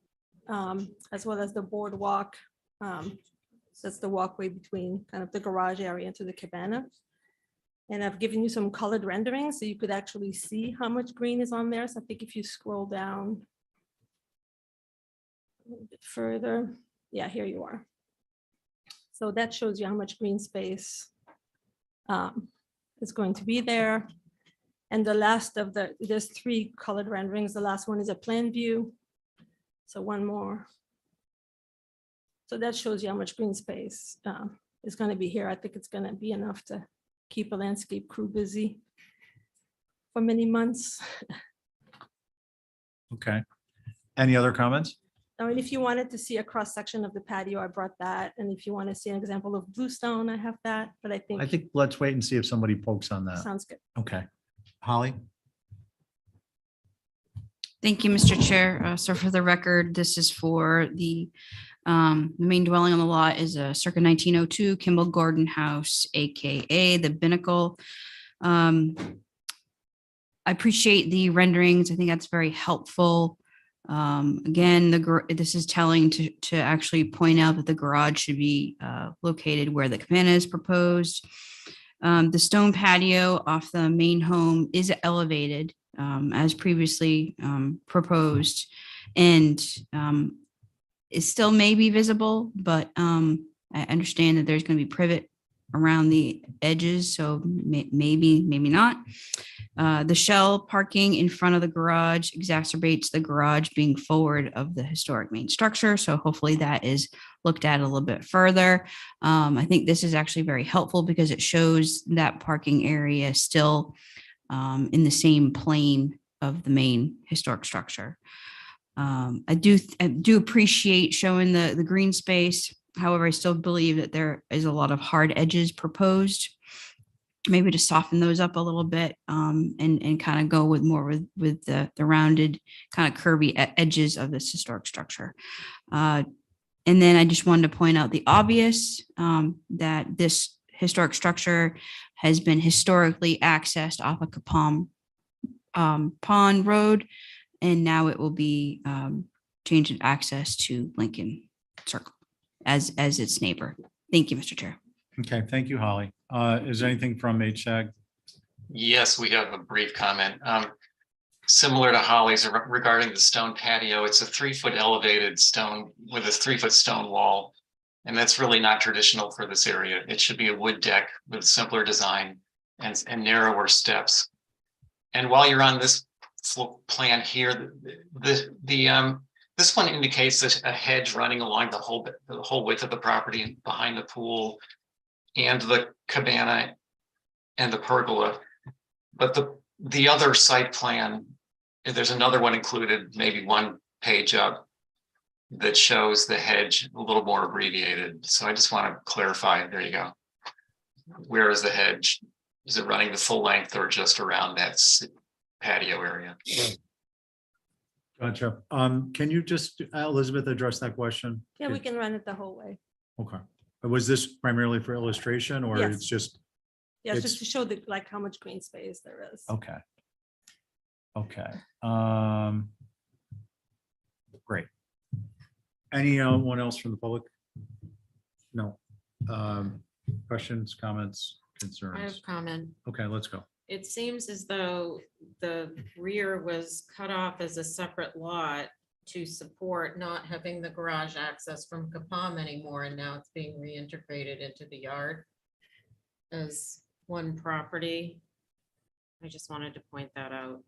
as well as the boardwalk. So that's the walkway between kind of the garage area to the cabana. And I've given you some colored renderings so you could actually see how much green is on there. So I think if you scroll down a little bit further, yeah, here you are. So that shows you how much green space is going to be there. And the last of there's 3 colored renderings. The last one is a plan view. So one more. So that shows you how much green space is going to be here. I think it's going to be enough to keep a landscape crew busy for many months. Okay. Any other comments? I mean, if you wanted to see a cross section of the patio, I brought that. And if you want to see an example of bluestone, I have that. But I think let's wait and see if somebody pokes on that. sounds good. Okay. Holly? Thank you, Mr. Chair. So for the record, this is for the The main dwelling on the lot is a circa 1902 Kimball Garden House, AKA the Binnacle. I appreciate the renderings. I think that's very helpful. Again, this is telling to actually point out that the garage should be located where the cabana is proposed. The stone patio off the main home is elevated as previously proposed, and it still may be visible, but I understand that there's going to be privet around the edges, so maybe not. The shell parking in front of the garage exacerbates the garage being forward of the historic main structure. So hopefully that is looked at a little bit further. I think this is actually very helpful because it shows that parking area still in the same plane of the main historic structure. I do appreciate showing the green space. However, I still believe that there is a lot of hard edges proposed. Maybe to soften those up a little bit and kind of go with the rounded kind of curvy edges of this historic structure. And then I just wanted to point out the obvious that this historic structure has been historically accessed off of Capom Pond Road, and now it will be changed in access to Lincoln Circle as its neighbor. Thank you, Mr. Chair. Okay, thank you, Holly. Is there anything from HSAG? Yes, we have a brief comment. Similar to Holly's regarding the stone patio, it's a 3-foot elevated stone with a 3-foot stone wall. And that's really not traditional for this area. It should be a wood deck with simpler design and narrower steps. And while you're on this plan here, this one indicates a hedge running along the whole width of the property behind the pool and the cabana and the pergola. But the other site plan, there's another one included, maybe one page up, that shows the hedge a little more abbreviated. So I just want to clarify, there you go. Where is the hedge? Is it running the full length or just around that patio area? Gotcha. Can you just, Elizabeth, address that question? Yeah, we can run it the whole way. Okay. Was this primarily for illustration or Yes. it's just? Yeah, It's- just to show like how much green space there is. Okay. Okay. Great. Anyone else from the public? No. Questions, comments, I have concerns? a comment. Okay, let's go. It seems as though the rear was cut off as a separate lot to support not having the garage access from Capom anymore, and now it's being reintegrated into the yard as one property. I just wanted to point that out.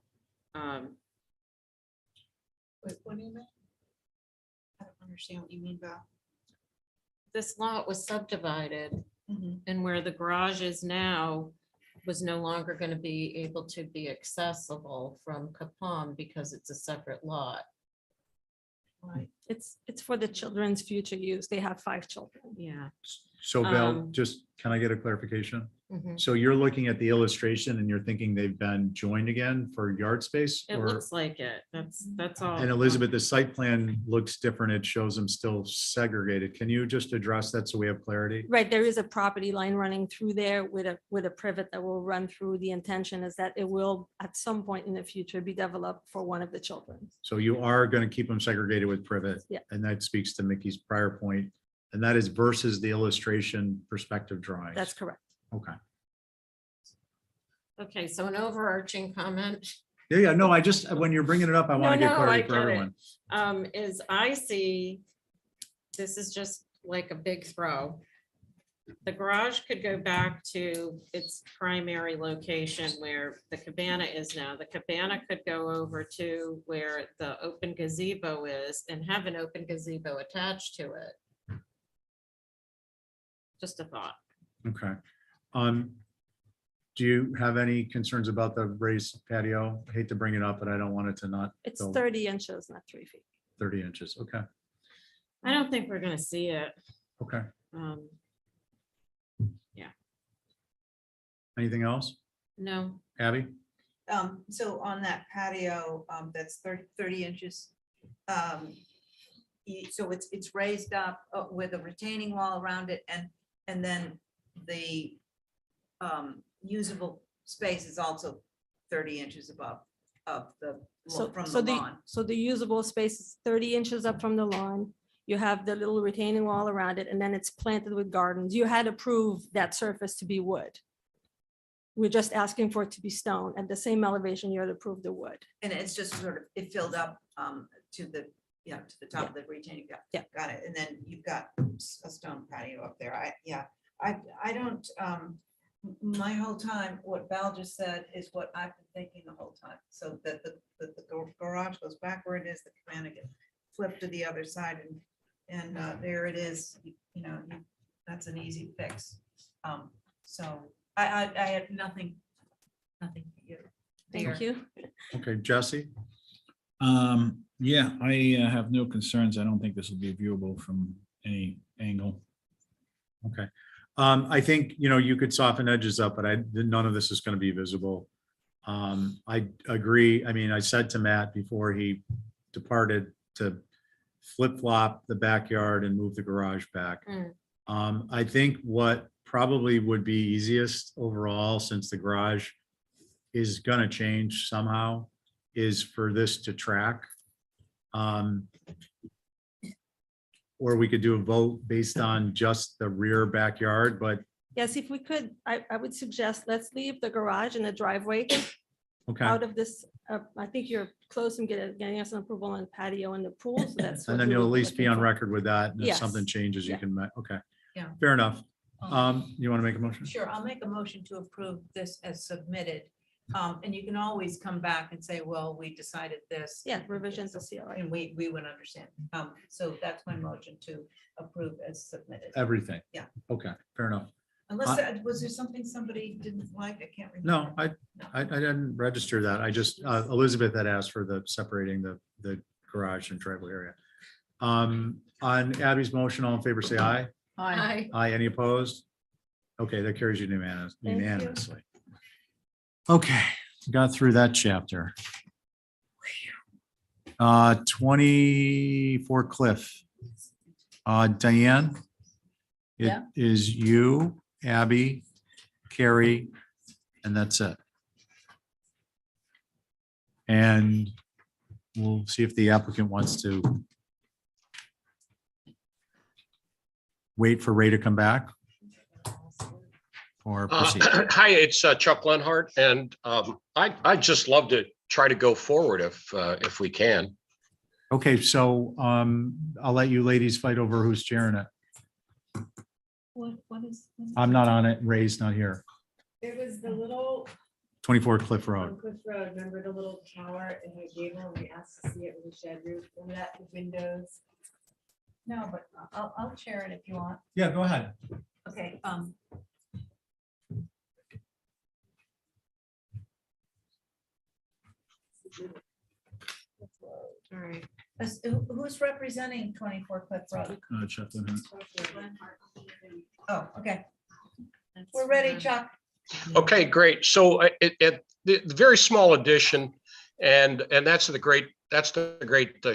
What do you mean? I don't understand what you mean, Val. This lot was subdivided, Mhm. and where the garage is now was no longer going to be able to be accessible from Capom because it's a separate lot. Right. It's for the children's future use. They have 5 children. Yeah. So Bill, just, can I get a clarification? Mhm. So you're looking at the illustration and you're thinking they've been joined again for yard space? It or? looks like it. That's all. And Elizabeth, the site plan looks different. It shows them still segregated. Can you just address that so we have clarity? Right, there is a property line running through there with a privet that will run through. The intention is that it will at some point in the future be developed for one of the children. So you are going to keep them segregated with privet? Yeah. And that speaks to Mickey's prior point, and that is versus the illustration perspective drawings. That's correct. Okay. Okay, so an overarching comment. Yeah, no, I just, when you're bringing it up, I want to get I clarity for get it. everyone. Is I see, this is just like a big throw. The garage could go back to its primary location where the cabana is now. The cabana could go over to where the open gazebo is and have an open gazebo attached to it. Just a thought. Okay. Do you have any concerns about the raised patio? I hate to bring it up, but I don't want it to not. It's go 30 inches, not 3 feet. 30 inches. Okay. I don't think we're gonna see it. Okay. Yeah, Anything else? no, Abby? So on that patio, that's 30 inches. so it's raised up with a retaining wall around it and then the usable space is also 30 inches above of the, from the lawn. So the usable space is 30 inches up from the lawn. You have the little retaining wall around it, and then it's planted with gardens. You had approved that surface to be wood. We're just asking for it to be stone at the same elevation you had approved the wood. And it's just sort of, it filled up to the, to the top of the retaining. Yeah. Got it. And then you've got a stone patio up there. I don't, my whole time, what Val just said is what I've been thinking the whole time. So that the garage goes back where it is, the command gets flipped to the other side and there it is, that's an easy fix. So I had nothing for you. Thank you. Okay, Jesse? Yeah, I have no concerns. I don't think this will be viewable from any angle. Okay. I think, you could soften edges up, but none of this is going to be visible. I agree. I mean, I said to Matt before he departed to flip-flop the backyard and move the garage back. I think what probably would be easiest overall, since the garage is going to change somehow, is for this to track. Or we could do a vote based on just the rear backyard, but Yes, if we could, I would suggest, let's leave the garage and the driveway okay. out of this. I think you're close and getting us an approval on patio and the pool. So that's. And what then we you'll were at least be on looking for. record with that. And if Yes. something changes, you Yeah. can, okay, Yeah. fair enough. You want to make a motion? Sure, I'll make a motion to approve this as submitted. And you can always come back and say, well, we decided this. Yeah, revisions to CLA. And we would understand. So that's my motion to approve as submitted. Everything? Yeah. Okay, fair enough. Unless, was there something somebody didn't like? I can't remember. No, I didn't register that. I just, Elizabeth had asked for the separating the garage and driveway area. On Abby's motion, all in favor, say aye. Aye. Aye, any opposed? Okay, that carries Thank you. unanimously. Okay, got through that chapter. 24 Cliff. Diane? Yeah. It is you, Abby, Carrie, and that's it. And we'll see if the applicant wants to wait for Ray to come back or proceed. Hi, it's Chuck Lenhart, and I'd just love to try to go forward if we can. Okay, so I'll let you ladies fight over who's chairing it. What is? I'm not on it. Ray's not here. It was the little 24 Cliff Road. Cliff Road, remember the little tower in the gable, we asked to see it with a shed roof, remember that, the windows? No, but I'll chair it if you want. Yeah, go ahead. Okay, All right. who's representing 24 Cliff Road? Chuck Leonard. Oh, okay. We're ready, Chuck. Okay, great. So the very small addition, and that's the great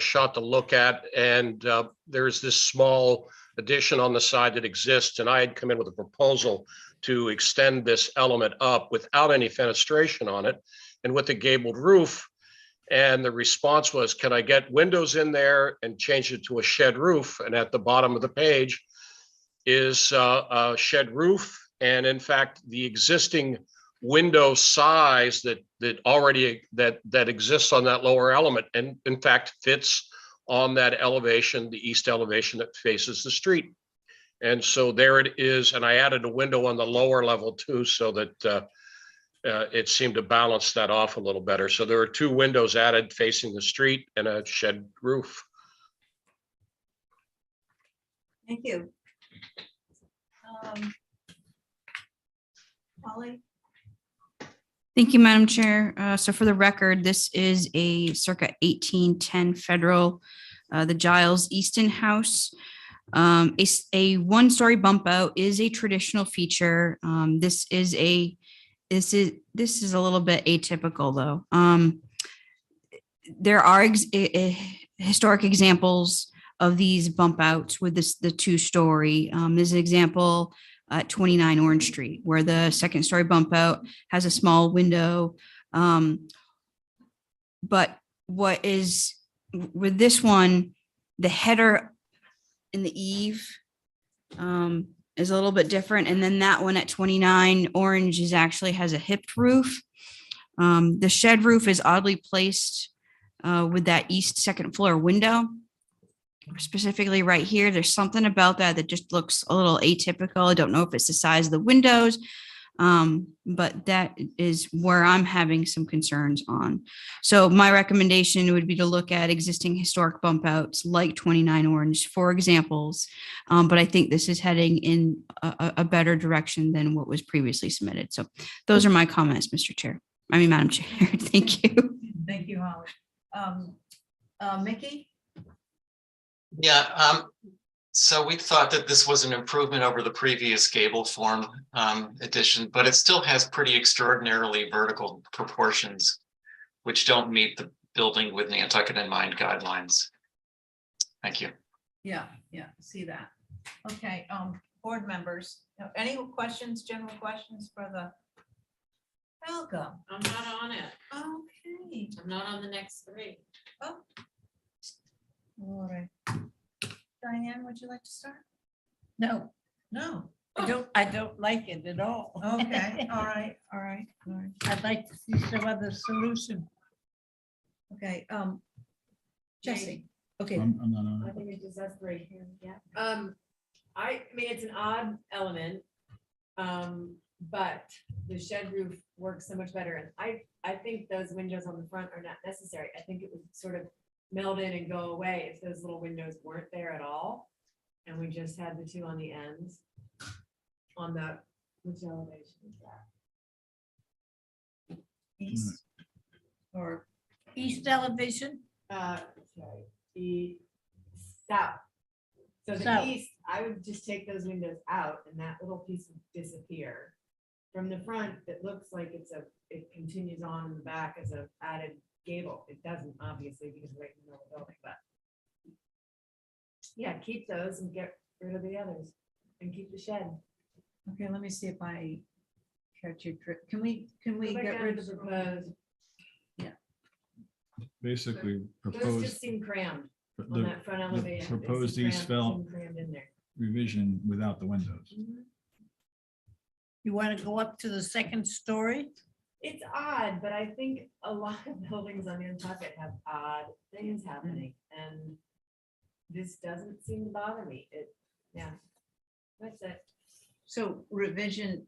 shot to look at. And there's this small addition on the side that exists, and I had come in with a proposal to extend this element up without any fenestration on it and with a gabled roof. And the response was, can I get windows in there and change it to a shed roof? And at the bottom of the page is a shed roof. And in fact, the existing window size that exists on that lower element, and in fact fits on that elevation, the east elevation that faces the street. And so there it is. And I added a window on the lower level too, so that it seemed to balance that off a little better. So there are two windows added facing the street and a shed roof. Thank you. Holly? Thank you, Madam Chair. So for the record, this is a circa 1810 Federal, the Giles Easton House. A one-story bump out is a traditional feature. This is a little bit atypical though. There are historic examples of these bump outs with the 2-story. There's an example at 29 Orange Street where the second story bump out has a small window. But what is with this one, the header in the eave is a little bit different. And then that one at 29 Orange actually has a hipped roof. The shed roof is oddly placed with that east second floor window. Specifically right here, there's something about that just looks a little atypical. I don't know if it's the size of the windows, but that is where I'm having some concerns on. So my recommendation would be to look at existing historic bump outs like 29 Orange for examples. But I think this is heading in a better direction than what was previously submitted. So those are my comments, Mr. Chair. Madam Chair. Thank you. Thank you, Holly. Mickey? Yeah, so we thought that this was an improvement over the previous gable form addition, but it still has pretty extraordinarily vertical proportions, which don't meet the building with Nantucket in mind guidelines. Thank you. Yeah, see that. Okay, board members, any questions, general questions for the Welcome. I'm not on it. Okay. I'm not on the next 3. Oh. All right. Diane, would you like to start? No, No. I don't like it at all. Okay, all right. I'd like to see some other solution. Okay, Jesse, okay. I'm not on I it. think it just us 3 here, yeah. I mean, it's an odd element, but the shed roof works so much better. And I think those windows on the front are not necessary. I think it would sort of meld in and go away if those little windows weren't there at all. And we just had the 2 on the ends on the, which elevation is that? East or East elevation? Sorry, the south. So the South. east, I would just take those windows out and that little piece would disappear. From the front, it looks like it continues on in the back as a added gable. It doesn't obviously because we're right in the middle of the building, but yeah, keep those and get rid of the others and keep the shed. Okay, let me see if I catch you. Can we Go back get down rid to of the the proposed? Basically Those proposed, just seem crammed on the that front the elevation. They proposed seem east crammed- felt seem crammed in there. revision without the windows. You want to go up to the second story? It's odd, but I think a lot of buildings on Nantucket have odd things happening, and this doesn't seem to bother me. Yeah. That's it. So revision.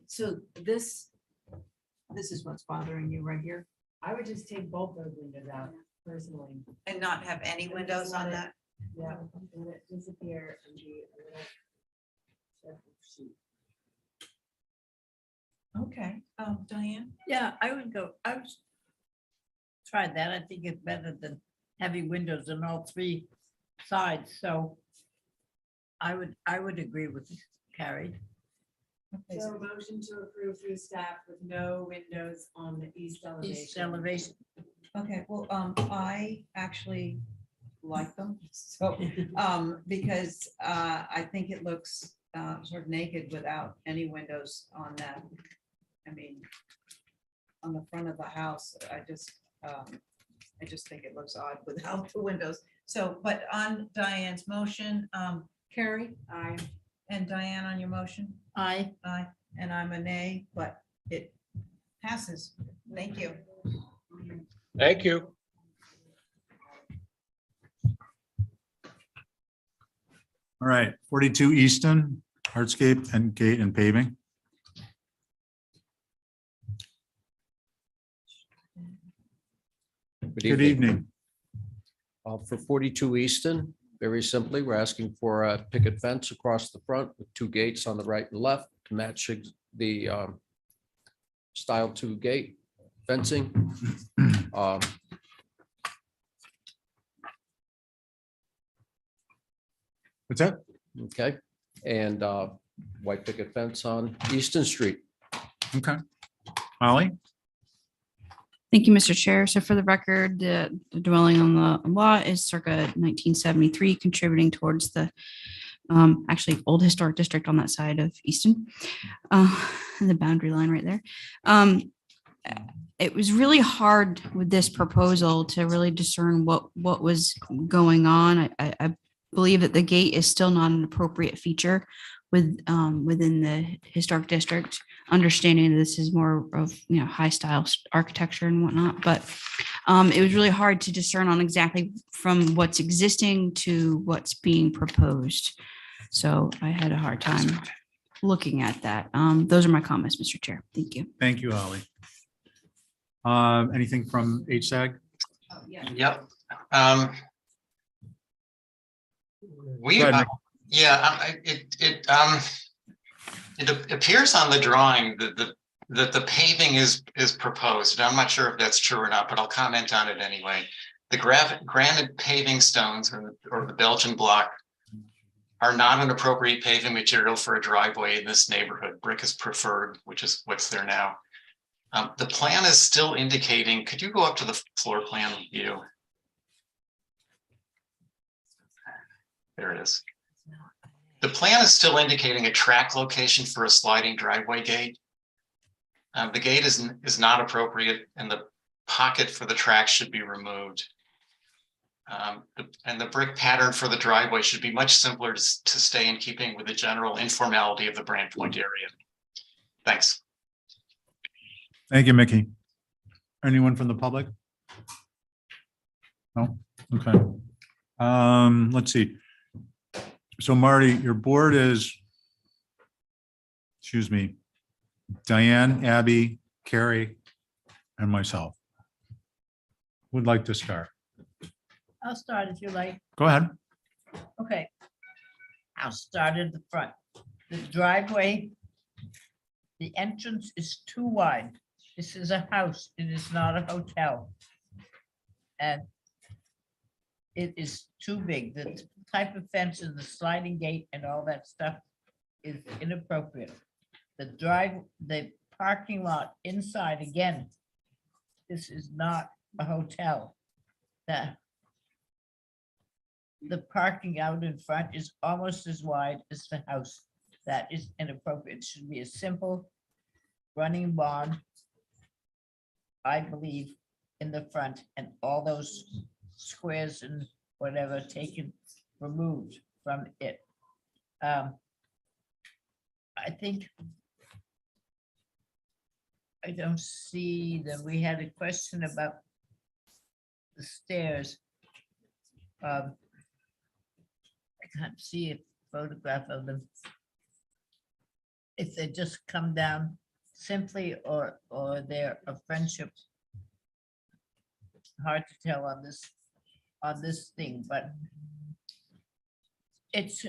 So this is what's bothering you right here? I would just take both those windows out personally. And not have any And windows just on let it- that? Yeah, let it disappear and be a little shed sheet. Okay, Diane? Yeah, I would try that. I think it's better than heavy windows on all 3 sides, so I would agree with Carrie. Okay, So motion to approve through staff with no windows on the east elevation. East elevation. Okay, well, I actually like them, so, because I think it looks sort of naked without any windows on that. I mean, on the front of the house, I just think it looks odd without the windows. So, but on Diane's motion, Carrie? Aye. And Diane on your motion? Aye. Aye, and I'm a nay, but it passes. Thank you. Thank you. All right, 42 Easton, hardscape and gate and paving. Good evening. For 42 Easton, very simply, we're asking for a picket fence across the front with 2 gates on the right and left to match the style 2 gate fencing. What's that? Okay, and white picket fence on Easton Street. Okay. Holly? Thank you, Mr. Chair. So for the record, the dwelling on the lot is circa 1973, contributing towards the actually old historic district on that side of Easton, the boundary line right there. It was really hard with this proposal to really discern what was going on. I believe that the gate is still not an appropriate feature within the historic district, understanding that this is more of, high style architecture and whatnot, but it was really hard to discern on exactly from what's existing to what's being proposed. So I had a hard time looking at that. Those are my comments, Mr. Chair. Thank you. Thank you, Holly. Anything from HSAG? Yep. We, Go ahead, Nick. it appears on the drawing that the paving is proposed. I'm not sure if that's true or not, but I'll comment on it anyway. The granite paving stones or the Belgian block are not an appropriate paving material for a driveway in this neighborhood. Brick is preferred, which is what's there now. The plan is still indicating, could you go up to the floor plan view? There it is. The plan is still indicating a track location for a sliding driveway gate. The gate is not appropriate and the pocket for the track should be removed. And the brick pattern for the driveway should be much simpler to stay in keeping with the general informality of the Brand Point area. Thanks. Thank you, Mickey. Anyone from the public? No? Okay. Let's see. So Marty, your board is, excuse me, Diane, Abby, Carrie, and myself. Would like to start. I'll start if you like. Go ahead. Okay. I'll start at the front. The driveway, the entrance is too wide. This is a house. It is not a hotel. And it is too big. The type of fence and the sliding gate and all that stuff is inappropriate. The parking lot inside, again, this is not a hotel. The parking out in front is almost as wide as the house. That is inappropriate. It should be a simple running barn, I believe, in the front, and all those squares and whatever removed from it. I think I don't see that we had a question about the stairs. I can't see a photograph of them. If they just come down simply or they're a friendship. Hard to tell on this thing, but it's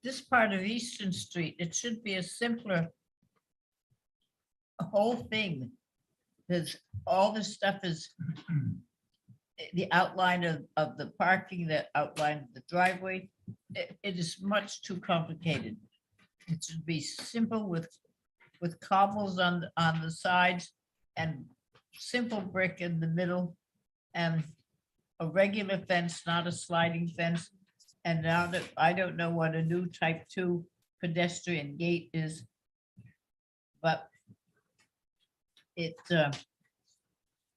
this part of Eastern Street. It should be a simpler whole thing. There's all this stuff is the outline of the parking, the outline of the driveway. It is much too complicated. It should be simple with cobbles on the sides and simple brick in the middle and a regular fence, not a sliding fence. And now that I don't know what a new type 2 pedestrian gate is, but it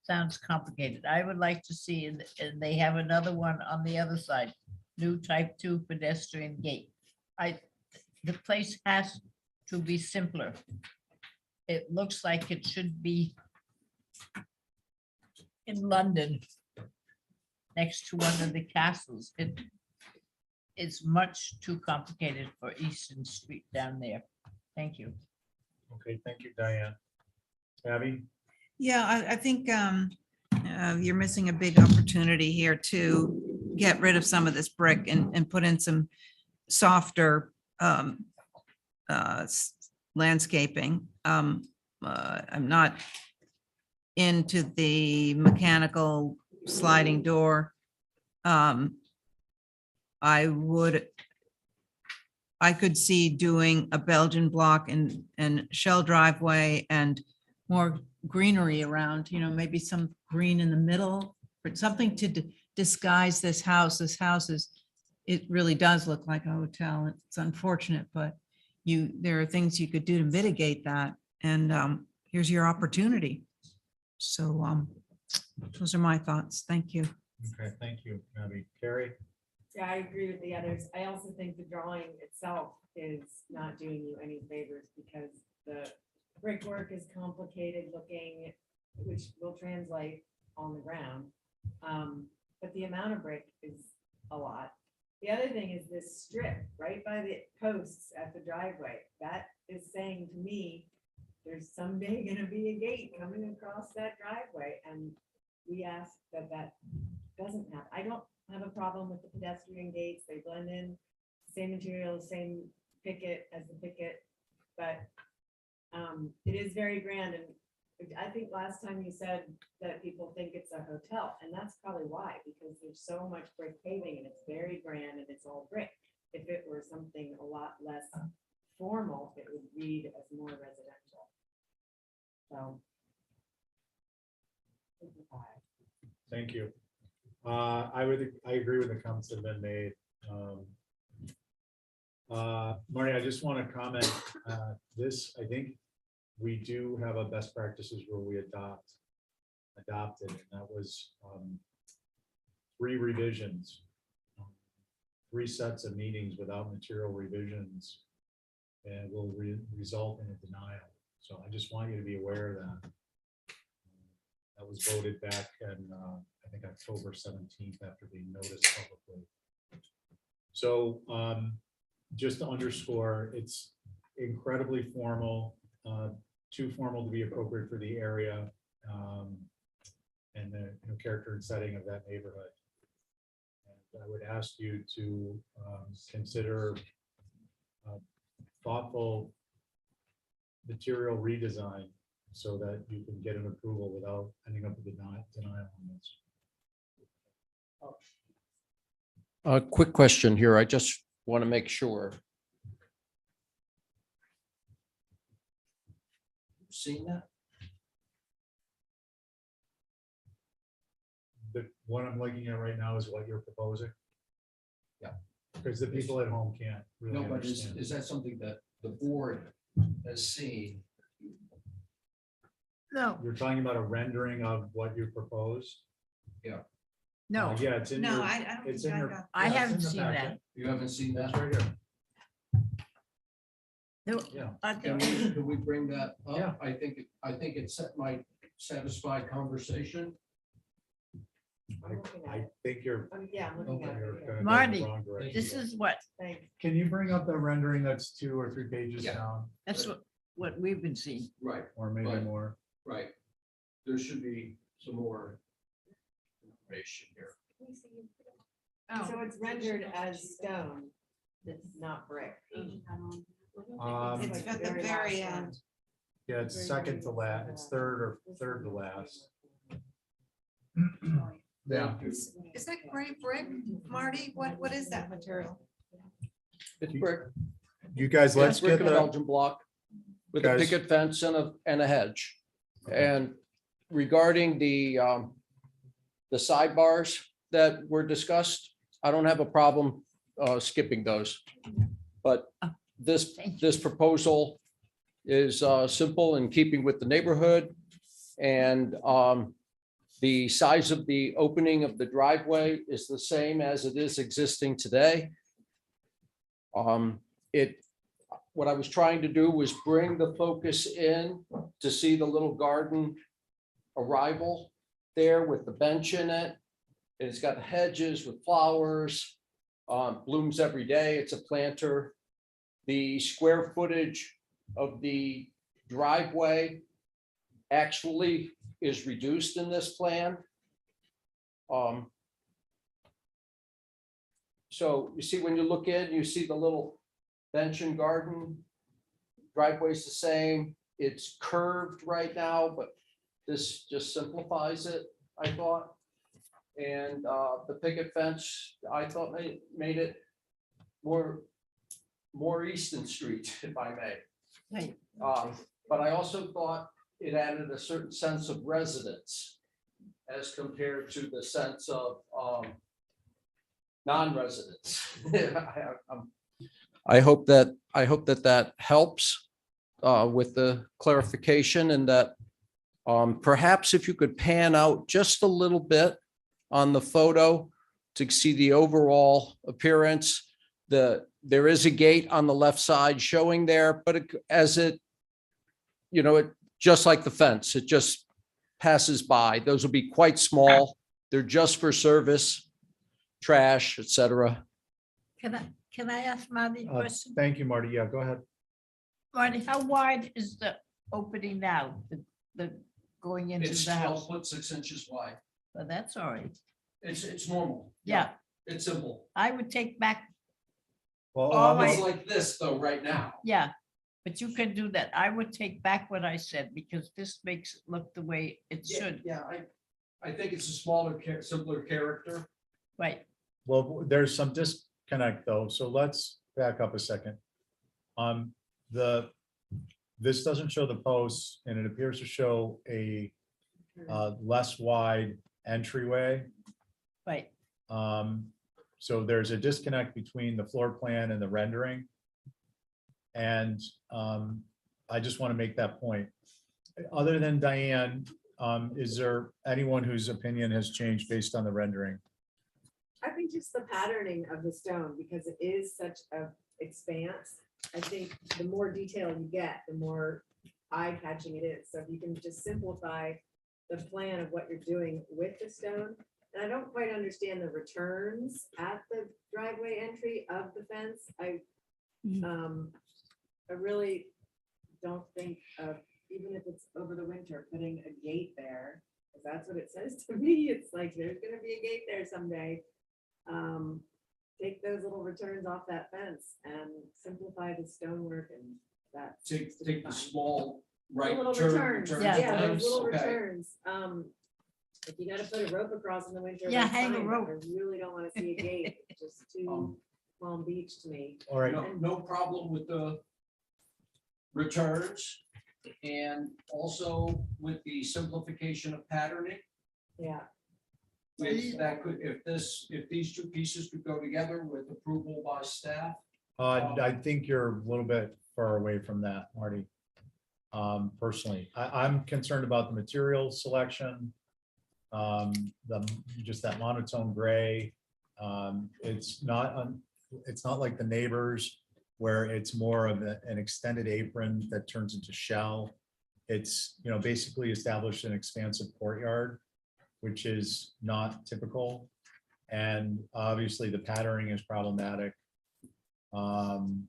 sounds complicated. I would like to see, and they have another one on the other side, new type 2 pedestrian gate. The place has to be simpler. It looks like it should be in London, next to one of the castles. It is much too complicated for Eastern Street down there. Thank you. Okay, thank you, Diane. Abby? Yeah, I think you're missing a big opportunity here to get rid of some of this brick and put in some softer landscaping. I'm not into the mechanical sliding door. I could see doing a Belgian block and shell driveway and more greenery around, maybe some green in the middle, but something to disguise this house. This house it really does look like a hotel. It's unfortunate, but there are things you could do to mitigate that. And here's your opportunity. So those are my thoughts. Thank you. Okay, thank you, Abby. Carrie? Yeah, I agree with the others. I also think the drawing itself is not doing you any favors because the brickwork is complicated looking, which will translate on the ground. But the amount of brick is a lot. The other thing is this strip right by the posts at the driveway. That is saying to me, there's someday gonna be a gate coming across that driveway. And we ask that doesn't happen. I don't have a problem with the pedestrian gates. They blend in, same material, same picket as the picket, but it is very grand. And I think last time you said that people think it's a hotel, and that's probably why, because there's so much brick paving and it's very grand and it's all brick. If it were something a lot less formal, it would read as more residential. So. Thank you. I agree with the comments that have been made. Marty, I just want to comment, I think we do have a best practices where we adopted, and that was 3 revisions, 3 sets of meetings without material revisions, and will result in a denial. So I just want you to be aware of that. That was voted back in, I think, October 17th after being noticed publicly. So just to underscore, it's incredibly formal, too formal to be appropriate for the area and the character and setting of that neighborhood. And I would ask you to consider thoughtful material redesign so that you can get an approval without ending up with a denial on this. A quick question here. I just want to make sure. Seen that? The what I'm looking at right now is what you're proposing. Yeah. Because the people at home can't really No, but understand. is that something that the board has seen? No, You're talking about a rendering of what you proposed? Yeah. no. Yeah, it's in No, your. I don't It's think in I your. got- yeah, I it's in haven't the seen packet. that. You haven't seen That's that? right here. No, Yeah. I Can think- we bring that up? Yeah. I think it might satisfy conversation. I think you're. Yeah, I'm looking at you're it. gonna go in the Marty, wrong direction. this is what, Thanks. Can you bring up the rendering that's 2 or 3 pages Yeah. down, that's what we've been seeing. Right, or maybe Right. more? right. There should be some more information here. So it's rendered as stone, it's not brick. It's like at the very very last one. end. Yeah, it's second to last. It's third to last. Yeah. Is that gray brick, Marty? What is that material? It's brick. You guys, let's Brick get and a the, Belgian block with a Guys. picket fence and a hedge. And regarding the sidebars that were discussed, I don't have a problem skipping those. But this proposal is simple in keeping with the neighborhood. And the size of the opening of the driveway is the same as it is existing today. What I was trying to do was bring the focus in to see the little garden arrival there with the bench in it. It's got hedges with flowers, blooms every day. It's a planter. The square footage of the driveway actually is reduced in this plan. So you see, when you look in, you see the little bench and garden. Driveway's the same. It's curved right now, but this just simplifies it, I thought. And the picket fence, I thought made it more Easton Street, if I may. Right. But I also thought it added a certain sense of residence as compared to the sense of non-residents. I hope that that helps with the clarification, and that perhaps if you could pan out just a little bit on the photo to see the overall appearance. There is a gate on the left side showing there, but it just like the fence, it just passes by. Those will be quite small. They're just for service, trash, etc. Can I ask Marty a question? Thank you, Marty. Yeah, go ahead. Marty, how wide is the opening now, the going into It's the 12 house? foot 6 inches wide. Well, that's all right. It's normal. Yeah, It's simple. I would take back, Well, all It's right. like this though, right now. yeah, but you can do that. I would take back what I said because this makes it look the way it should. Yeah, I think it's a smaller, simpler character. Right. Well, there's some disconnect though, so let's back up a second. This doesn't show the posts, and it appears to show a less wide entryway. Right. So there's a disconnect between the floor plan and the rendering. And I just want to make that point. Other than Diane, is there anyone whose opinion has changed based on the rendering? I think just the patterning of the stone, because it is such a expanse. I think the more detail you get, the more eye-catching it is. So if you can just simplify the plan of what you're doing with the stone. And I don't quite understand the returns at the driveway entry of the fence. I really don't think of, even if it's over the winter, putting a gate there, because that's what it says to me. It's like, there's gonna be a gate there someday. Take those little returns off that fence and simplify the stonework, and that. Take seems to be the fine. small The right little turn. returns, return Yeah, yeah, fence, those little okay. returns. If you gotta put a rope across in the winter. Yeah, that's hang a fine, but rope. I really don't wanna see a gate. It's just too Palm Beach to me. All right, No problem with the returns, and also with the simplification of patterning. Yeah. If these two pieces could go together with approval by staff. I think you're a little bit far away from that, Marty. Personally, I'm concerned about the material selection. Just that monotone gray. It's not like the neighbors where it's more of an extended apron that turns into shell. It's, basically established an expansive courtyard, which is not typical. And obviously the patterning is problematic. And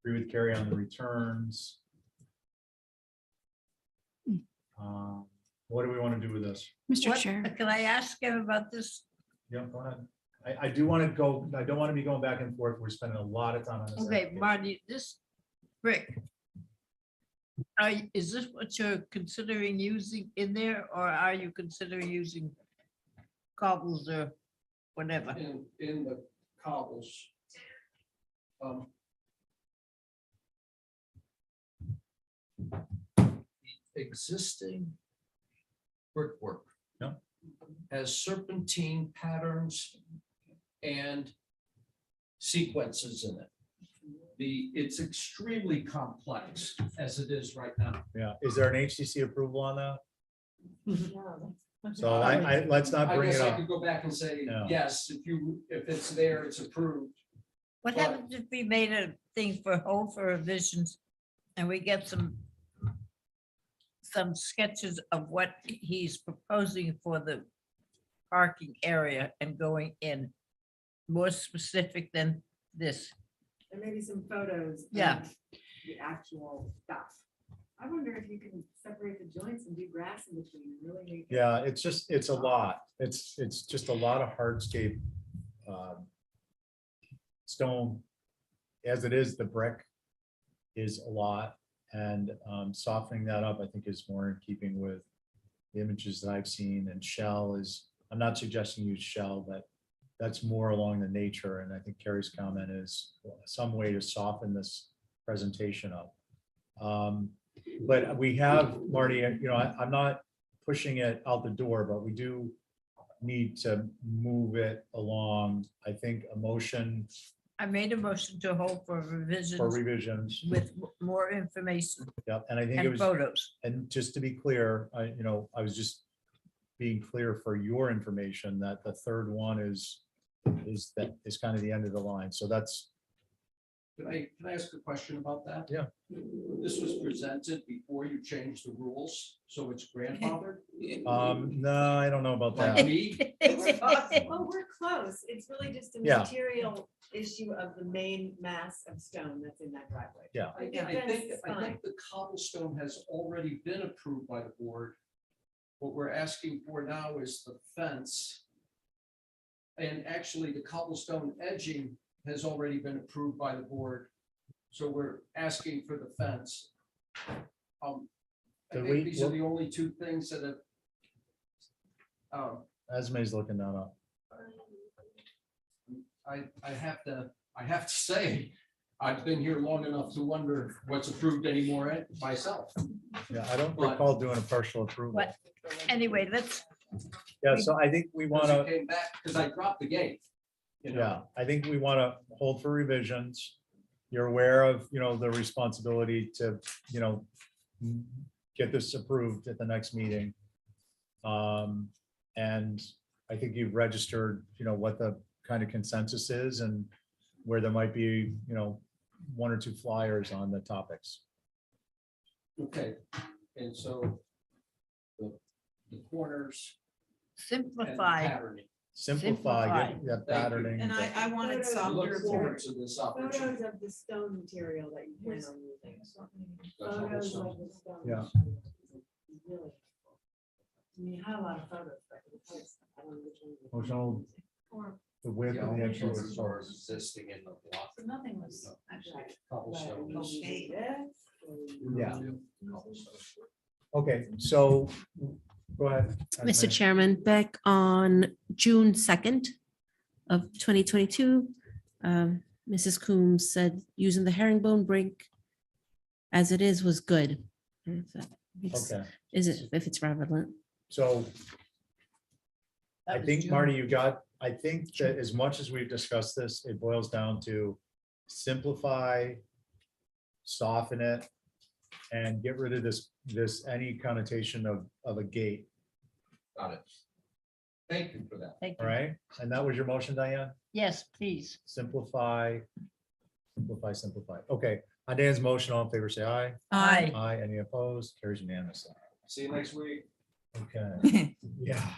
agree with Carrie on the returns. What do we want to do with this? Mr. What- Chair. Can I ask him about this? Yeah, go ahead. I do want to go, I don't want to be going back and forth. We're spending a lot of time on this. Okay, application. Marty, this brick. Is this what you're considering using in there, or are you considering using cobbles or whatever? In the cobbles. Existing brickwork. Yeah. Has serpentine patterns and sequences in it. It's extremely complex as it is right now. Yeah, is there an HCC approval on that? No, So let's not I bring guess it I up. could go back and say, No. yes, if it's there, it's approved. What But- happens if we made a thing for Home for Revisions and we get some sketches of what he's proposing for the parking area and going in, more specific than this? There may be some photos. Yeah. of The actual stuff. I wonder if you can separate the joints and do grass in between and really make. it- Yeah, it's a lot. It's just a lot of hardscape. Stone, as it is, the brick is a lot, and softening that up, I think, is more in keeping with the images that I've seen. And shell is, I'm not suggesting use shell, but that's more along the nature. And I think Carrie's comment is some way to soften this presentation up. But we have, Marty, I'm not pushing it out the door, but we do need to move it along. I think a motion I made a motion to hold for for revisions revisions. with more information Yeah, and I think it and was, photos. and just to be clear, I was just being clear for your information that the third one is kind of the end of the line. So that's, Can I ask a question about that? Yeah. This was presented before you changed the rules, so it's grandfathered? no, I don't know about Like that. me? Oh, we're close. It's really just a Yeah. material issue of the main mass of stone that's in that driveway. Yeah. I think the cobblestone has already been approved by the board. What we're asking for now is the fence. And actually, the cobblestone edging has already been approved by the board. So we're asking for the fence. I Did think we- these are the only two things that have. Esme's looking that up. I have to say, I've been here long enough to wonder what's approved anymore myself. Yeah, I don't But- recall doing a partial approval. But anyway, let's, Yeah, so I think we want to. Came back because I dropped the gate. You know? Yeah, I think we want to hold for revisions. You're aware of, the responsibility to, get this approved at the next meeting. And I think you've registered, what the kind of consensus is and where there might be, one or two flyers on the topics. Okay, and so the corners. and simplify. patterning. Simplify, Simplify. get that Thank you. patterning. And I wanted Photos. I some. look forward to this opportunity. Photos of the stone material that you plan on using. Photos of the stone. Yeah. material. Really. I mean, you had a lot of photos. but I don't know which one. Motion, the width The of the actual. elevators are existing in the block. So nothing was actually. Cobblestone is- Yeah. Okay, so go ahead. Mr. Esme. Chairman, back on June 2nd of 2022, Mrs. Coombs said using the herringbone brick as it is was good. Okay, Is it, if it's relevant? so That I was think, June. Marty, I think that as much as we've discussed this, it boils down to simplify, soften it, and get rid of any connotation of a gate, Got it. Thank you for that. Thank all you. right? And that was your motion, Diane? Yes, please. Simplify. Okay, on Dan's motion, all in favor, say aye. Aye. Aye, any opposed? Carries unanimously. See you next week. Okay, yeah.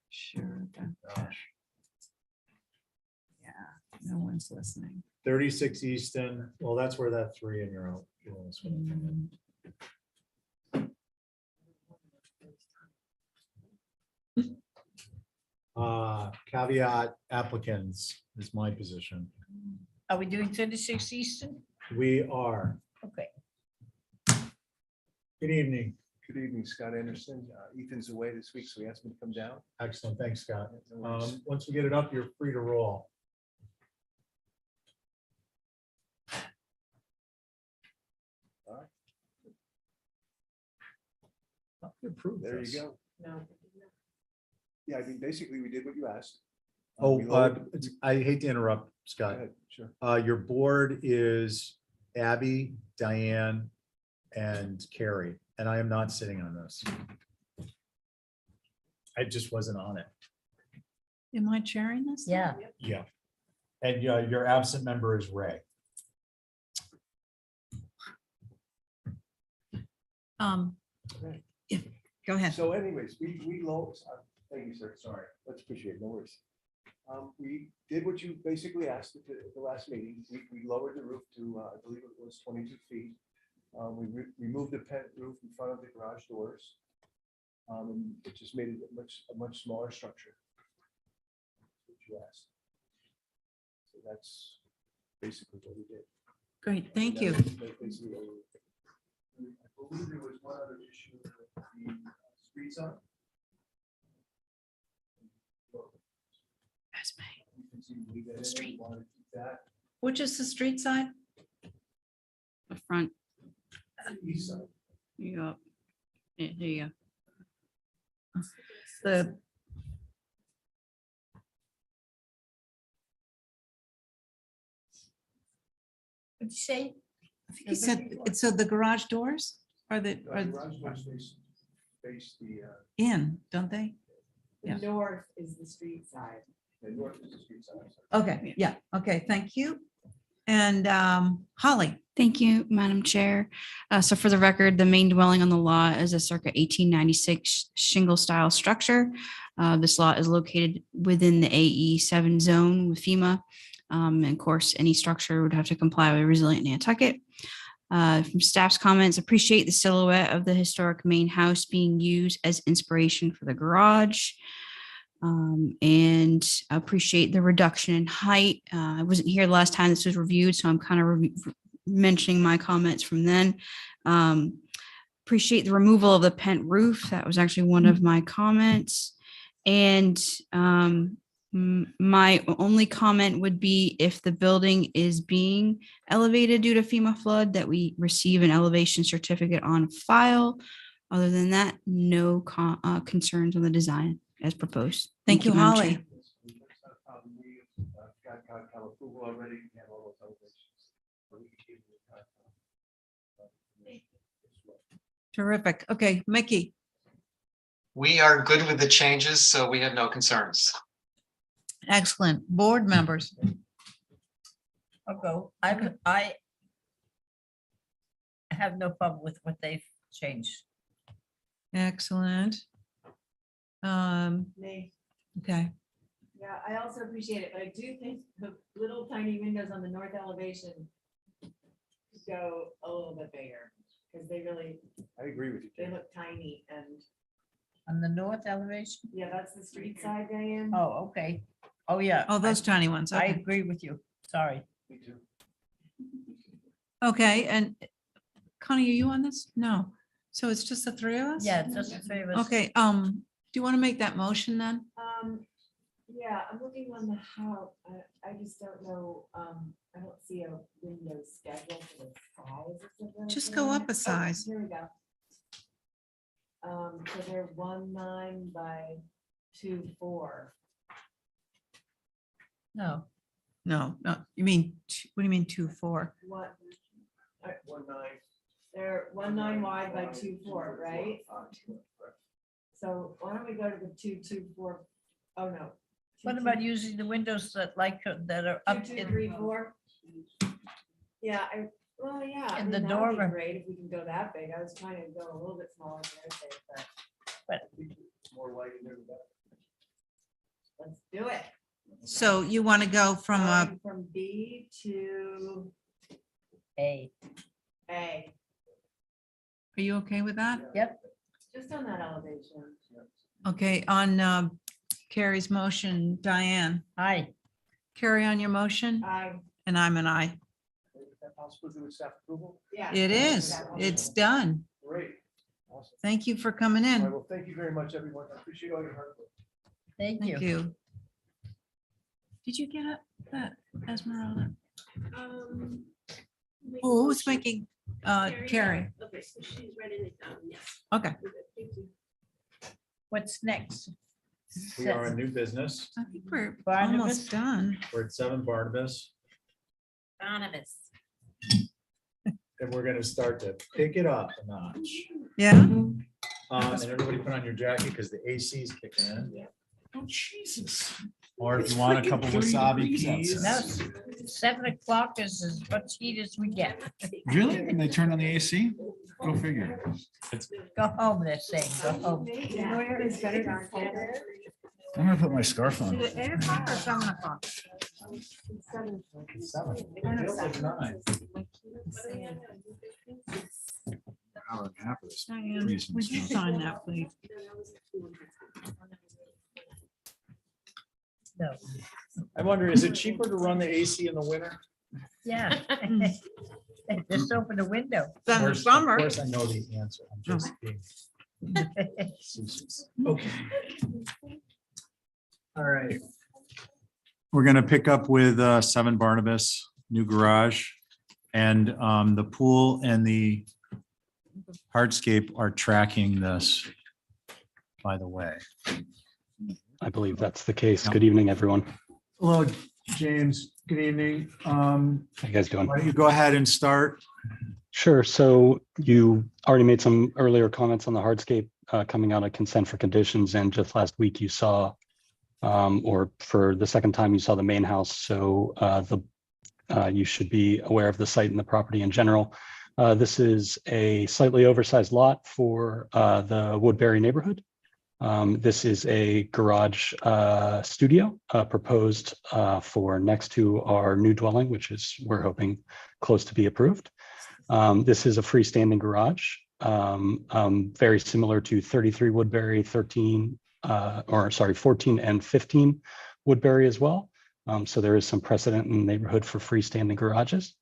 Sure. Gosh. Yeah, no one's listening. 36 Easton, well, that's where that 3 in your own. Caveat applicants is my position. Are we doing 36 Easton? We are. Okay. Good evening. Good evening, Scott Anderson. Ethan's away this week, so he asked me to come down. Excellent. Thanks, Scott. No worries. Once we get it up, you're free to roll. There you go. No. Yeah, I mean, basically, we did what you asked. Oh, We lowered- I hate to interrupt, Go Scott. ahead, Sure. Your board is Abby, Diane, and Carrie, and I am not sitting on this. I just wasn't on it. Am I chairing this? Yeah. Yeah. And your absent member is Ray. Yeah, go ahead. So anyways, we lowered, thank you, sir, sorry, that's appreciated, no worries. We did what you basically asked at the last meeting. We lowered the roof to, I believe it was 22 feet. We removed the pent roof in front of the garage doors. And it just made it a much smaller structure. What you asked. So that's basically what we did. Great, thank you. That's basically what we did. I believe there was one other issue with the street sign. You can see we leave that in there. We wanted to keep that. Which is the street side? The front. East side. Yeah. Yeah, there you go. The, What'd you say? I think he said, so the garage doors are the, are Garage doors face the, in, don't they? The Yeah. north is the street side. the north is the street side. Okay, yeah, okay, thank you. And Holly, Thank you, Madam Chair. So for the record, the main dwelling on the lot is a circa 1896 shingle style structure. This lot is located within the AE7 zone with FEMA. And of course, any structure would have to comply with Resilient Nantucket. From staff's comments, appreciate the silhouette of the historic main house being used as inspiration for the garage. And appreciate the reduction in height. I wasn't here the last time this was reviewed, so I'm kind of mentioning my comments from then. Appreciate the removal of the pent roof. That was actually one of my comments. And my only comment would be if the building is being elevated due to FEMA flood, that we receive an elevation certificate on file. Other than that, no concerns on the design as proposed. thank you, Madam Holly. Chair. Got approval already. We have all those elevations. So we can give you Terrific. Okay, Mickey, We are good with the changes, so we have no concerns. excellent. Board members. I'll go. I have no problem with what they've changed. Excellent. Me. Okay, Yeah, I also appreciate it, but I do think the little tiny windows on the north elevation go a little bit bigger, because they really, I agree with you. they Ken. look tiny and, On the north elevation? yeah, that's the street side, Diane. Oh, okay. Oh, yeah. oh, those tiny ones. I Okay. agree with you. Sorry. Me too. Okay, and Connie, are you on this? No. So it's just the three of us? Yeah, it's just the three of us. Okay, do you want to make that motion then? Yeah, I'm looking on the house, I just don't know, I don't see a window schedule for the size. of the Just building. go up a Oh, size. Here we go. So they're 1.9 by 2.4. No. No, no, you mean, what do you mean 2.4? What? 1.9. They're 1.9 wide by 2.4, right? So why don't we go to the 2.2.4? Oh, no. What about using the windows that that are up 2, in 2, 3, 4? Yeah, well, yeah. I In mean, the that would be dormer. Great if we can go that big. I was trying to go a little bit smaller there, but More light in there. the better. let's do it. So you want to go from Going From B to A. A, are you okay with that? Yep. just on that elevation. Okay, on Carrie's motion, Diane, Aye. Carrie on your motion, and I'm an aye. Is that possible to do with staff approval? Yeah. It is, it's done. Great. Awesome. Thank you for coming All right, in. well, thank you very much, everyone. I appreciate all your hard work. Thank Thank you. you. Did you get it, that Esmeralda? Oh, who's making, Carrie? Okay, so she's writing it down, yes. Okay. Thank you. What's next? We are in new business. I think we're Barnabas? almost done. We're at 7 Barnabas, Barnabas. and we're gonna start to pick it up a notch. Yeah? And everybody put on your jacket because the AC is kicking in. Oh, Jesus. Or if you want a couple wasabi peas. No, 7 o'clock is as much heat as we get. Really? When they turn on the AC? Go figure. Go home, they're saying, go home. I'm gonna put my scarf on. 8 o'clock or 7 o'clock? 7. Feels like 9. Hour and a half of this. Diane, reason would you stuff. sign that, please? No. I wonder, is it cheaper to run the AC in the winter? Yeah. Just open the window. Then the Of summer. course, I know the answer. I'm just being facetious. Okay. All right. We're gonna pick up with 7 Barnabas, new garage. And the pool and the Hardscape are tracking this, by the way. I believe that's the case. Yeah. Good evening, everyone. Hello, James. Good evening. How you guys doing? Why don't you go ahead and start? Sure. So you already made some earlier comments on the hardscape coming out of consent for conditions, and just last week you saw, or for the second time, you saw the main house. So you should be aware of the site and the property in general. This is a slightly oversized lot for the Woodbury neighborhood. This is a garage studio proposed for next to our new dwelling, which is, we're hoping, close to be approved. This is a freestanding garage, very similar to 33 Woodbury, 14 and 15 Woodbury as well. So there is some precedent in the neighborhood for freestanding garages.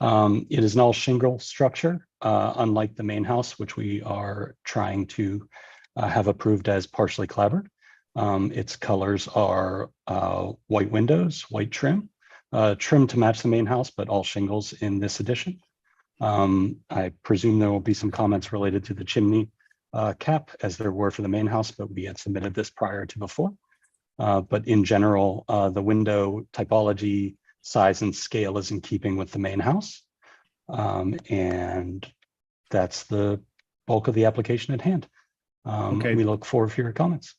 It is an all shingle structure, unlike the main house, which we are trying to have approved as partially clapboard. Its colors are white windows, white trim to match the main house, but all shingles in this edition. I presume there will be some comments related to the chimney cap, as there were for the main house, but we had submitted this prior to before. But in general, the window typology, size, and scale is in keeping with the main house. And that's the bulk of the application at hand. Okay. We look forward to your comments.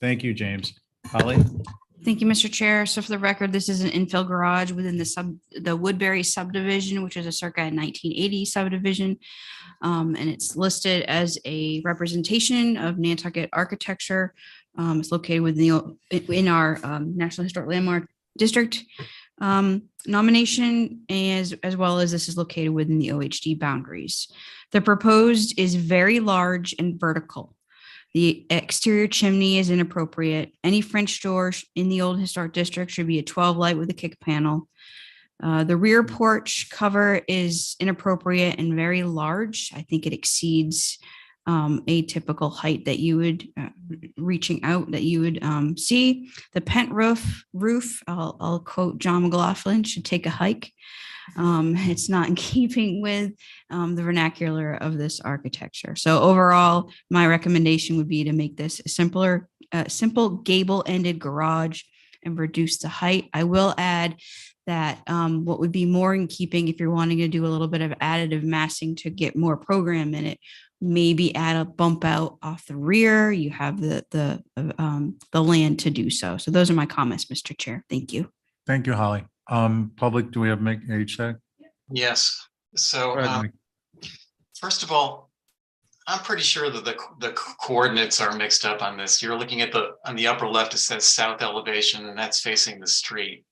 Thank you, James. Holly? Thank you, Mr. Chair. So for the record, this is an infill garage within the Woodbury subdivision, which is a circa 1980 subdivision. And it's listed as a representation of Nantucket architecture. It's located in our National Historic Landmark District nomination, as well as this is located within the OHD boundaries. The proposed is very large and vertical. The exterior chimney is inappropriate. Any French door in the old historic district should be a 12 light with a kick panel. The rear porch cover is inappropriate and very large. I think it exceeds a typical height that you would reaching out that you would see. The pent roof, I'll quote John McLaughlin, should take a hike. It's not in keeping with the vernacular of this architecture. So overall, my recommendation would be to make this a simple gable-ended garage and reduce the height. I will add that what would be more in keeping, if you're wanting to do a little bit of additive massing to get more program in it, maybe add a bump out off the rear. You have the land to do so. So those are my comments, Mr. Chair. Thank you. Thank you, Holly. Public, do we have make HSAC? Yes, so first of all, I'm pretty sure that the coordinates are mixed up on this. You're looking at on the upper left, it says south elevation, and that's facing the street.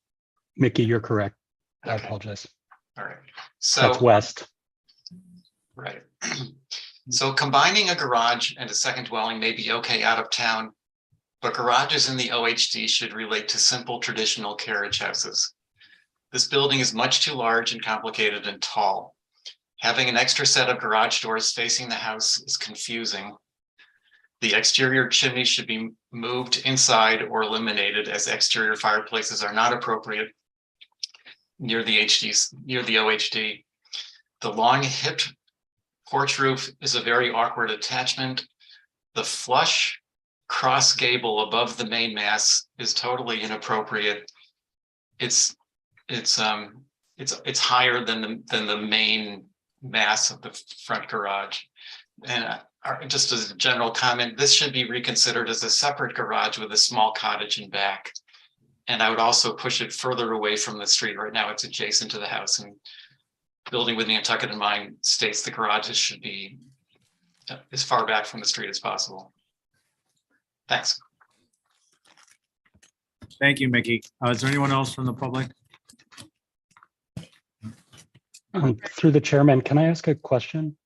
Mickey, you're correct. I Okay. apologize. All right, so That's west. right. So combining a garage and a second dwelling may be okay out of town, but garages in the OHD should relate to simple traditional carriage houses. This building is much too large and complicated and tall. Having an extra set of garage doors facing the house is confusing. The exterior chimney should be moved inside or eliminated, as exterior fireplaces are not appropriate near the OHD. The long hipped porch roof is a very awkward attachment. The flush cross gable above the main mass is totally inappropriate. It's higher than the main mass of the front garage. And just as a general comment, this should be reconsidered as a separate garage with a small cottage in back. And I would also push it further away from the street. Right now it's adjacent to the house, and building with Nantucket in mind states the garages should be as far back from the street as possible. Thanks. Thank you, Mickey. Is there anyone else from the public? Through the chairman, can I ask a question?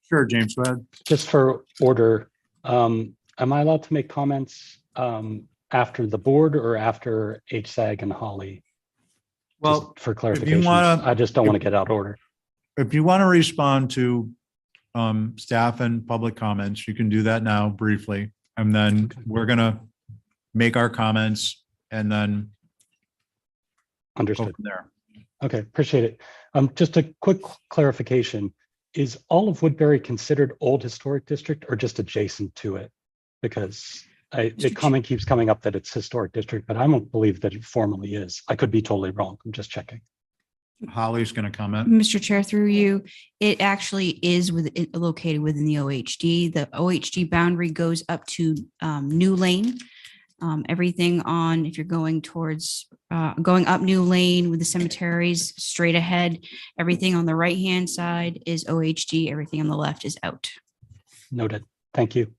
Sure, James, go ahead. Just for order, am I allowed to make comments after the board or after HSAG and Holly? Well, Just for if you clarification, wanna- I just don't want to get out of order. If you want to respond to staff and public comments, you can do that now briefly. And then we're going to make our comments and then go Understood. from there. Okay, appreciate it. Just a quick clarification. Is all of Woodbury considered old historic district or just adjacent to it? Because the comment keeps coming up that it's historic district, but I don't believe that it formally is. I could be totally wrong. I'm just checking. Holly's going to comment. Mr. Chair, through you, it actually is located within the OHD. The OHD boundary goes up to New Lane. Everything on, if you're going towards, going up New Lane with the cemeteries straight ahead, everything on the right-hand side is OHD, everything on the left is out. Noted. Thank you.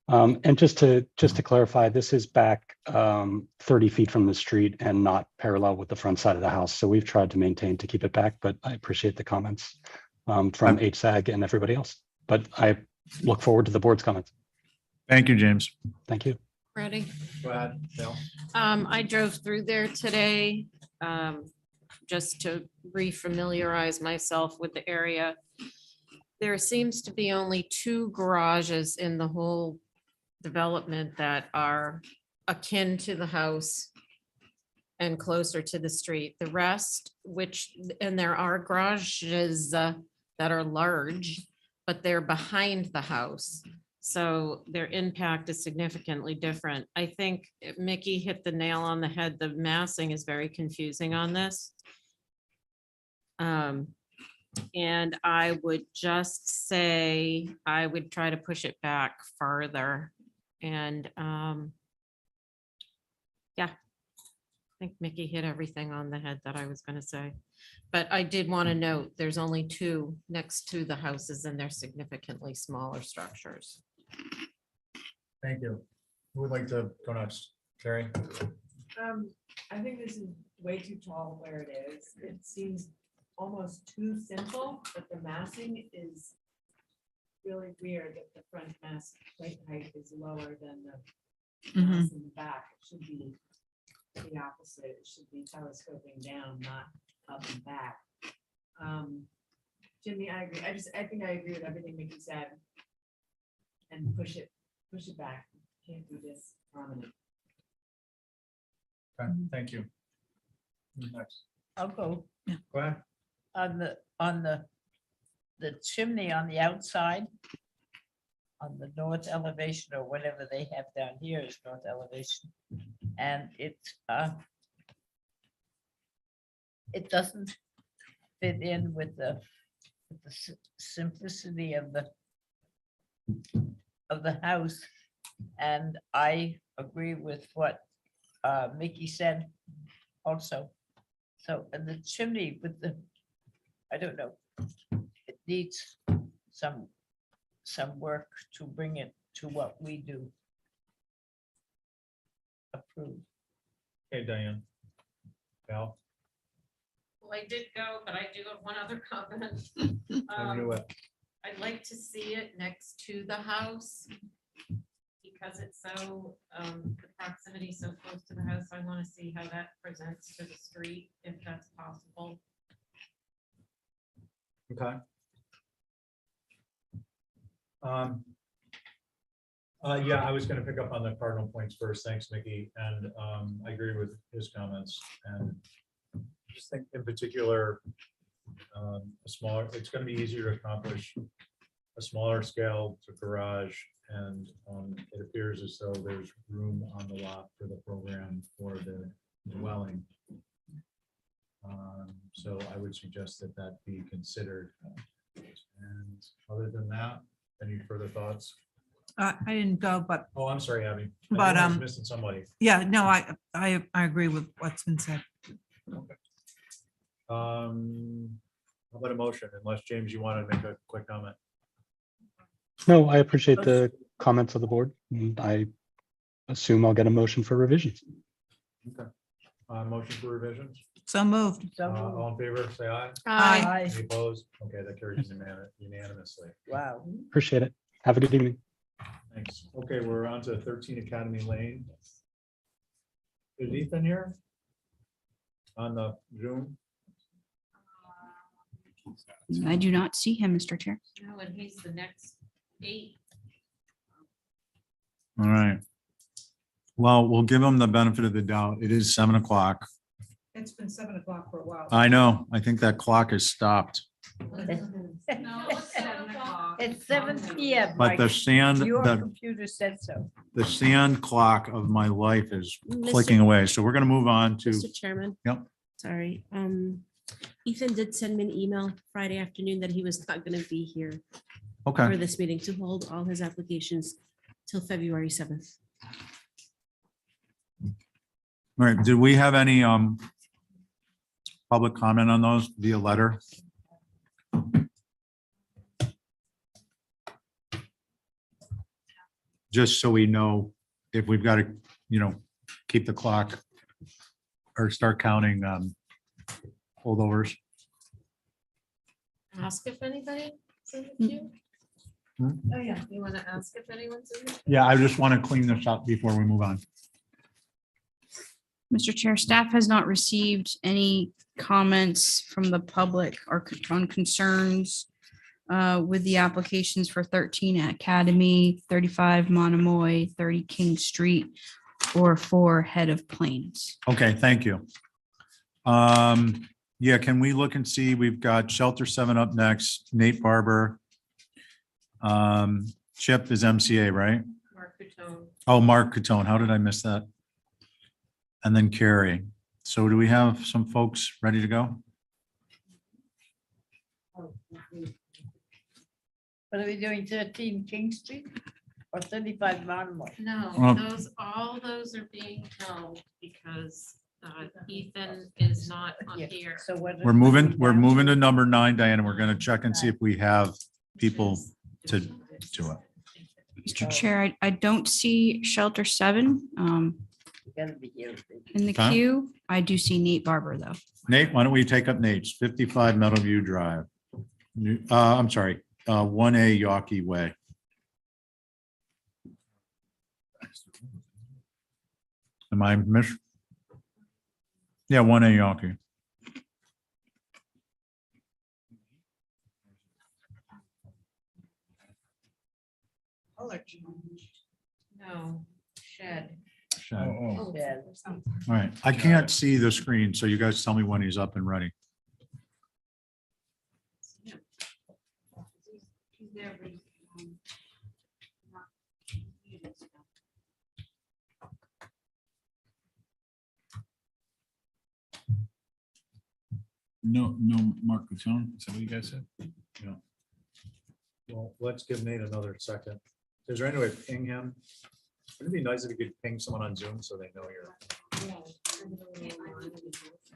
And just to clarify, this is back 30 feet from the street and not parallel with the front side of the house. So we've tried to maintain to keep it back, but I appreciate the comments from HSAG and everybody else. But I look forward to the board's comments. Thank you, James. Thank you. Ready? Go ahead, Bill. I drove through there today, just to re-familiarize myself with the area. There seems to be only 2 garages in the whole development that are akin to the house and closer to the street. The rest, and there are garages that are large, but they're behind the house. So their impact is significantly different. I think Mickey hit the nail on the head. The massing is very confusing on this. And I would just say, I would try to push it back farther. And yeah, I think Mickey hit everything on the head that I was going to say. But I did want to note, there's only 2 next to the houses and they're significantly smaller structures. Thank you. Who would like to go next? Carrie? I think this is way too tall where it is. It seems almost too simple, but the massing is really weird that the front mass plate height is lower than the mass in the back. It should be the opposite. It should be telescoping down, not up and back. Jimmy, I agree. I think I agree with everything Mickey said. And push it back. Can't do this prominent. Okay, thank you. Who's next? I'll go. Go ahead. On the chimney on the outside, on the north elevation or whatever they have down here is north elevation. And it doesn't fit in with the simplicity of the house. And I agree with what Mickey said also. So, and the chimney with the, I don't know, it needs some work to bring it to what we do. Approve. Hey, Diane. Val? Well, I did go, but I do have one other comment. I'd like to see it next to the house because it's so, the proximity so close to the house. I want to see how that presents to the street, if that's possible. Okay. Yeah, I was going to pick up on the cardinal points first. Thanks, Mickey. And I agree with his comments. And just think in particular, it's going to be easier to accomplish a smaller scale to garage. And it appears as though there's room on the lot for the program for the dwelling. So I would suggest that that be considered. And other than that, any further thoughts? I didn't go, but. Oh, I'm sorry, Abby. But I was missing somebody. Yeah, no, I agree with what's been said. Okay. How about a motion? Unless James, you want to make a quick comment. No, I appreciate the comments of the board. And I assume I'll get a motion for revisions. Okay. Motion for revisions. So moved. All in favor, say aye. Aye. Any opposed? Okay, that carries unanimously. Wow. Appreciate it. Have a good evening. Thanks. Okay, we're on to 13 Academy Lane. Is Ethan here? On the Zoom? I do not see him, Mr. Chair. No, and he's the next 8. All right. Well, we'll give him the benefit of the doubt. It is 7 o'clock. It's been 7 o'clock for a while. I know. I think that clock has stopped. It's 7 PM. But the Mike. sand, Your the, computer said so. the sand clock of my life is Mr. clicking away. So we're going to move on to, Mr. Chairman. Yep. Sorry. Ethan did send me an email Friday afternoon that he was not going to be here okay. for this meeting to hold all his applications till February 7th. All right. Did we have any public comment on those via letter? Just so we know if we've got to, keep the clock or start counting holdovers. Ask if anybody sent it to you. Hmm? Oh, yeah. You want to ask if anyone's in it? Yeah, I just want to clean this up before we move on. Mr. Chair, staff has not received any comments from the public or on concerns with the applications for 13 Academy, 35 Monomoy, 30 King Street, or 4 Head of Plains. Okay, thank you. Yeah, can we look and see? We've got Shelter 7 up next, Nate Barber. Chip is MCA, right? Mark Coutone. Oh, Mark Coutone. How did I miss that? And then Carrie. So do we have some folks ready to go? What are we doing, 13 King Street or 35 Monomoy? No, Well- all those are being held because Ethan is not on Yeah, here. So what? We're moving to number 9, Diana. We're going to check and see if we have people to do it. Mr. Chair, I don't see Shelter 7 Gotta be here. in the Huh? queue. I do see Nate Barber, though. Nate, why don't we take up Nate's 55 Meadowview Drive? I'm sorry, 1A Yawkey Way. Am I Yeah, 1A Yawkey. No, shed. Shed. All Yeah. right, I can't see the screen, so you guys tell me when he's up and ready. No, Mark Coutone, is that what you guys said? Yeah. Well, let's give Nate another second. Is there any way to ping him? Wouldn't it be nice if you could ping someone on Zoom so they know you're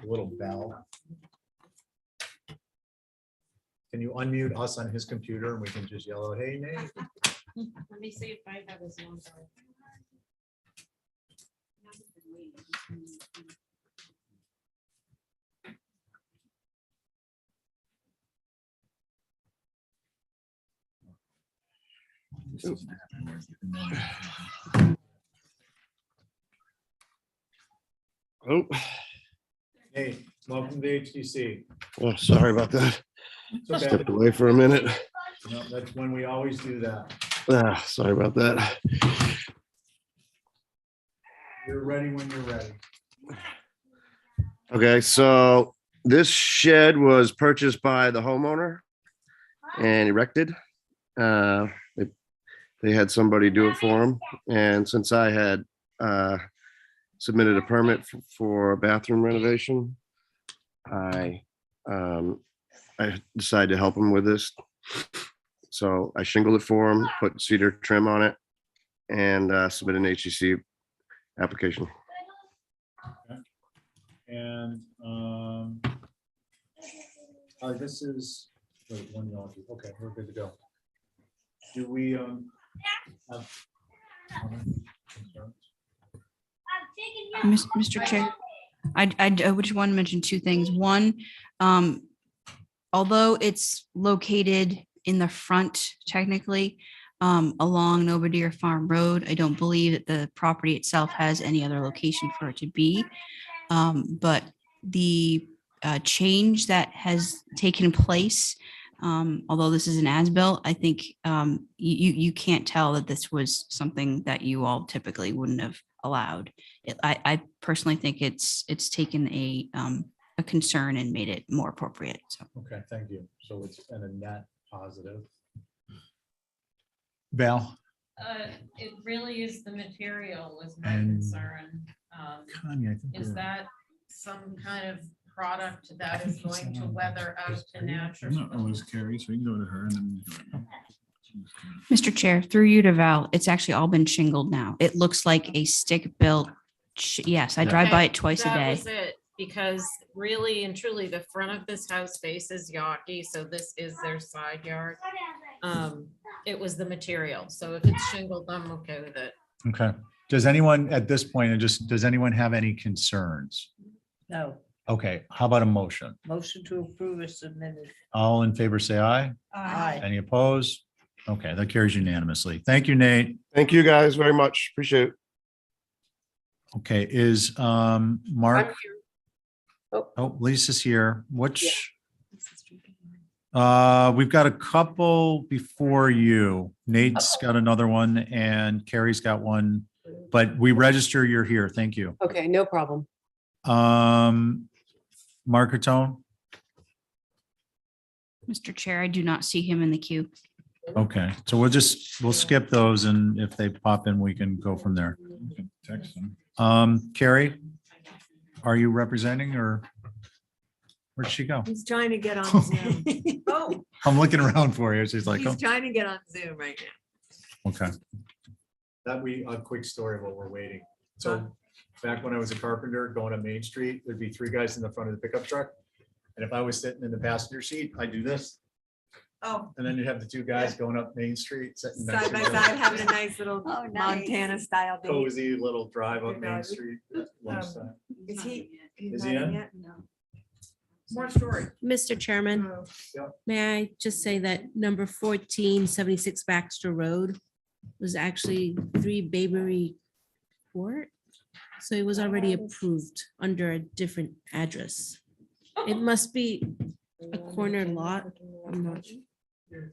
a little bell? Can you unmute us on his computer and we can just yell, hey, Nate? Let me see if I have his number. Oh, Hey, welcome to HTC. oh, sorry about that. It's okay. Stepped away for a minute. No, that's when we always do that. Sorry about that. You're ready when you're ready. Okay, so this shed was purchased by the homeowner and erected. They had somebody do it for them. And since I had submitted a permit for a bathroom renovation, I decided to help him with this. So I shingled it for him, put cedar trim on it, and submitted an HEC application. And this is, wait, one Yawkey. Okay, we're good to go. Do we have concerns? Mr. Chair, I just want to mention 2 things. One, although it's located in the front technically along Nobodere Farm Road, I don't believe that the property itself has any other location for it to be. But the change that has taken place, although this is an as-built, I think you can't tell that this was something that you all typically wouldn't have allowed. I personally think it's taken a concern and made it more appropriate. So Okay, thank you. So it's and a net positive. Val? It really is the material was my And concern. Connie, I think Is we're- that some kind of product that is going to weather out to natural? No, it was Carrie, so we can go to her and then. Mr. Chair, through you to Val, it's actually all been shingled now. It looks like a stick-built, yes, I drive by Okay, it twice a that day. was it, because really and truly, the front of this house faces Yawkey, so this is their side yard. It was the material, so if it's shingled, I'm okay with it. Okay. Does anyone at this point, and just, does anyone have any concerns? No, Okay, how about a motion? motion to approve is submitted. All in favor, say aye. Aye. Any opposed? Okay, that carries unanimously. Thank you, Nate. Thank you guys very much. Appreciate it. Okay, is Mark? Oh. Oh, Lisa's here. Which? We've got a couple before you. Nate's got another one and Carrie's got one, but we register you're here. Thank you. Okay, no problem. Marketone? Mr. Chair, I do not see him in the queue. Okay, so we'll skip those and if they pop in, we can go from there. Text them. Carrie, are you representing or where'd she go? He's trying to get on Zoom. Oh, I'm looking around for you. She's like, oh, he's trying to get on Zoom right now. okay. A quick story while we're waiting. So back when I was a carpenter going up Main Street, there'd be three guys in the front of the pickup truck. And if I was sitting in the passenger seat, I'd do this. Oh, And then you'd have the two guys going up Main Street, sitting next side to by each other. side, having a nice little Oh, nice. Montana style date. Cozy little drive up Good Main dog. Street. lunchtime. Is he? Is not he in? yet? No. More story. Mr. Chairman, Oh. may I just say that number 1476 Baxter Road was actually 3 Bayberry Court? So it was already approved under a different address. It must be a corner lot. I'm not sure.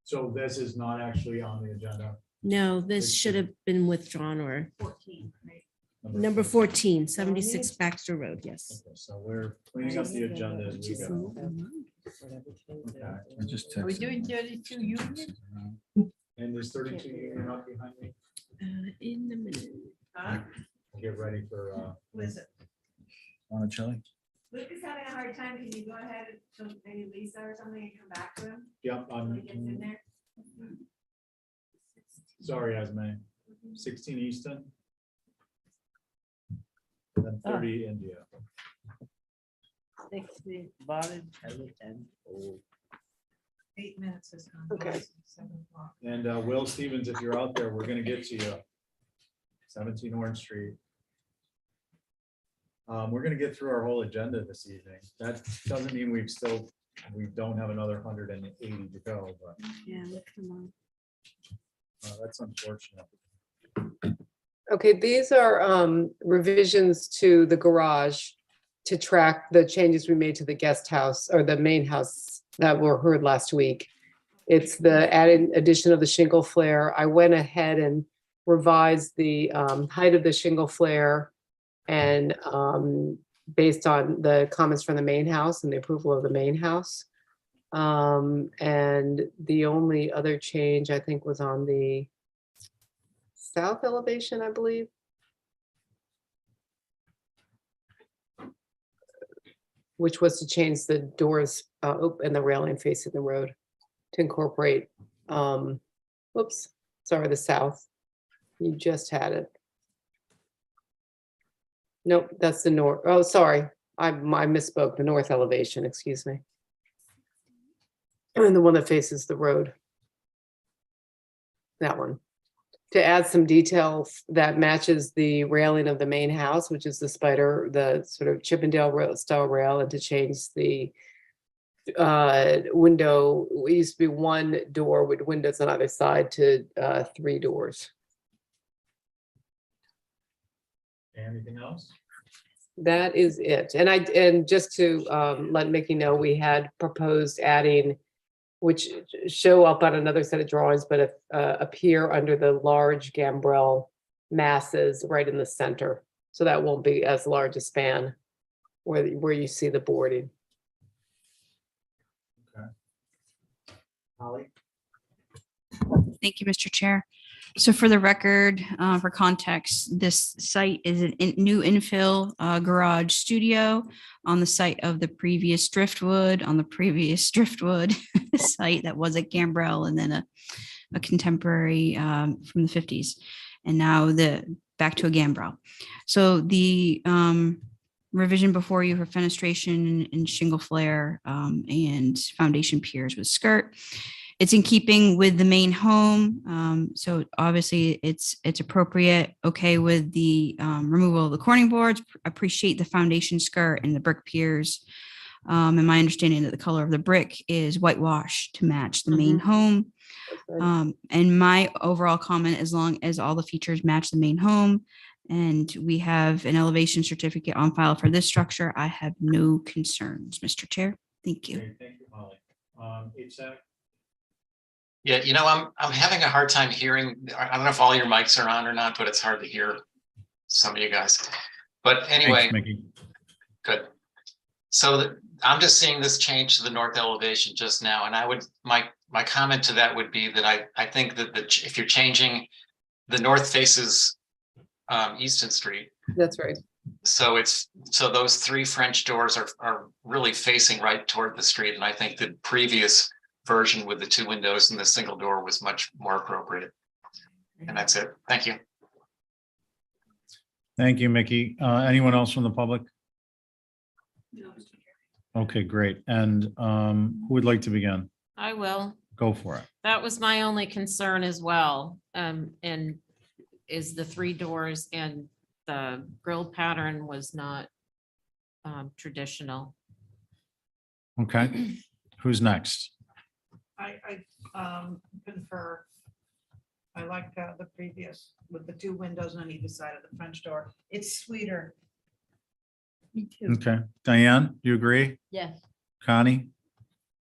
So this is not actually on the agenda. No, this should have been withdrawn or 14, right? number 14, 76 Baxter Road, yes. Okay, so we're cleaning up the agenda as we go. Okay. I just Are we texted doing them. 32 Union? And there's 32 Union up behind me. In the minute. Huh? Get ready for, Who is it? Monticelli? Luke is having a hard time. Can you go ahead and to maybe Lisa or something and come back to him yeah, when he gets in there? sorry, Esme. 16 Easton. Then 30 India. 60, bottom, and old. 8 minutes is gone. Okay. 7 o'clock. And Will Stevens, if you're out there, we're gonna get to you. 17 Orange Street. We're gonna get through our whole agenda this evening. That doesn't mean we don't have another 180 to go, but Yeah, come on. that's unfortunate. Okay, these are revisions to the garage to track the changes we made to the guest house or the main house that were heard last week. It's the added addition of the shingle flare. I went ahead and revised the height of the shingle flare and based on the comments from the main house and the approval of the main house. And the only other change I think was on the south elevation, I believe. Which was to change the doors and the railing facing the road to incorporate, whoops, sorry, the south. You just had it. Nope, that's the north. Oh, sorry, I misspoke, the north elevation, excuse me. And the one that faces the road. That one. To add some detail that matches the railing of the main house, which is the spider, the sort of Chippendale style rail, and to change the window, it used to be one door with windows on either side to 3 doors. Anything else? That is it. And just to let Mickey know, we had proposed adding, which show up on another set of drawings, but appear under the large gambrel masses right in the center. So that won't be as large a span where you see the boarding. Holly? Thank you, Mr. Chair. So for the record, for context, this site is a new infill garage studio on the site of the previous Driftwood, on the previous Driftwood site that was at Gambrell, and then a contemporary from the 50s. And now back to a Gambrell. So the revision before you for fenestration and shingle flare and foundation piers with skirt. It's in keeping with the main home. So obviously it's appropriate. Okay with the removal of the corning boards, appreciate the foundation skirt and the brick piers. And my understanding that the color of the brick is whitewash to match the main home. And my overall comment, as long as all the features match the main home and we have an elevation certificate on file for this structure, I have no concerns, Mr. Chair. Thank you. Okay, thank you, Holly. Itzhak? Yeah, I'm having a hard time hearing. I don't know if all your mics are on or not, but it's hard to hear some of you guys. But anyway, Thanks, Mickey. good. So I'm just seeing this change to the north elevation just now, and my comment to that would be that I think that if you're changing, the north faces Easton Street. That's right. So those three French doors are really facing right toward the street, and I think the previous version with the two windows and the single door was much more appropriate. And that's it. Thank you. Thank you, Mickey. Anyone else from the public? Okay, great. And who would like to begin? I will. Go for it. That was my only concern as well. And is the three doors and the grill pattern was not traditional. Okay, who's next? I confer. I like the previous with the two windows on either side of the French door. It's sweeter. Me too. Okay, Diane, you agree? Yes. Connie?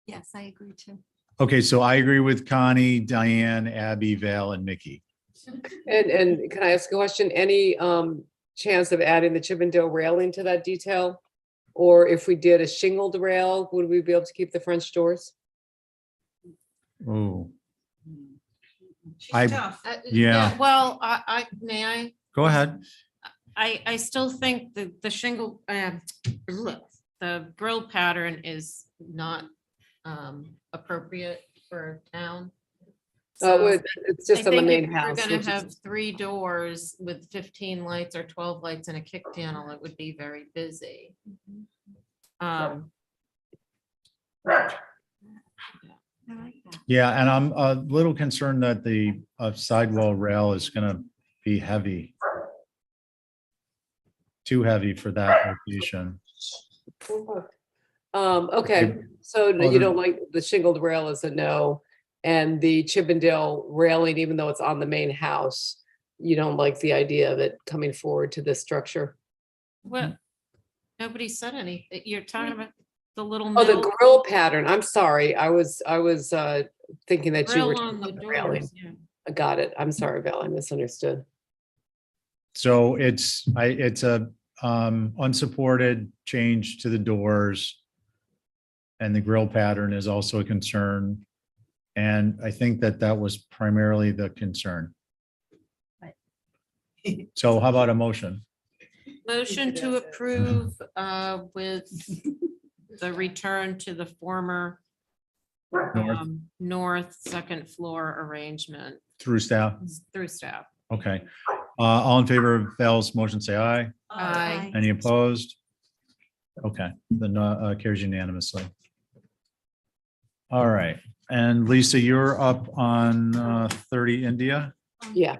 Yes, I agree too. Okay, so I agree with Connie, Diane, Abby, Val, and Mickey. And can I ask a question? Any chance of adding the Chippendale railing to that detail? Or if we did a shingled rail, would we be able to keep the French doors? Oh, Yeah, well, may I? Go ahead. I still think the shingle, the grill pattern is not appropriate for town. Oh, it's just on the main If house. you're gonna which have is- 3 doors with 15 lights or 12 lights and a kick panel, it would be very busy. Yeah, and I'm a little concerned that the sidewall rail is gonna be heavy. Too heavy for that location. Okay, so you don't like the shingled rail is a no, and the Chippendale railing, even though it's on the main house, you don't like the idea of it coming forward to this structure? What? Nobody said any. You're talking about the little. Oh, the middle grill pattern. I'm sorry. I was thinking that you were grill on talking the about the railing. doors, yeah. I got it. I'm sorry, Val. I misunderstood. So it's a unsupported change to the doors. And the grill pattern is also a concern. And I think that was primarily the concern. So how about a motion? Motion to approve with the return to the former north second floor arrangement Through staff? through staff. Okay. All in favor of Val's motion, say aye. Aye. Any opposed? Okay, then carries unanimously. All right, and Lisa, you're up on 30 India. Yeah.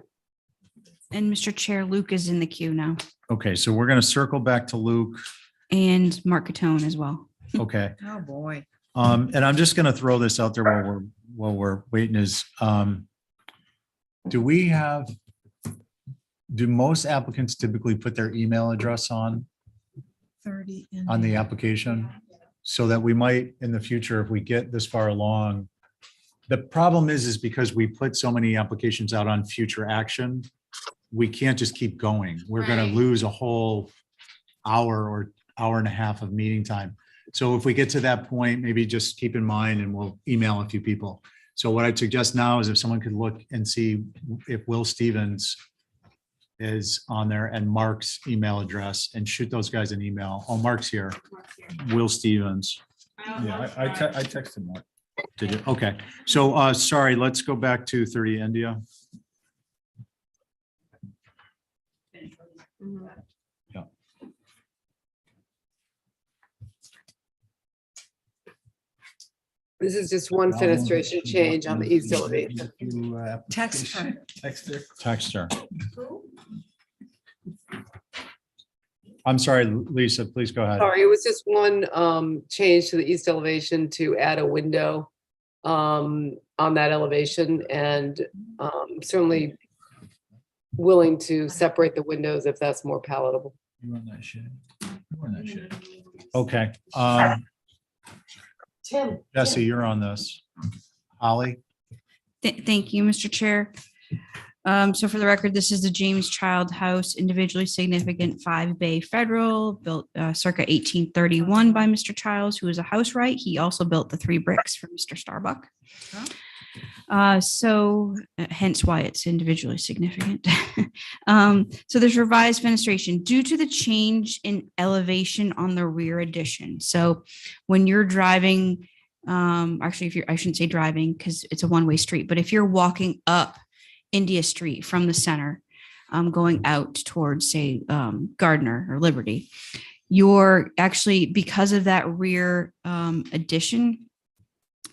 And Mr. Chair, Luke is in the queue now, Okay, so we're gonna circle back to Luke. and Mark Catone as well. Okay, Oh, boy. and I'm just gonna throw this out there while we're waiting is, do most applicants typically put their email address on 30. the application? So that we might, in the future, if we get this far along, the problem is because we put so many applications out on future action, we can't just keep going. We're gonna Right. lose a whole hour or hour and a half of meeting time. So if we get to that point, maybe just keep in mind and we'll email a few people. So what I'd suggest now is if someone could look and see if Will Stevens is on there and Mark's email address and shoot those guys an email. Oh, Mark's here. Will Stevens. Yeah, I texted Mark. Did you? Okay. So, sorry, let's go back to 30 India. Yeah. This is just one fenestration change on the east elevation. Text her. Text her. I'm sorry, Lisa, please go ahead. Sorry, it was just one change to the east elevation to add a window on that elevation, and certainly willing to separate the windows if that's more palatable. You run that shit. You run that shit. Okay. Tim. Jesse, you're on this. Holly? Thank you, Mr. Chair. So for the record, this is the James Child House, individually significant 5-bay federal, built circa 1831 by Mr. Childs, who is a house right. He also built the 3 bricks for Mr. Starbuck. So hence why it's individually significant. So there's revised fenestration due to the change in elevation on the rear addition. So when you're driving, actually, I shouldn't say driving because it's a one-way street, but if you're walking up India Street from the center, going out towards, say, Gardner or Liberty, you're actually, because of that rear addition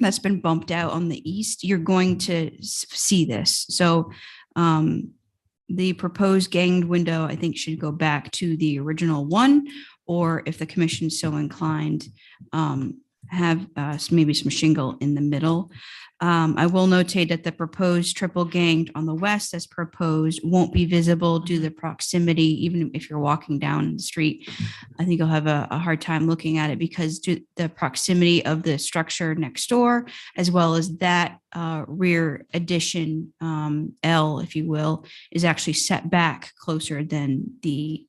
that's been bumped out on the east, you're going to see this. So the proposed ganged window, I think, should go back to the original one, or if the commission is so inclined, have maybe some shingle in the middle. I will notate that the proposed triple ganged on the west as proposed won't be visible due to the proximity. Even if you're walking down the street, I think you'll have a hard time looking at it because the proximity of the structure next door, as well as that rear addition, L, if you will, is actually set back closer than the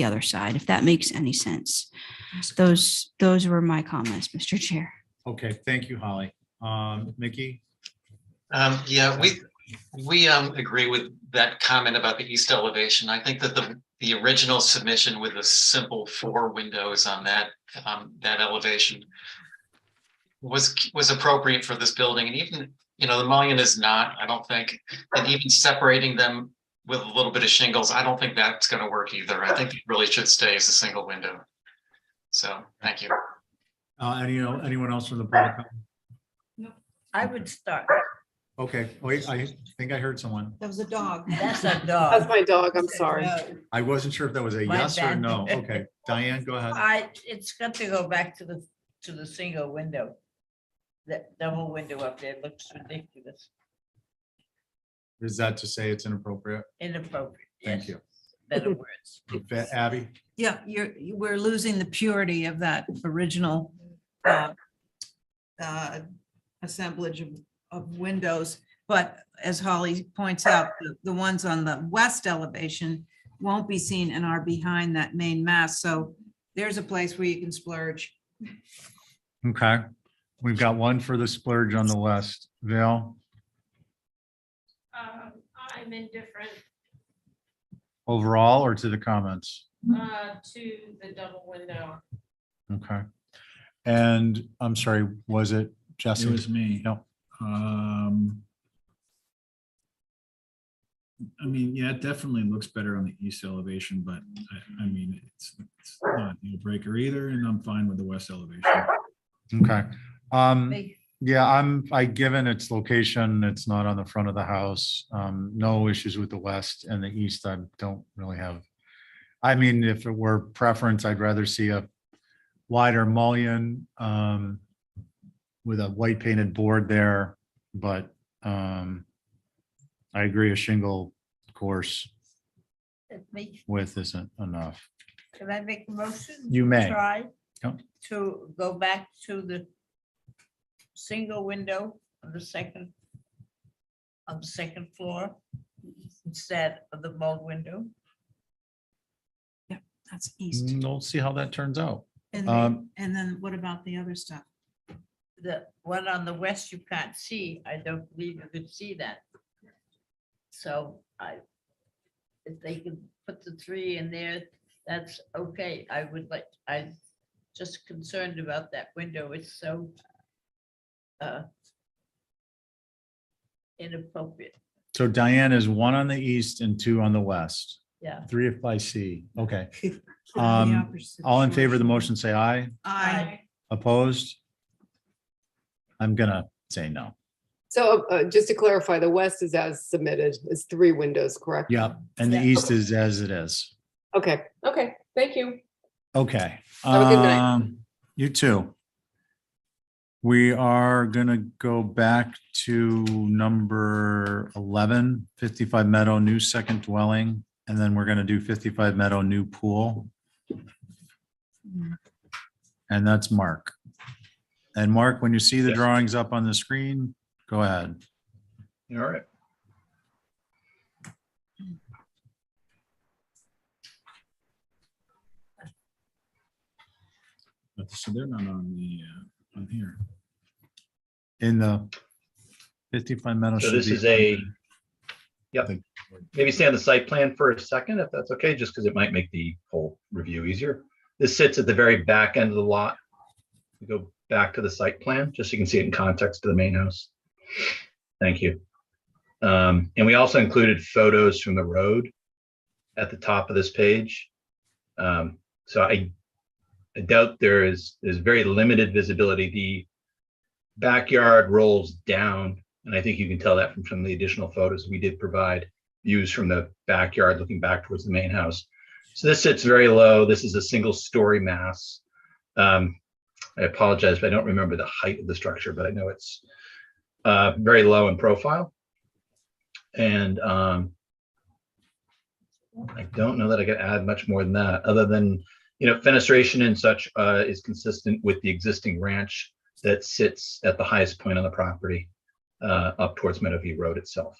other side, if that makes any sense. Those were my comments, Mr. Chair. Okay, thank you, Holly. Mickey? Yeah, we agree with that comment about the east elevation. I think that the original submission with the simple 4 windows on that elevation was appropriate for this building. And even, the mullion is not, I don't think, and even separating them with a little bit of shingles, I don't think that's going to work either. I think it really should stay as a single window. So, thank you. Anyone else from the public? I would start. Okay, wait, I think I heard someone. That was a dog. That's a dog. That's my dog, I'm sorry. I wasn't sure if that was a My yes or bad. no. Okay, Diane, go ahead. It's got to go back to the single window. The whole window up there looks ridiculous, Is that to say it's inappropriate? inappropriate. Thank Yes, you. better words. Abby? Yeah, we're losing the purity of that original assemblage of windows. But as Holly points out, the ones on the west elevation won't be seen and are behind that main mass. So there's a place where you can splurge. Okay, we've got one for the splurge on the west. Val, I'm indifferent overall or to the comments? to the double window. Okay. And I'm sorry, was it Jesse? It was me. No. I mean, yeah, it definitely looks better on the east elevation, but I mean, it's not a deal breaker either, and I'm fine with the west elevation. Okay. Yeah, given its location, it's not on the front of the house. No issues with the west and the east. I don't really have. I mean, if it were preference, I'd rather see a wider mullion with a white painted board there, but I agree, a shingle course width isn't enough. Can I make a motion? You may. Try Yep. to go back to the single window on the second floor instead of the bold window. Yep, that's east. We'll see how that turns out. And Um, then what about the other stuff? the one on the west you can't see. I don't believe you could see that. So if they could put the 3 in there, that's okay. I would like, I'm just concerned about that window. It's so inappropriate. So Diane is 1 on the east and 2 on the west. Yeah. 3 if I see. Okay. The opposite All in favor of the shores. motion, say aye. Aye. Opposed? I'm gonna say no. So just to clarify, the west is as submitted, it's 3 windows, correct? Yep, and the Yeah. east is as it is. Okay, thank you. Okay. Have a good night. You too. We are gonna go back to number 11, 55 Meadow, new second dwelling, and then we're gonna do 55 Meadow, new pool. And that's Mark. And Mark, when you see the Yes. drawings up on the screen, go ahead. All right. But so they're not on the, on here. In the 55 Meadow. So should this be is a, on yep, the- maybe stay on the site plan for a second, if that's okay, just because it might make the whole review easier. This sits at the very back end of the lot. We go back to the site plan, just so you can see it in context to the main house. Thank you. And we also included photos from the road at the top of this page. So I doubt there's very limited visibility. The backyard rolls down, and I think you can tell that from some of the additional photos we did provide, views from the backyard looking back towards the main house. So this sits very low. This is a single story mass. I apologize, but I don't remember the height of the structure, but I know it's very low in profile. And I don't know that I could add much more than that, other than, fenestration and such is consistent with the existing ranch that sits at the highest point on the property up towards Meadowview Road itself.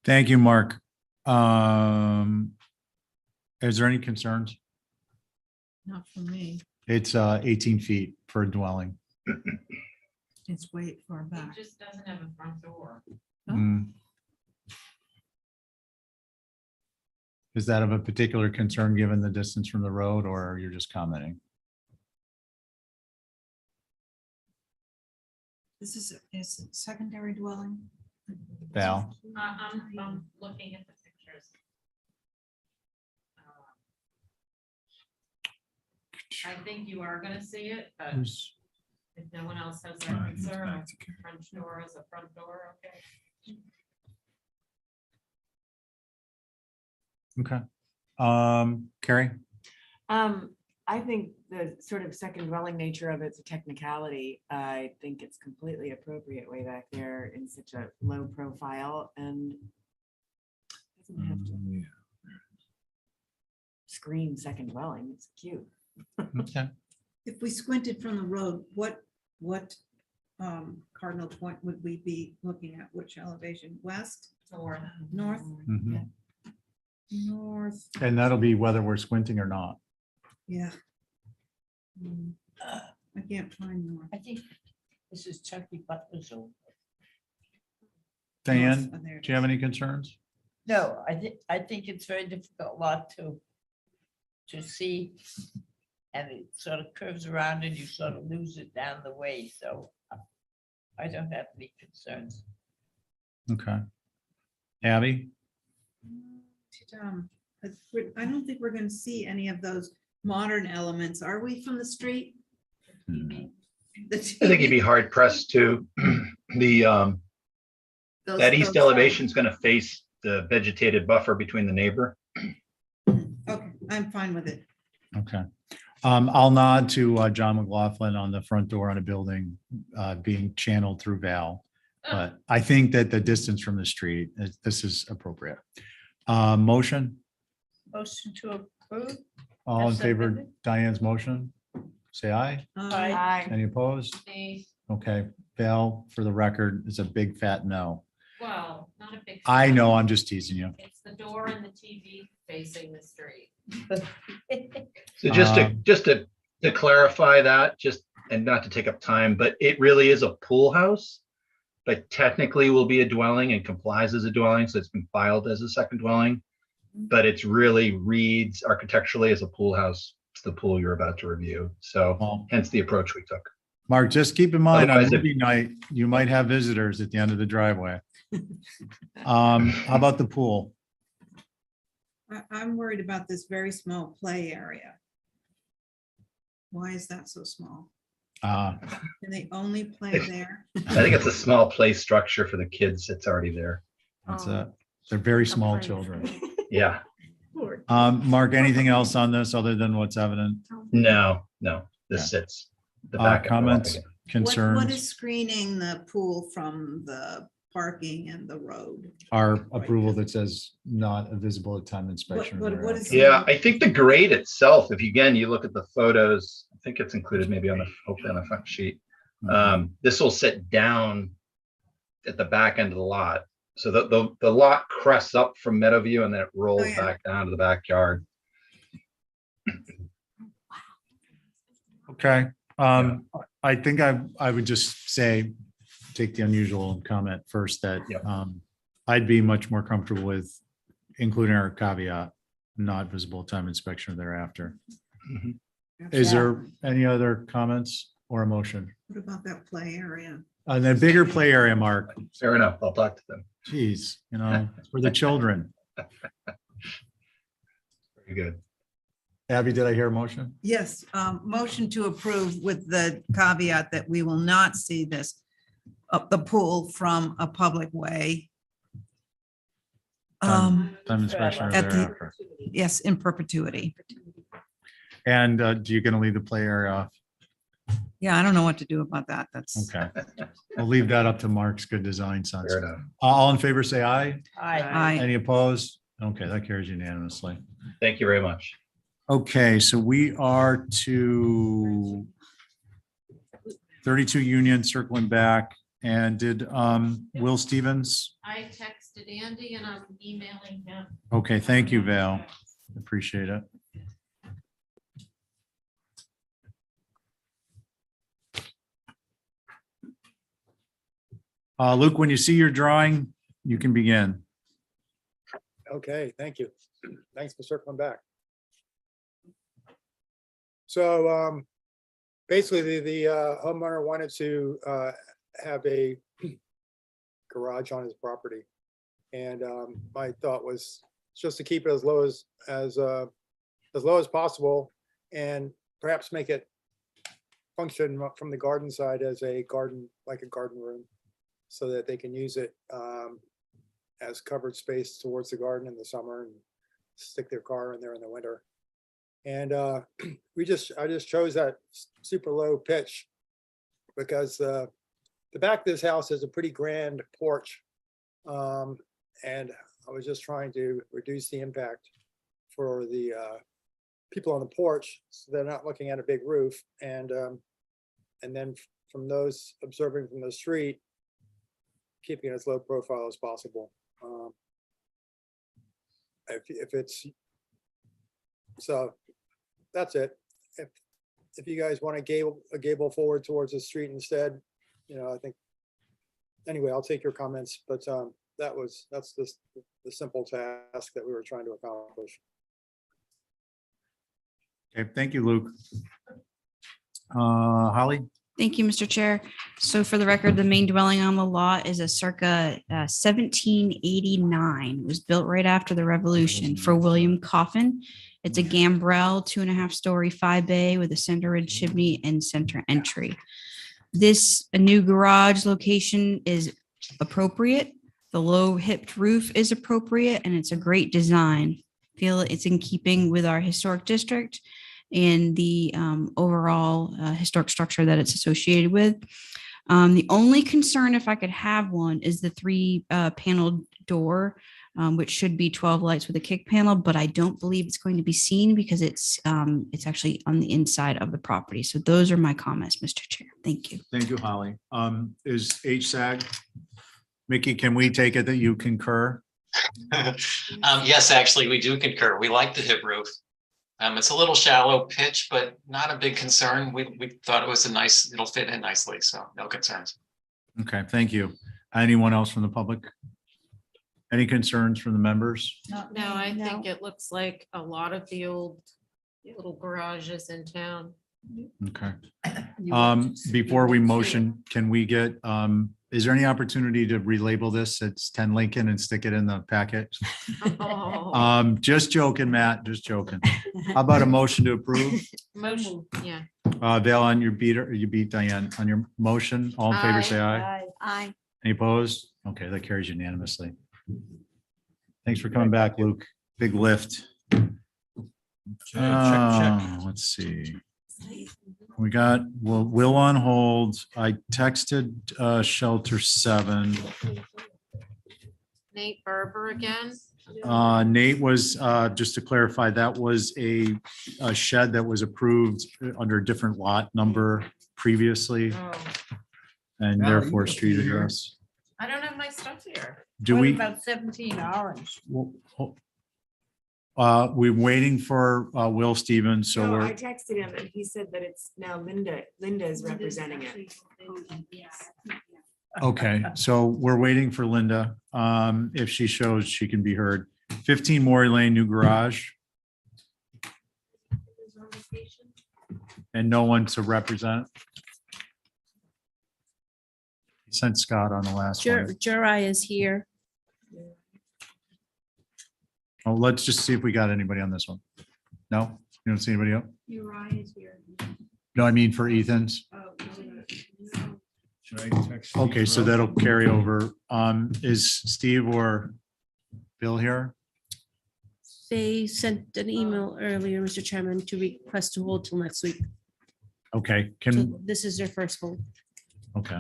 Thank you, Mark. Is there any concerns? Not for me. It's 18 feet for a dwelling. It's way far It back. just doesn't have a front door. Mm. Is that of a particular concern, given the distance from the road, or you're just commenting? This is a secondary dwelling. Val? I'm looking at the pictures. I think you are gonna see it, but Who's- if no one else has that I think it's concern, back a to Karen. front door is a front door, okay? Okay. Carrie? I think the sort of second dwelling nature of it's a technicality. I think it's completely appropriate way back there in such a low profile and doesn't have to Yeah. scream second dwelling. It's cute. Okay. If we squinted from the road, what cardinal point would we be looking at? Which elevation? West? North. North? Mhm. North, And that'll be whether we're squinting or not. yeah. I can't find north. I think this is Chucky Butler's old. Diane, Oh, there it do you have any concerns? No, I think it's very difficult lot to see. And it sort of curves around and you sort of lose it down the way, so I don't have any concerns. Okay. Abby? I don't think we're gonna see any of those modern elements. Are we from the street? Hmm. I think you'd be hard pressed to. That east elevation is going to face the vegetated buffer between the neighbor. Okay, I'm fine with it. Okay. I'll nod to John McLaughlin on the front door on a building being channeled through Val. But I think that the distance from the street, this is appropriate. Motion, Motion to approve? all in As favor of submitted. Diane's motion, say aye. Aye. Any opposed? Okay, Val, for the record, is a big fat no. Well, not a big. I know, I'm just teasing you. It's the door and the TV facing the street. So just to clarify that, just and not to take up time, but it really is a pool house, but technically will be a dwelling and complies as a dwelling, so it's been filed as a second dwelling. But it's really reads architecturally as a pool house to the pool you're about to review. So hence the approach we took. Mark, just keep in mind, on Otherwise, movie night, you might have visitors at the end of the driveway. How about the pool? I'm worried about this very small play area. Why is that so small? Can they only play there? I think it's a small play structure for the kids. It's already there. That's it. They're very small children. Yeah. Mark, anything else on this other than what's evident? No, this sits. The back. Comments, What concerns, is screening the pool from the parking and the road? our approval that says not a visible at time inspection. What thereafter. is- Yeah, I think the grade itself, if you, again, you look at the photos, I think it's included maybe on the, hopefully on the front sheet. This will sit down at the back end of the lot. So the lot crests up from Meadowview and then it rolls back down to the backyard. Okay, I think I would just say, take the unusual comment first, that I'd be much more comfortable with including our caveat, not visible time inspection thereafter. Is there any other comments or a motion? What about that play area? On the bigger play area, Mark? Fair enough, I'll talk to them. Geez, it's for the children. Very good. Abby, did I hear a motion? Yes, motion to approve with the caveat that we will not see this up the pool from a public way. Time inspection or At the, thereafter. yes, in perpetuity. And do you gonna leave the play area off? Yeah, I don't know what to do about that. That's Okay. I'll leave that up to Mark's good design sense. Fair enough. All in favor, say aye. Aye. Any opposed? Okay, that carries unanimously. Thank you very much. Okay, so we are to 32 Union, circling back. And did Will Stevens? I texted Andy and I'm emailing him. Okay, thank you, Val. Appreciate it. Luke, when you see your drawing, you can begin. Okay, thank you. Thanks for circling back. So basically, the homeowner wanted to have a garage on his property. And my thought was just to keep it as low as possible and perhaps make it function from the garden side as a garden, like a garden room, so that they can use it as covered space towards the garden in the summer and stick their car in there in the winter. And I just chose that super low pitch because the back of this house is a pretty grand porch. And I was just trying to reduce the impact for the people on the porch, so they're not looking at a big roof. And then from those observing from the street, keeping it as low profile as possible. If it's, so that's it. If you guys want a gable forward towards the street instead, I think, anyway, I'll take your comments, but that's just the simple task that we were trying to accomplish. Okay, thank you, Luke. Holly? Thank you, Mr. Chair. So for the record, the main dwelling on the lot is a circa 1789. It was built right after the Revolution for William Coffin. It's a gambrel, 2.5-story 5 bay with a center ridge chimney and center entry. This new garage location is appropriate. The low hipped roof is appropriate and it's a great design. Feel it's in keeping with our historic district and the overall historic structure that it's associated with. The only concern, if I could have one, is the 3-paneled door, which should be 12 lights with a kick panel, but I don't believe it's going to be seen because it's actually on the inside of the property. So those are my comments, Mr. Chair. Thank you. Thank you, Holly. Is HSAG? Mickey, can we take it that you concur? Yes, actually, we do concur. We like the hip roof. It's a little shallow pitch, but not a big concern. We thought it was it'll fit in nicely, so no concerns. Okay, thank you. Anyone else from the public? Any concerns from the members? No, I think it looks like a lot of the old little garages in town. Okay. Before we motion, can we get, is there any opportunity to relabel this? It's 10 Lincoln and stick it in the packet? Oh. Just joking, Matt, just joking. How about a motion to approve? Motion, yeah. Val, on your beater, you beat Diane on your motion. All in favor, say aye. Aye. Any opposed? Okay, that carries unanimously. Thanks for coming back, Luke. Big lift. Let's see. We got Will on hold. I texted Shelter 7. Nate Barber again. Nate was, just to clarify, that was a shed that was approved under a different lot number previously Oh, and Val, therefore you street here? address. I don't have my stuff here. Do What we? about 17 Orange? We're waiting for Will Stevens, so No, I we're, texted him and he said that it's now Linda is representing it. okay, so we're waiting for Linda. If she shows, she can be heard. 15 Maury Lane, new garage. And no one to represent. Sent Scott on the last one. Jari is here. Oh, let's just see if we got anybody on this one. No, you don't see anybody else? Uriah is here. No, I mean for Ethan's. Should I text? Okay, so that'll carry over. Is Steve or Bill here? They sent an email earlier, Mr. Chairman, to request to hold till next week. Okay, So can, this is their first hold. okay.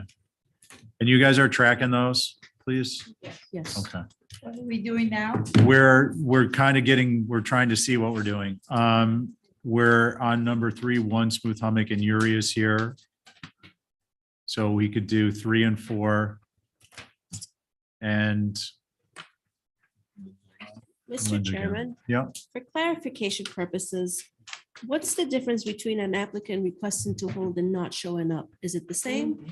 And you guys are tracking those, please? Yes. Okay. What are we doing now? We're kind of we're trying to see what we're doing. We're on number 3, 1 Smooth Hummock, and Yuri is here. So we could do 3 and 4. And Mr. Linda again. Chairman, yeah, for clarification purposes, what's the difference between an applicant requesting to hold and not showing up? Is it the same?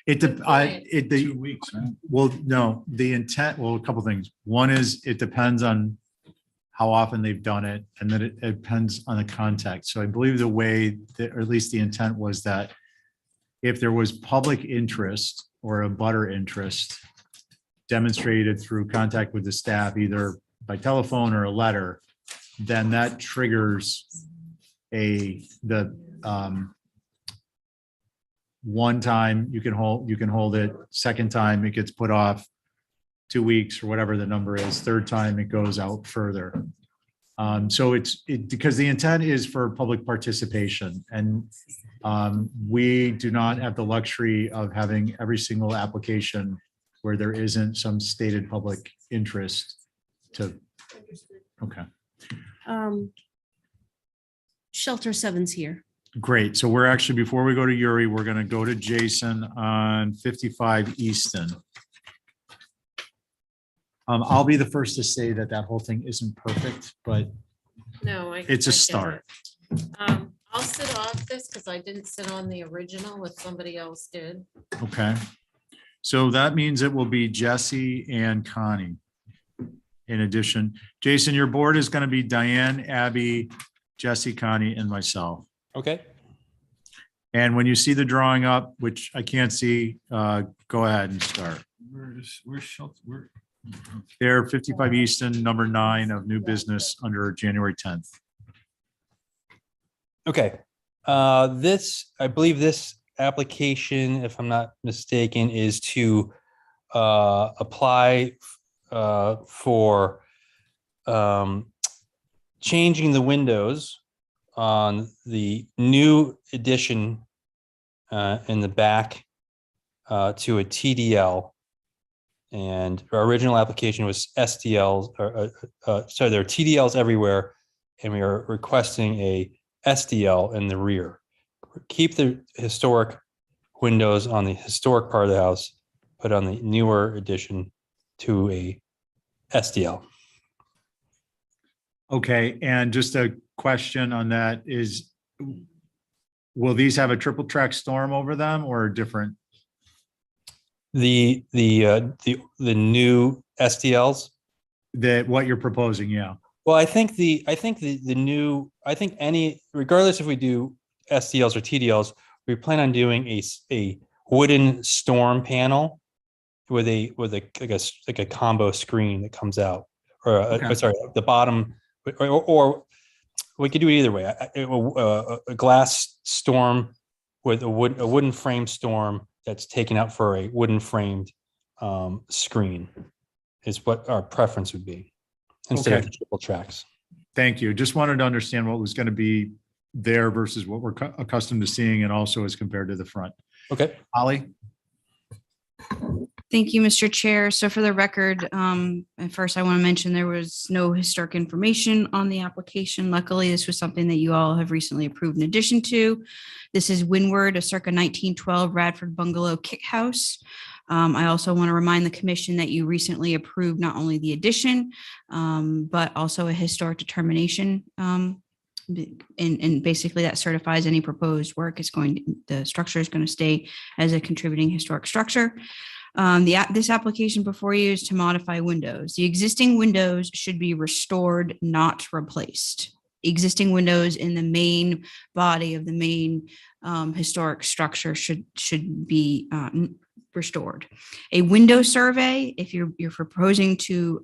it, 2 weeks, huh? well, no, the intent, well, a couple things. One is it depends on how often they've done it, and then it depends on the context. So I believe the way that, or at least the intent was that if there was public interest or a butter interest demonstrated through contact with the staff, either by telephone or a letter, then that triggers one time you can hold it, second time it gets put off 2 weeks or whatever the number is, third time it goes out further. So it's because the intent is for public participation, and we do not have the luxury of having every single application where there isn't some stated public interest to, okay. Shelter 7's here. Great. So we're actually, before we go to Yuri, we're going to go to Jason on 55 Easton. I'll be the first to say that that whole thing isn't perfect, but No, it's a I get start. it. I'll sit off this because I didn't sit on the original if somebody else did. Okay. So that means it will be Jesse and Connie. In addition, Jason, your board is going to be Diane, Abby, Jesse, Connie, and myself. Okay. And when you see the drawing up, which I can't see, go ahead and start. Where's Shelter? Where? There, 55 Easton, number 9 of new business under January 10th. Okay. I believe this application, if I'm not mistaken, is to apply for changing the windows on the new addition in the back to a TDL. And our original application was SDLs, sorry, there are TDLs everywhere, and we are requesting a SDL in the rear. Keep the historic windows on the historic part of the house, but on the newer addition to a SDL. Okay, and just a question on that is, will these have a triple track storm over them or different? The new SDLs. That what you're proposing, yeah. Well, I think the new, I think any, regardless if we do SDLs or TDLs, we plan on doing a wooden storm panel with like a combo screen that comes out, or Okay. sorry, the bottom, or we could do it either way. A glass storm with a wooden frame storm that's taken out for a wooden framed screen is what our preference would be, instead of Okay. the triple tracks. Thank you. Just wanted to understand what was going to be there versus what we're accustomed to seeing, and also as compared to the front. Okay. Holly? Thank you, Mr. Chair. So for the record, at first I want to mention there was no historic information on the application. Luckily, this was something that you all have recently approved in addition to. This is Windward, a circa 1912 Radford bungalow kick house. I also want to remind the commission that you recently approved not only the addition, but also a historic determination. And basically that certifies any proposed work is the structure is going to stay as a contributing historic structure. This application before you is to modify windows. The existing windows should be restored, not replaced. Existing windows in the main body of the main historic structure should be restored. A window survey, if you're proposing to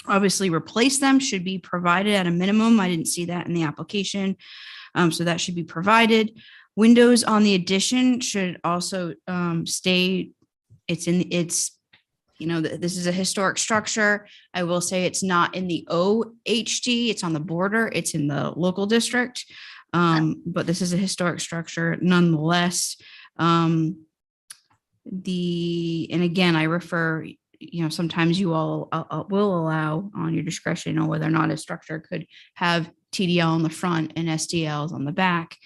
obviously replace them, should be provided at a minimum. I didn't see that in the application, so that should be provided. Windows on the addition should also stay. This is a historic structure. I will say it's not in the OHD, it's on the border, it's in the local district. But this is a historic structure nonetheless. And again, I refer, sometimes you all will allow on your discretion on whether or not a structure could have TDL on the front and SDLs on the back.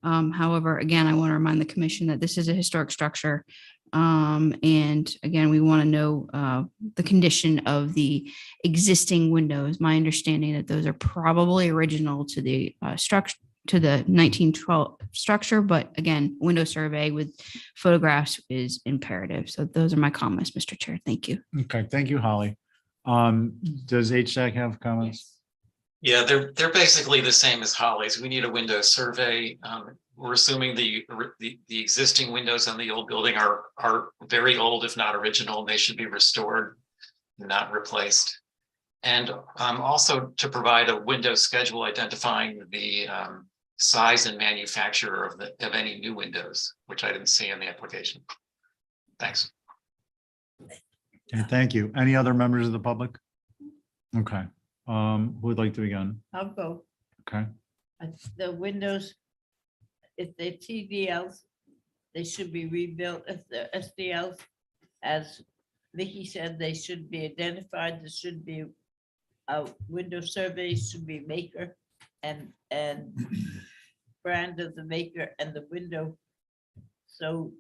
However, again, I want to remind the commission that this is a historic structure. And again, we want to know the condition of the existing windows. My understanding that those are probably original to the structure, to the 1912 structure, but again, window survey with photographs is imperative. So those are my comments, Mr. Chair. Thank you. Okay, thank you, Holly. Does HSAC have comments? Yeah, they're basically the same as Holly's. We need a window survey. We're assuming the existing windows on the old building are very old, if not original, and they should be restored, not replaced. And also to provide a window schedule identifying the size and manufacturer of any new windows, which I didn't see in the application. Thanks. Okay, thank you. Any other members of the public? Okay, who would like to begin? I'll go. Okay, The windows, if they're TDLs, they should be rebuilt. If they're SDLs, as Vicky said, they should be identified. There should be a window survey, should be maker and brand of the maker and the window so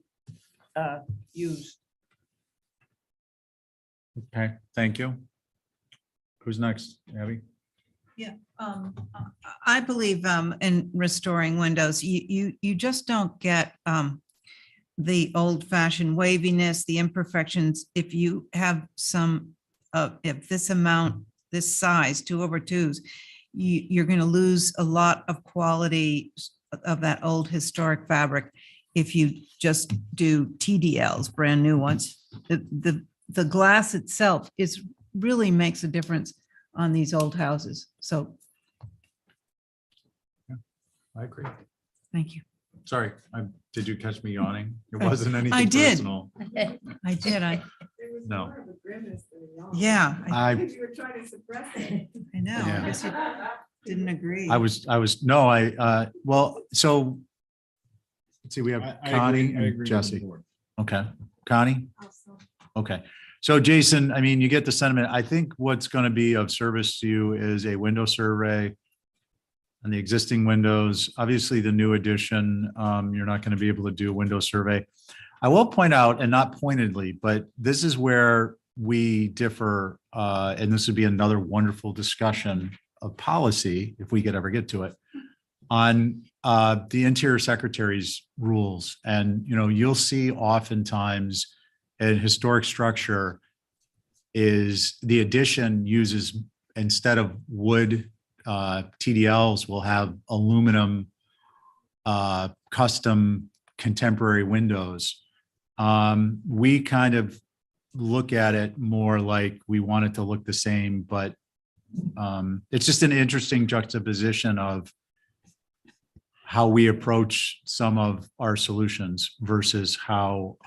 used. okay, thank you. Who's next, Abby? Yeah, I believe in restoring windows, you just don't get the old fashioned waviness, the imperfections. If you have some, if this amount, this size, 2/2s, you're going to lose a lot of quality of that old historic fabric if you just do TDLs, brand new ones. The glass itself really makes a difference on these old houses. So I agree. thank you. Sorry, did you catch me yawning? It wasn't anything I did. personal. I did. No. Yeah. You were trying to suppress it. I know. I Yeah. guess you didn't agree. Well, so let's see, we have I agree- Connie I and agree with the Jesse. board. Okay, Connie? Okay, so Jason, I mean, you get the sentiment. I think what's going to be of service to you is a window survey on the existing windows. Obviously, the new addition, you're not going to be able to do a window survey. I will point out, and not pointedly, but this is where we differ, and this would be another wonderful discussion a policy, if we could ever get to it, on the interior secretary's rules. And, you know, you'll see oftentimes a historic structure is the addition uses, instead of wood, TDLs will have aluminum custom contemporary windows. We kind of look at it more like we want it to look the same, but it's just an interesting juxtaposition of how we approach some of our solutions versus how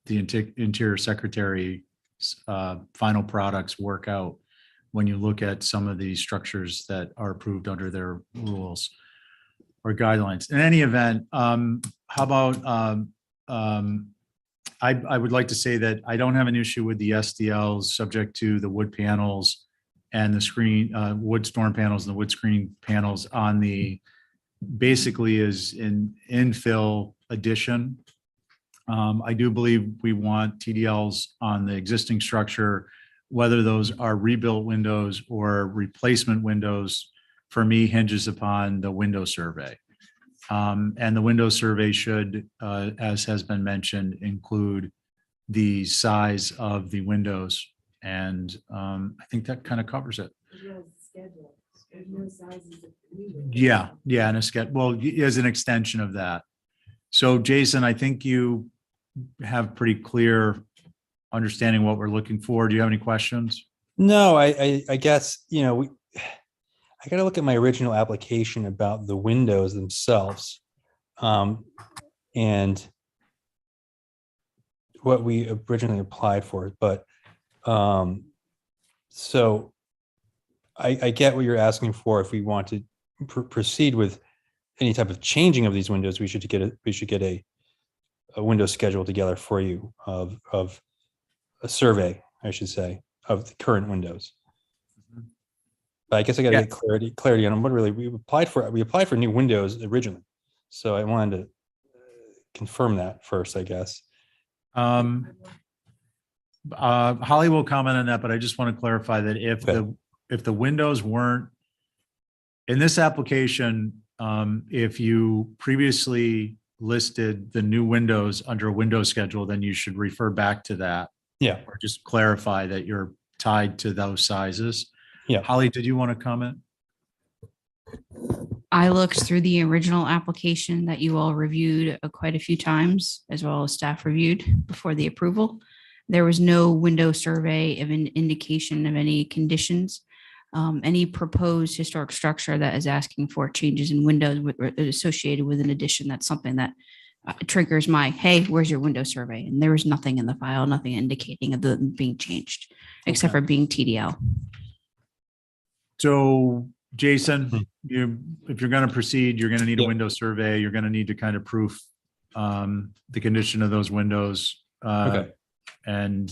the interior secretary final products work out when you look at some of these structures that are approved under their rules or guidelines. In any event, how about I would like to say that I don't have an issue with the SDLs subject to the wood panels and the screen, wood storm panels and the wood screen panels on the, basically is in infill addition. I do believe we want TDLs on the existing structure, whether those are rebuilt windows or replacement windows, for me hinges upon the window survey. And the window survey should, as has been mentioned, include the size of the windows. And I think that kind of covers it. Yeah, and a sketch, well, as an extension of that. So Jason, I think you have pretty clear understanding what we're looking for. Do you have any questions? No, I guess, you know, I got to look at my original application about the windows themselves. And what we originally applied for, but so I get what you're asking for. If we want to proceed with any type of changing of these windows, we should get a window schedule together for you of a survey, I should say, of the current windows. But I guess I got to get clarity on what really we applied for new windows originally. So I wanted to confirm that first, I guess. Holly will comment on that, but I just want to clarify that if the windows weren't in this application, if you previously listed the new windows under a window schedule, then you should refer back to that. Yeah. Or just clarify that you're tied to those sizes. Yeah. Holly, did you want to comment? I looked through the original application that you all reviewed quite a few times, as well as staff reviewed before the approval. There was no window survey of an indication of any conditions. Any proposed historic structure that is asking for changes in windows associated with an addition, that's something that triggers my, hey, where's your window survey? And there was nothing in the file, nothing indicating of them being changed, except for being TDL. So Jason, if you're going to proceed, you're going to need a window survey. You're going to need to kind of proof the condition of those windows. Okay. And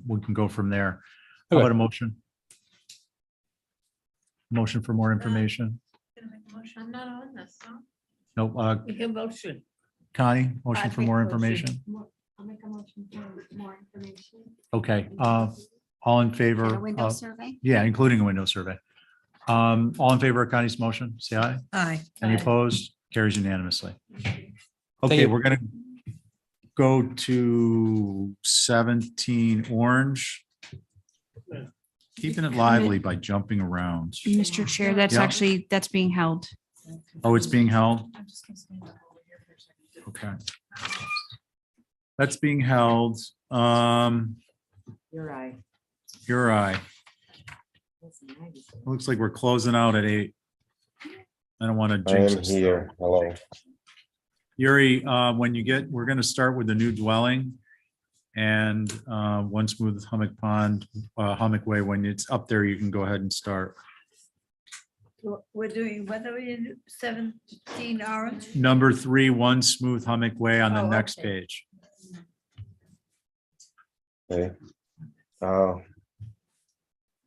we can go from there. How about a motion? Motion for more information? I'm not on this, so. No, Make a motion. Connie, motion I for make more motion. information? I'll make a motion for more information. Okay, all in favor? And a window of- survey? Yeah, including a window survey. All in favor of Connie's motion, say aye. Aye. Any opposed? Carries unanimously. Okay, you. we're gonna go to 17 Orange. Keeping it lively by jumping around. Mr. Chair, that's Yeah. actually, that's being held. Oh, it's being held? Okay. That's being held. You're right. Your eye. Looks like we're closing out at 8. I don't want to jinx us. Hello. Yuri, when you get, we're going to start with the new dwelling and One Smooth Hummock Pond, Hummock Way. When it's up there, you can go ahead and start. We're doing, what are we in 17 Orange? Number 3, One Smooth Hummock Way on the next page. Okay.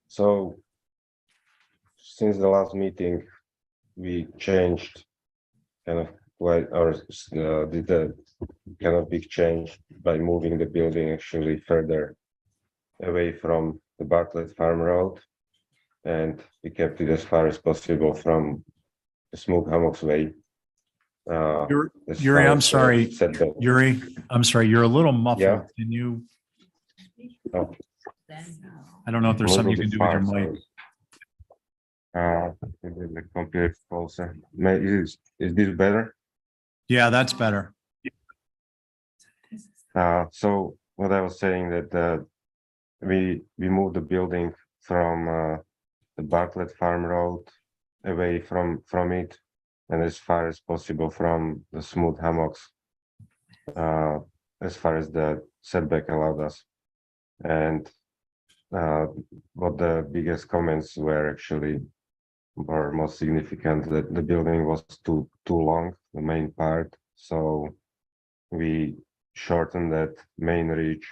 So since the last meeting, we changed kind of quite, or did a kind of big change by moving the building actually further away from the Bartlett Farm Road. and we kept it as far as possible from the smooth hammocks way. As Yuri, far I'm as the sorry. setback. Yuri, I'm sorry, you're a little muffled. Yeah. Can you, Oh, I don't know if there's move something a you can bit do with your far, mic. maybe the computer closer. Is this better? Yeah, that's better. So what I was saying that we moved the building from the Bartlett Farm Road away from it, and as far as possible from the smooth hammocks, as far as the setback allowed us. And what the biggest comments were actually, or most significant, that the building was too long, the main part. So we shortened that main reach.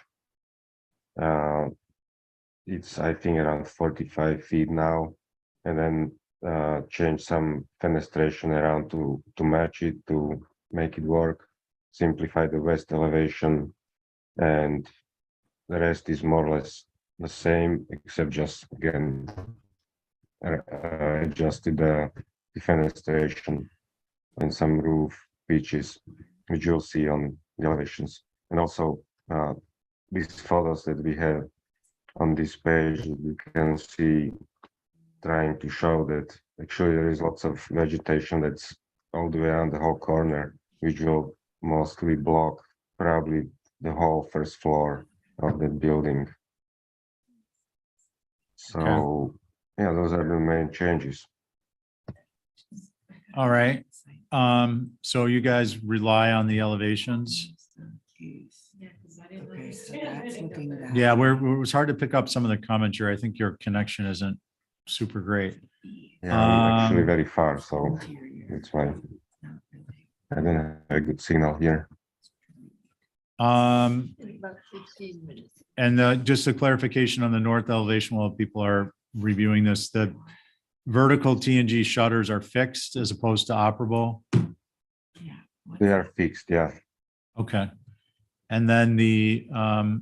It's I think around 45 feet now, and then change some fenestration around to match it, to make it work, simplify the west elevation, and the rest is more or less the same, except just again adjusted the fenestration and some roof pitches, which you'll see on the elevations. And also these photos that we have on this page, you can see trying to show that actually there is lots of vegetation that's all the way around the whole corner, which will mostly block probably the whole first floor of the building. So yeah, those are the main changes. All right. So you guys rely on the elevations? Okay, so that's looking bad. Yeah, it was hard to pick up some of the commentary. I think your connection isn't super great. Yeah, I'm actually Um, very far, so that's why I don't have a good signal here. About 15 minutes. And just a clarification on the north elevation while people are reviewing this, the vertical T&G shutters are fixed as opposed to operable? They are fixed, yeah. Okay. And then the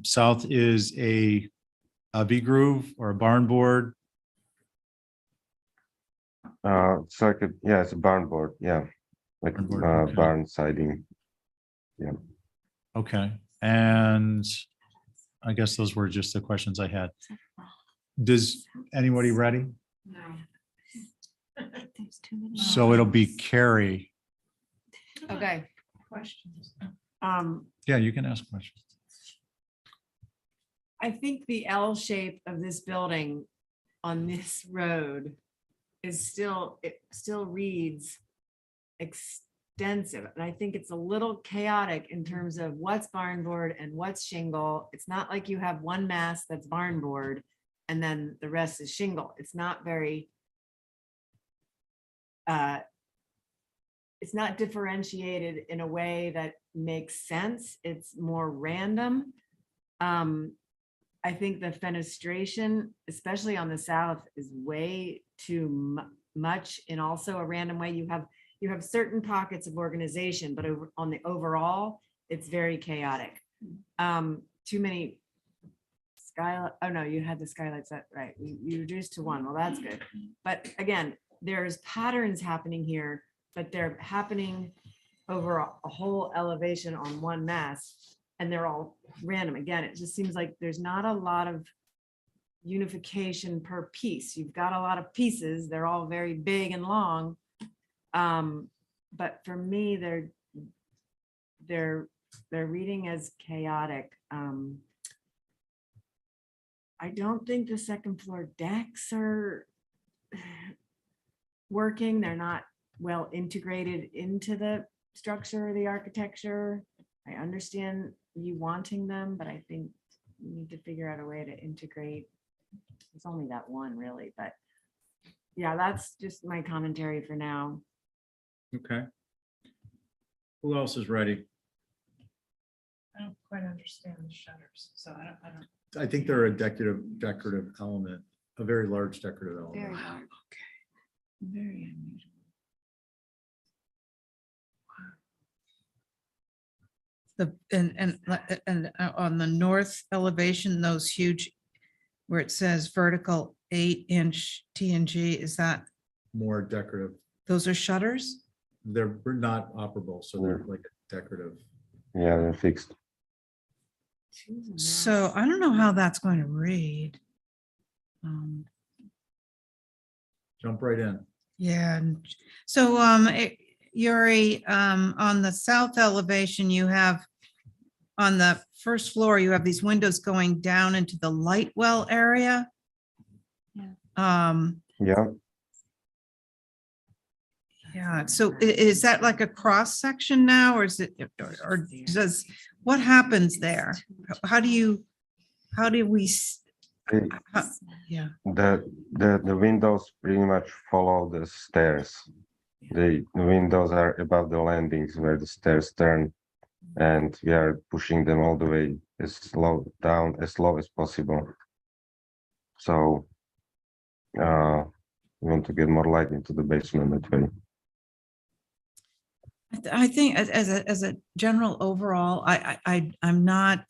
south is a V-groove or a barn board? So I could, yeah, it's a barn board, yeah, like Barn board, okay. barn siding. Yeah. Okay, and I guess those were just the questions I had. Does anybody ready? No. So it'll be Carrie. Okay. Questions. Yeah, you can ask questions. I think the L shape of this building on this road is still, it still reads extensive. And I think it's a little chaotic in terms of what's barn board and what's shingle. It's not like you have one mass that's barn board and then the rest is shingle. It's not very, it's not differentiated in a way that makes sense. It's more random. I think the fenestration, especially on the south, is way too much in also a random way. You have certain pockets of organization, but on the overall, it's very chaotic. Too many skylight. Oh no, you had the skylights set right. You reduced to one. Well, that's good. But again, there's patterns happening here, but they're happening over a whole elevation on one mass, and they're all random. Again, it just seems like there's not a lot of unification per piece. You've got a lot of pieces. They're all very big and long. But for me, they're reading as chaotic. I don't think the second floor decks are working. They're not well integrated into the structure or the architecture. I understand you wanting them, but I think you need to figure out a way to integrate. It's only that one really, but yeah, that's just my commentary for now. Okay. Who else is ready? I don't quite understand the shutters, so I don't. I think they're a decorative element, a very large decorative Very element. large. Very unusual. And on the north elevation, those huge, where it says vertical 8-inch TNG, is that, More decorative. those are shutters? They're not operable, so they're like decorative. Yeah, they're fixed. So I don't know how that's going to read. Jump right in. Yeah, so, Yuri, on the south elevation, you have, on the first floor, you have these windows going down into the light well area. Yeah, Yeah, so is that like a cross section now, or is it, or does, what happens there? How do we, the, yeah, the windows pretty much follow the stairs. The windows are above the landings where the stairs turn, and we are pushing them all the way as low as possible. So we want to get more light into the basement that way. I think as a general overall, I'm not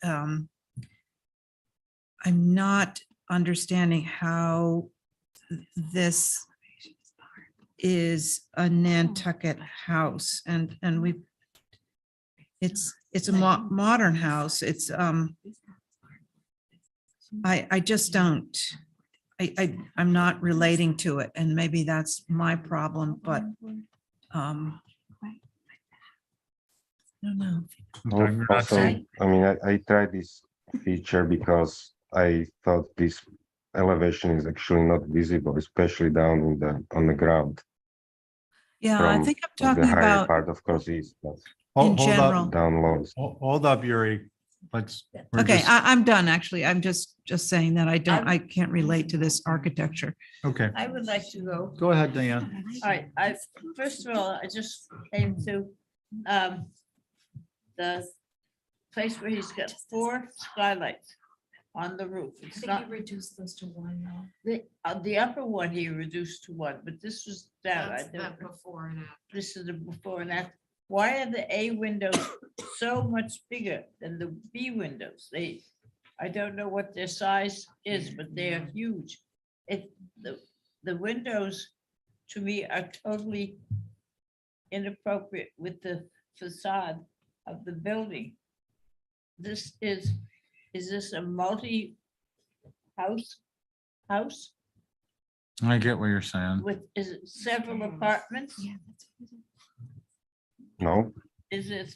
understanding how this is a Nantucket house, and it's a modern house. It's I just don't, I'm not relating to it, and maybe that's my problem, but no. Also, I mean, I tried this feature because I thought this elevation is actually not visible, especially down in on the ground. Yeah, I think I'm The talking higher about part, of course, is, but in general. down low. Hold up, Yuri. We're Okay, just- I'm done, actually. I'm just saying that I can't relate to this architecture. Okay, I would like to go. go ahead, Diane. All right, first of all, I just came to, the place where he's got 4 skylights on the roof. It's not. reduced those to one now. The upper one he reduced to 1, but this was down. That's the before and after. This is the before and after. Why are the A windows so much bigger than the B windows? I don't know what their size is, but they are huge. The windows, to me, are totally inappropriate with the facade of the building. This is this a multi-house? I get what you're saying. With, is it several apartments? No, Is it,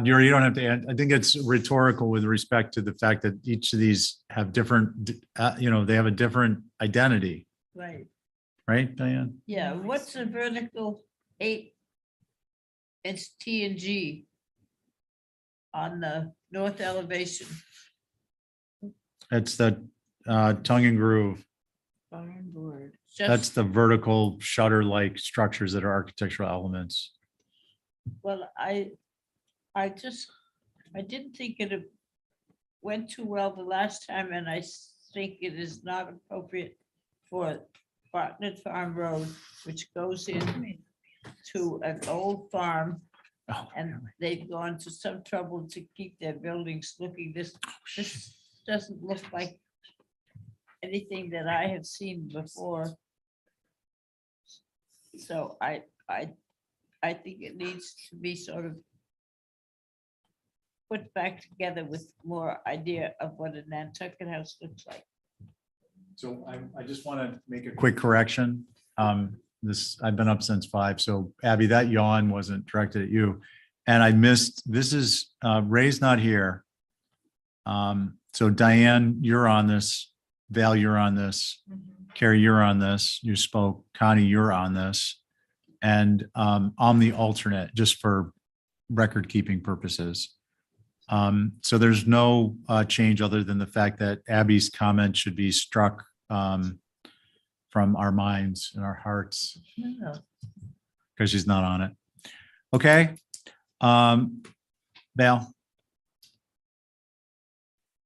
Yuri, you don't have to, I think it's rhetorical with respect to the fact that each of these have different, they have a different identity, right, right, Diane? yeah, what's the vertical 8-inch T and G on the north elevation? It's the tongue and groove. Barn board. That's the vertical shutter-like structures that are architectural elements. Well, I didn't think it went too well the last time, and I think it is not appropriate for Bartlett Farm Road, which goes in to an old farm. Oh, And they've gone to some trouble to keep their buildings looking this doesn't look like anything that I have seen before. So I think it needs to be sort of put back together with more idea of what a Nantucket house looks like. So I just want to make a quick correction. I've been up since 5, so Abby, that yawn wasn't directed at you. And I missed, this is, Ray's not here. So Diane, you're on this. Val, you're on this. Carrie, you're on this. You spoke. Connie, you're on this. And I'm the alternate, just for record keeping purposes. So there's no change other than the fact that Abby's comment should be struck from our minds and our hearts, because she's not on it. Okay. Val.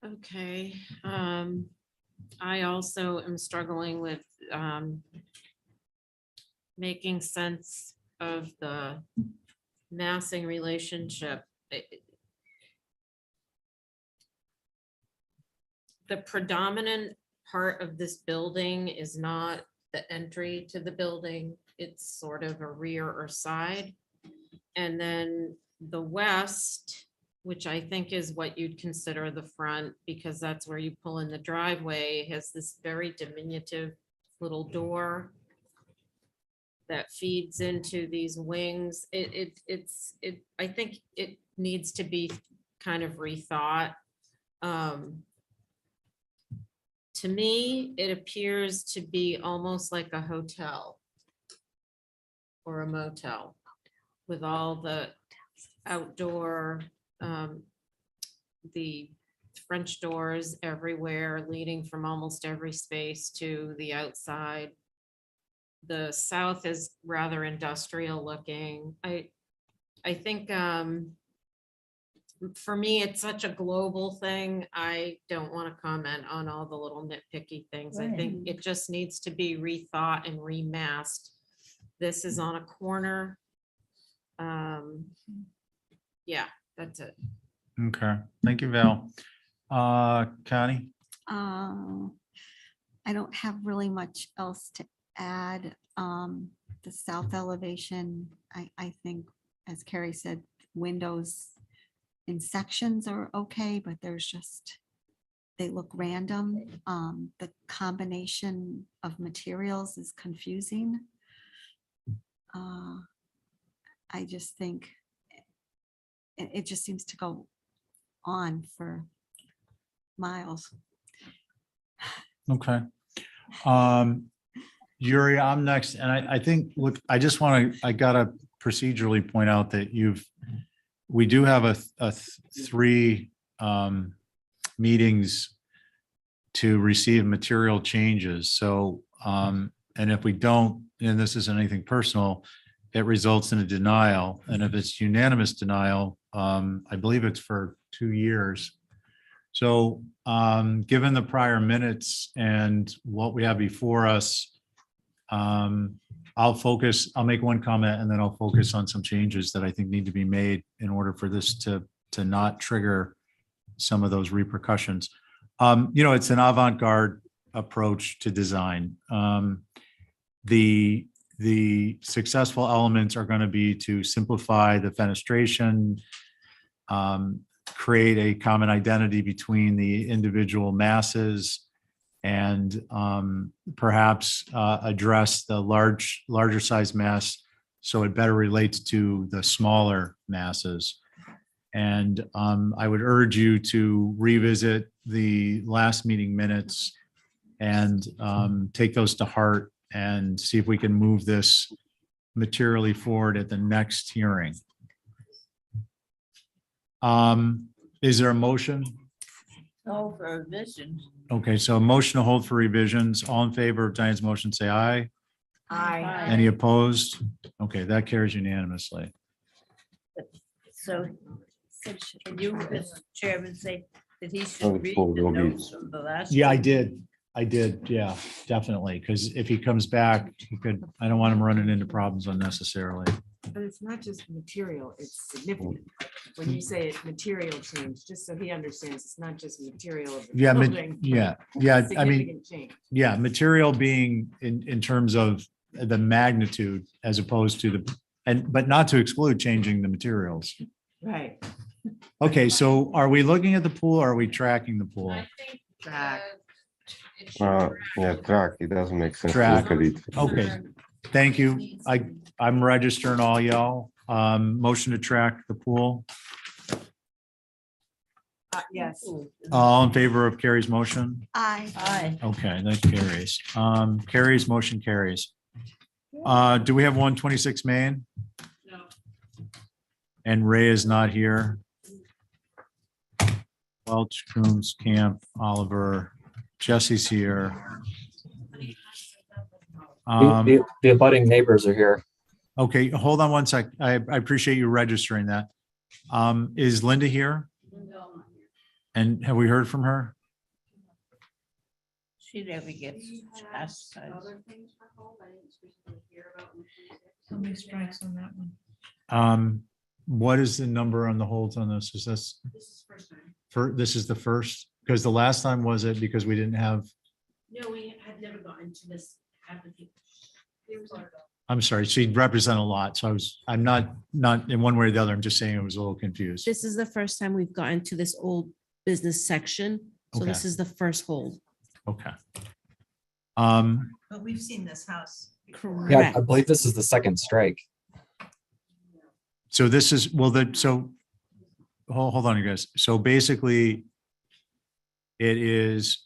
Okay, I also am struggling with making sense of the massing relationship. The predominant part of this building is not the entry to the building. It's sort of a rear or side. And then the west, which I think is what you'd consider the front, because that's where you pull in the driveway, has this very diminutive little door that feeds into these wings. I think it needs to be kind of rethought. To me, it appears to be almost like a hotel or a motel with all the outdoor, the French doors everywhere leading from almost every space to the outside. The south is rather industrial looking. I think for me, it's such a global thing. I don't want to comment on all the little nitpicky things. I think it just needs to be rethought and remasked. This is on a corner. Yeah, that's it. Okay, thank you, Val. Connie? I don't have really much else to add. The south elevation, I think, as Carrie said, windows in sections are okay, but there's just, they look random. The combination of materials is confusing. I just think it just seems to go on for miles. Okay. Yuri, I'm next. And I think, look, I just want to, I gotta procedurally point out that we do have a three meetings to receive material changes. So, and if we don't, and this isn't anything personal, it results in a denial. And if it's unanimous denial, I believe it's for 2 years. So given the prior minutes and what we have before us, I'll make one comment and then I'll focus on some changes that I think need to be made in order for this to not trigger some of those repercussions. It's an avant-garde approach to design. The successful elements are going to be to simplify the fenestration, create a common identity between the individual masses, and perhaps address the larger size mass so it better relates to the smaller masses. And I would urge you to revisit the last meeting minutes and take those to heart and see if we can move this materially forward at the next hearing. Is there a motion? Oh, for revisions. Okay, so a motion to hold for revisions. All in favor of Diane's motion, say aye. Aye. Any opposed? Okay, that carries unanimously. So, can you, Mr. Chairman, say that he Oh, should read cool, the will be- notes from the last? Yeah, I week? did. Yeah, definitely. Because if he comes back, I don't want him running into problems unnecessarily. But it's not just material, it's significant. When you say it's material change, just so he understands, it's not just material of the Yeah, building. yeah. I mean, Significant change. yeah, material being in terms of the magnitude as opposed to but not to exclude changing the materials. Right. Okay, so are we looking at the pool or are we tracking the pool? Track. Yeah, track, it doesn't make sense to Track. look at it. Okay, thank you. I'm registering all y'all. Motion to track the pool. Yes. All in favor of Carrie's motion? Aye. Okay, that carries. Carrie's motion carries. Do we have 126 Main? No. And Ray is not here. Welch, Coombs, Camp, Oliver, Jesse's here. The abutting neighbors are here. Okay, hold on one sec. I appreciate you registering that. Is Linda here? And have we heard from her? She never gets asked. How many strikes on that one? What is the number on the holds on this? Is this? This is the first? Because the last time was it because we didn't have No, we had never gotten to this application. I'm sorry, she represent a lot, so I'm not in one way or the other, I'm just saying I was a little confused. This is the first time we've gotten to this old business section. So this Okay. is the first hold. Okay. But we've seen this house. Yeah, Correct. I believe this is the second strike. So this is, well, hold on, you guys. So basically, it is,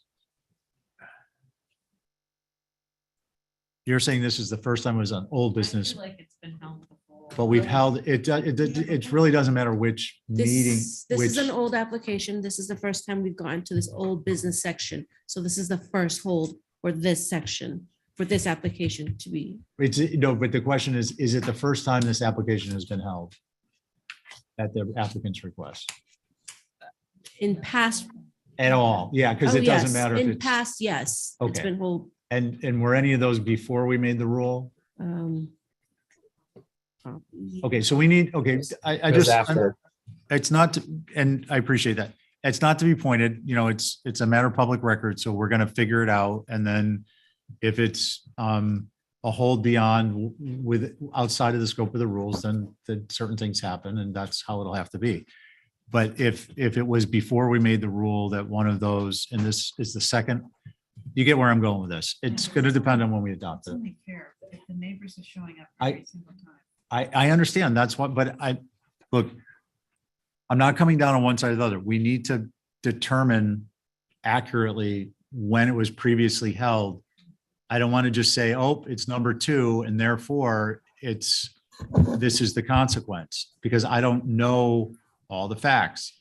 you're saying this is the first time it was an old business, Like it's been held before. but we've held, it really doesn't matter which meeting, This is an which, old application. This is the first time we've gotten to this old business section. So this is the first hold for this section, for this application to be. it's, no, but the question is it the first time this application has been held at the applicant's request? In past. At all? Yeah, because Oh, it doesn't yes. matter if In it's, past, yes. It's Okay. been hold. and were any of those before we made the rule? Okay, so we need, okay, I It was just, after. it's not, and I appreciate that. It's not to be pointed, it's a matter of public record, so we're gonna figure it out. And then if it's a hold beyond with outside of the scope of the rules, then certain things happen and that's how it'll have to be. But if it was before we made the rule that one of those, and this is the second, you get where I'm going with this. It's gonna depend on when we adopt It's it. only fair if the neighbors are showing up I- every single time. I understand, that's what, but look, I'm not coming down on one side or the other. We need to determine accurately when it was previously held. I don't want to just say, oh, it's number 2, and therefore this is the consequence, because I don't know all the facts.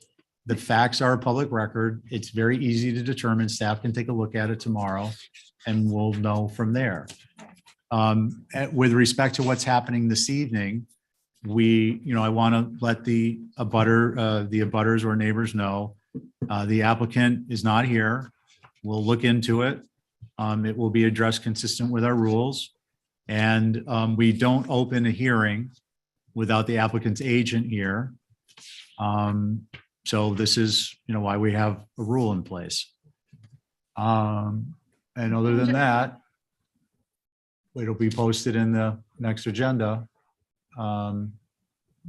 The facts are a public record. It's very easy to determine. Staff can take a look at it tomorrow and we'll know from there. With respect to what's happening this evening, I want to let the abutters or neighbors know, the applicant is not here. We'll look into it. It will be addressed consistent with our rules. And we don't open a hearing without the applicant's agent here. So this is, why we have a rule in place. And other than that, it'll be posted in the next agenda,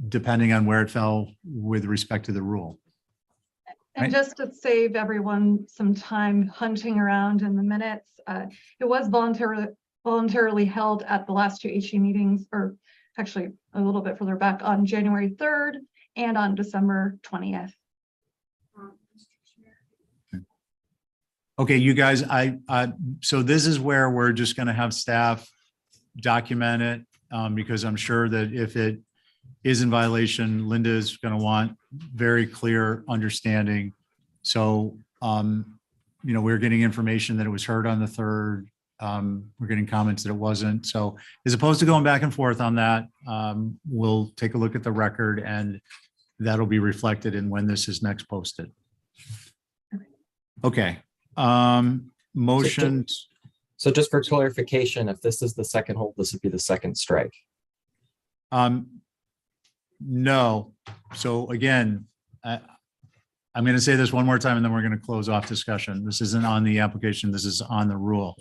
depending on where it fell with respect to the rule. And just to save everyone some time hunting around in the minutes, it was voluntarily held at the last 2 HE meetings, or actually a little bit further back, on January 3rd and on December 20th. Okay, you guys, so this is where we're just gonna have staff document it, because I'm sure that if it is in violation, Linda is gonna want very clear understanding. So, we're getting information that it was heard on the 3rd. We're getting comments that it wasn't. So as opposed to going back and forth on that, we'll take a look at the record and that'll be reflected in when this is next posted. Okay. Motion. So just for clarification, if this is the second hold, this would be the second strike. No. So again, I'm going to say this one more time and then we're going to close off discussion. This isn't on the application. This is on the rule.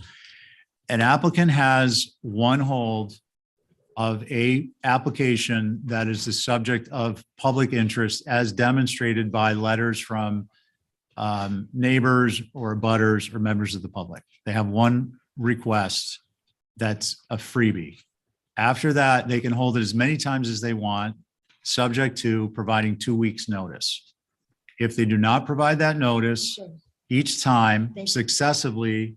An applicant has one hold of a application that is the subject of public interest as demonstrated by letters from neighbors or abutters or members of the public. They have one request that's a freebie. After that, they can hold it as many times as they want, subject to providing 2 weeks notice. If they do not provide that notice, each time successively,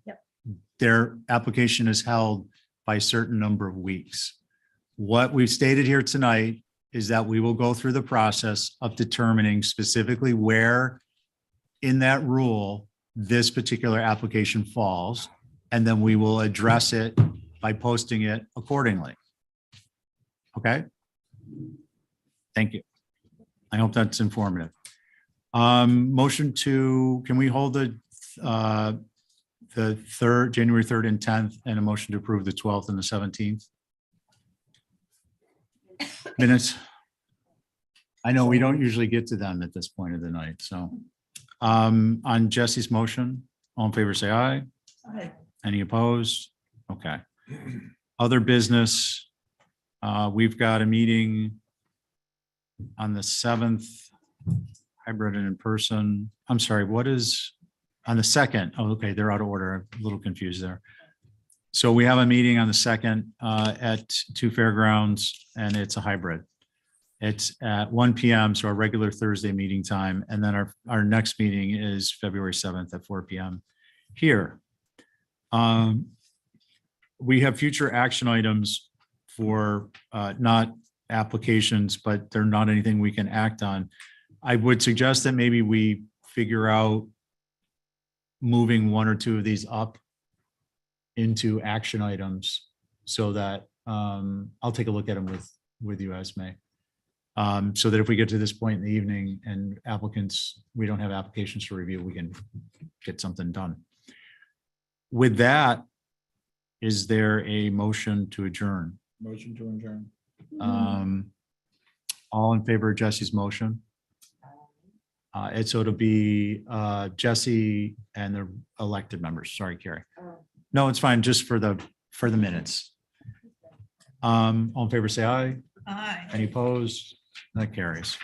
their application is held by a certain number of weeks. What we've stated here tonight is that we will go through the process of determining specifically where in that rule this particular application falls, and then we will address it by posting it accordingly. Okay? Thank you. I hope that's informative. Motion to, can we hold the 3rd, January 3rd and 10th, and a motion to approve the 12th and the 17th? Minutes. I know we don't usually get to them at this point of the night, so. On Jesse's motion, all in favor, say aye. Any opposed? Okay. Other business, we've got a meeting on the 7th, hybrid and in person. I'm sorry, what is on the 2nd? Oh, okay, they're out of order. I'm a little confused there. So we have a meeting on the 2nd at 2 Fairgrounds, and it's a hybrid. It's at 1 PM, so our regular Thursday meeting time. And then our next meeting is February 7th at 4 PM here. We have future action items for not applications, but they're not anything we can act on. I would suggest that maybe we figure out moving one or two of these up into action items so that I'll take a look at them with you, Esme. So that if we get to this point in the evening and applicants, we don't have applications to review, we can get something done. With that, is there a motion to adjourn? Motion to adjourn. All in favor of Jesse's motion? It'll be Jesse and the elected members. Sorry, Carrie. No, it's fine, just for the minutes. All in favor, say aye. Aye. Any opposed? That carries.